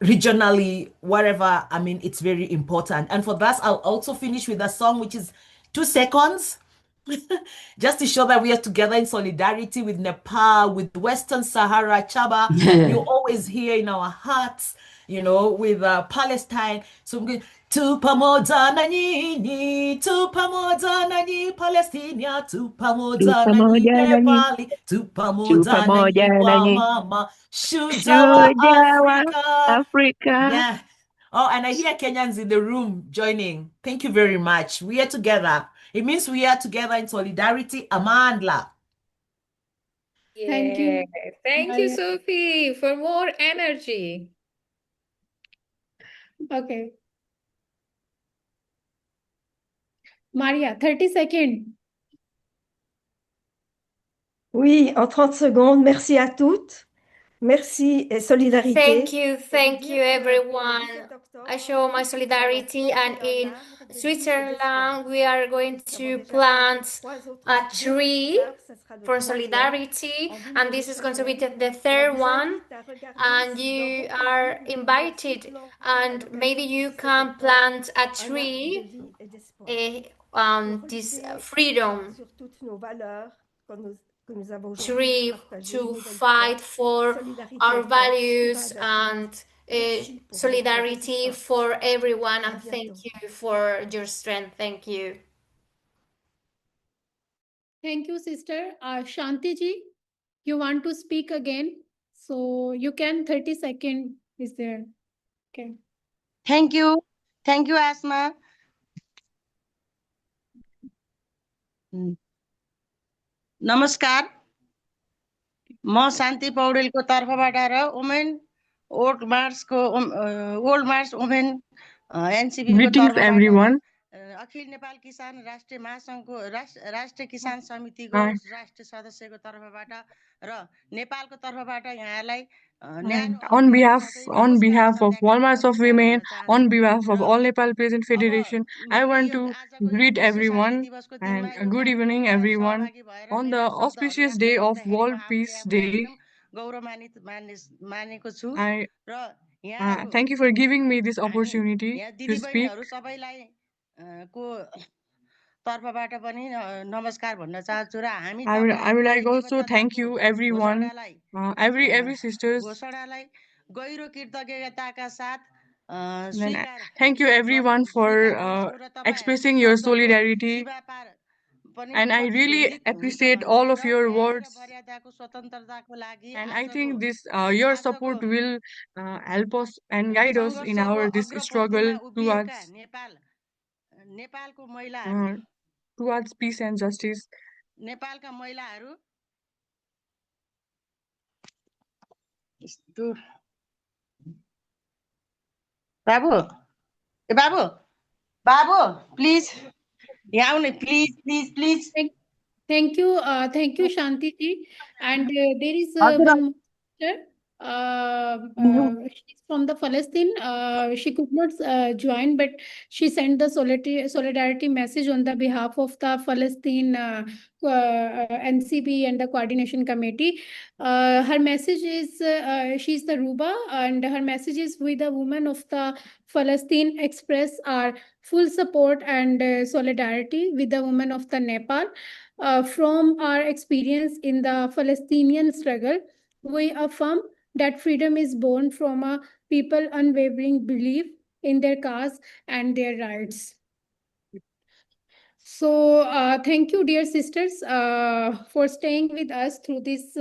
regionally, wherever. I mean, it's very important. And for that, I'll also finish with a song which is 2 seconds, just to show that we are together in solidarity with Nepal, with Western Sahara, Chaba. You're always here in our hearts, with Palestine. So I'm going, tu pamoja na nyinyi, tu pamoja na nyinyi Palestina, tu pamoja na nyinyi Nepali, tu pamoja na nyinyi wa mama, shujaa wa Afrika. Yeah. Oh, and I hear Kenyans in the room joining. Thank you very much. We are together. It means we are together in solidarity. Amandla. Thank Yeah. you. Thank you, Sophie, for more energy. Okay. Maria, 30 seconds. Oui, en 30 secondes. Merci à toutes. Merci et solidarité. Thank you, everyone. I show my solidarity, and in Switzerland, we are going to plant a tree for solidarity, and this is going to be the third one. And you are invited, and maybe you can plant a tree this freedom tree to fight for our values and solidarity for everyone. And thank you for your strength. Thank you. Thank you, sister. Shanti ji, you want to speak again? So you can, 30 seconds is there. Okay. Thank you. Thank you, Asma. नमस्कार म शान्ति पौडेलको तर्फबाट र women old मार्च women NCP को Greetings, तर्फबाट everyone. अखिल नेपाल किसान राष्ट्रिय महासंघको राष्ट्रिय किसान समितिको Hi. राष्ट्रिय सदस्यको तर्फबाट र नेपालको तर्फबाट यहाँलाई And न्यानो अधिकार साथै on नमस्कार behalf of संज्ञा Walmarts of व्यक्त Women, गर्न on चाहन्छु behalf of raw all Nepal Peasant अब Federation, I मैले want यो to आजको यो greet विश्व everyone शान्ति दिवसको दिनमा and एउटा good evening, कार्यक्रममा everyone. सहभागी भएर On the मेरो शब्दहरू auspicious व्यक्त day of गर्दाखेरि म World आफूले Peace आफूलाई Day, एकदम गौरवान्वित मानेको छु I र यहाँहरू thank you for giving me this हामी opportunity यहाँ to speak. दिदीबहिनीहरू सबैलाई को तर्फबाट पनि नमस्कार भन्न चाहन्छु र हामी I would तपाईँहरूको like also thank प्रतिबद्धताको you everyone, घोषणालाई every sisters. घोषणालाई गहिरो कृतज्ञताका साथ Then स्वीकार thank you everyone for गर्दछु र तपाईँहरूको expressing your शब्दको solidarity. सीमा पार पनि And I really प्रतिध्वनित हुन्छ appreciate भन्दै all of र your न्याय र words. मर्यादाको स्वतन्त्रताको लागि And I आजको think this your आजको support will help us and guide us in सङ्घर्षको our this struggle अग्रपङ्क्तिमा उभिएका नेपालको महिलाहरू towards peace and justice. नेपालका महिलाहरू बाबु ए बाबु बाबु प्लिज यहाँ आउने please please please Thank you, Shanti ji. And there is हजुर one more sister. She's from the Palestine. She could not join, but she sent the solidarity message on the behalf of the Palestine NCB and the coordination committee. Her message is she's the Ruba, and her message is we the women of the Palestine express our full support and solidarity with the women of the Nepal. From our experience in the Palestinian struggle, we affirm that freedom is born from a people unwavering belief in their cause and their rights. So thank you, dear sisters, for staying with us through this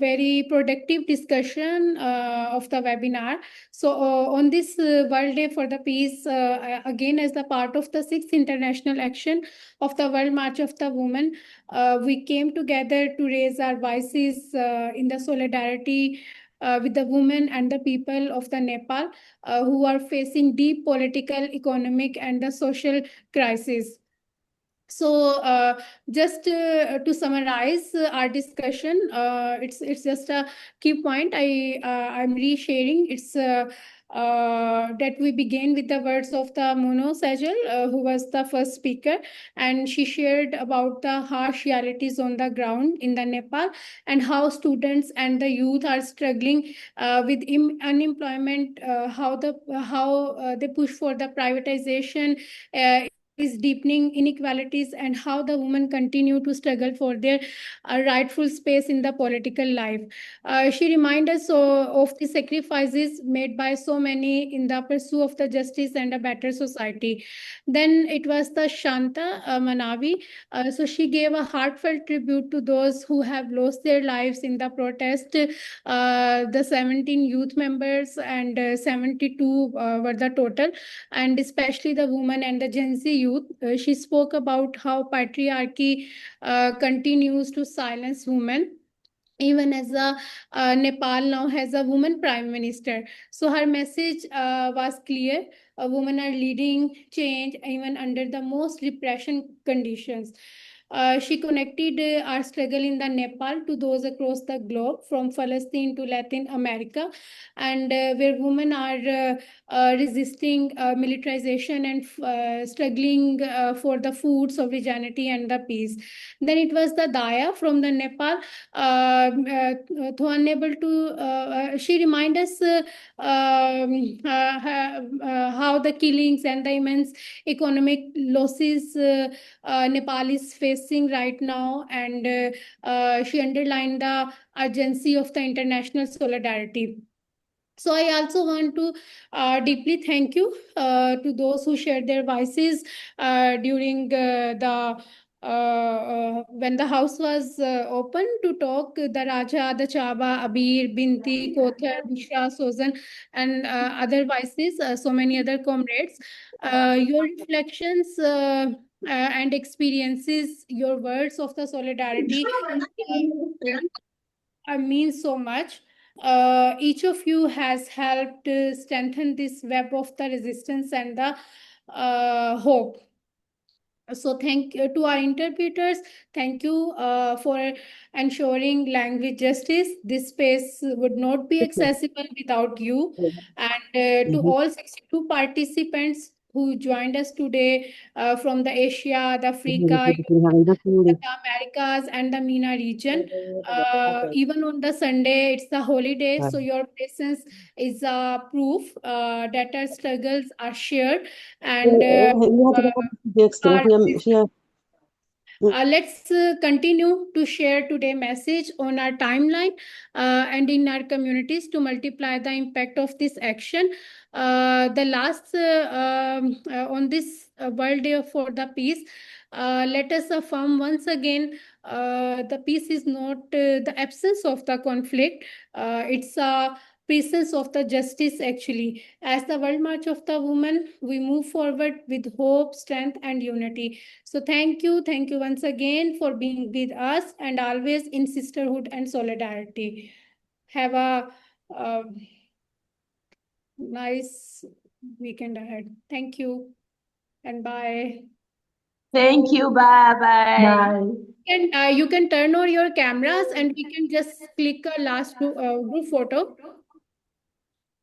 very productive discussion of the webinar. So on this World Day for the Peace, again as the part of the 6th International Action of the World March of the Women, we came together to raise our voices in the solidarity with the women and the people of the Nepal who are facing deep political, economic, and the social crisis. So just to summarize our discussion, it's just a key point. I'm resharing. It's that we begin with the words of the Mono Sajal, who was the first speaker, and she shared about the harsh realities on the ground in the Nepal and how students and the youth are struggling with unemployment, how they push for the privatization. Is deepening inequalities and how the women continue to struggle for their rightful space in the political life. She reminds us of the sacrifices made by so many in the pursuit of the justice and a better society. Then it was the Shanta Manavi. So she gave a heartfelt tribute to those who have lost their lives in the protest. The 17 youth members and 72 were the total, and especially the women and the Gen Z youth youth. She spoke about how patriarchy continues to silence women, even as Nepal now has a woman prime minister. So her message was clear. Women are leading change even under the most repression conditions. She connected our struggle in the Nepal to those across the globe, from Palestine to Latin America, and where women are resisting militarization and struggling for the food sovereignty and the peace. Then it was the Daya from the Nepal, who unable to. She remind us how the killings and the immense economic losses Nepal is facing right now, and she underlined the urgency of the international solidarity. So I also want to deeply thank you to those who shared their voices during the when the house was open to talk. The Raja, the Chaba, Abir, Binti, Kothar, Bishra, Sozan, and other voices, so many other comrades. Your reflections and experiences, your words of the solidarity means so much. Each of you has helped strengthen this web of the resistance and the hope. So thank you to our interpreters. Thank you for ensuring language justice. This space would not be accessible without you. And to all 62 participants who joined us today from the Asia, the Africa, the Americas, and the MENA region. Even on the Sunday, it's the holiday, so your presence is a proof that our struggles are shared, and are let's continue to share today message on our timeline and in our communities to multiply the impact of this action. The last on this World Day for the Peace, let us affirm once again the peace is not the absence of the conflict. It's a presence of the justice actually. As the World March of the Women, we move forward with hope, strength, and unity. So thank you once again for being with us and always in sisterhood and solidarity. Have a nice weekend ahead. Thank you and bye. Thank you. Bye bye. Bye. And you can turn on your cameras and we can just click a last group photo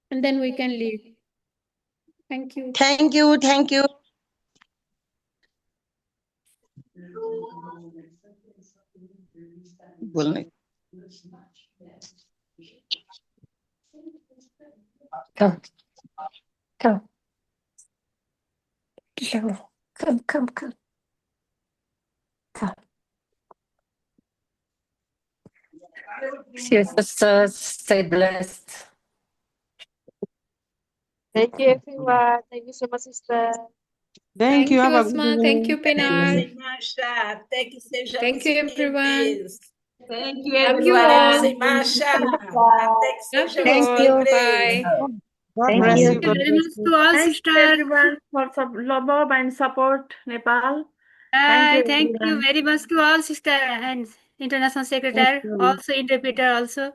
and then we can leave. Thank you. Thank you. Thank you. बोलने Come, come, come, come, come, come. Dear sisters, stay blessed. Thank you, everyone. Thank you so much, sister. Thank you. Have a good Asma. Thank you, evening. Pinar. Masha, até que seja Thank you, everyone. Thank you, Love you everyone. all. Masha, até que Love seja you Thank você all. you. Bye. God Thank bless you. you. Thank you God very bless much you. to all Thank you sisters. everyone for love and support Nepal. Thank you Thank you everyone. very much to all sister and international Thank secretary, you. also interpreter also.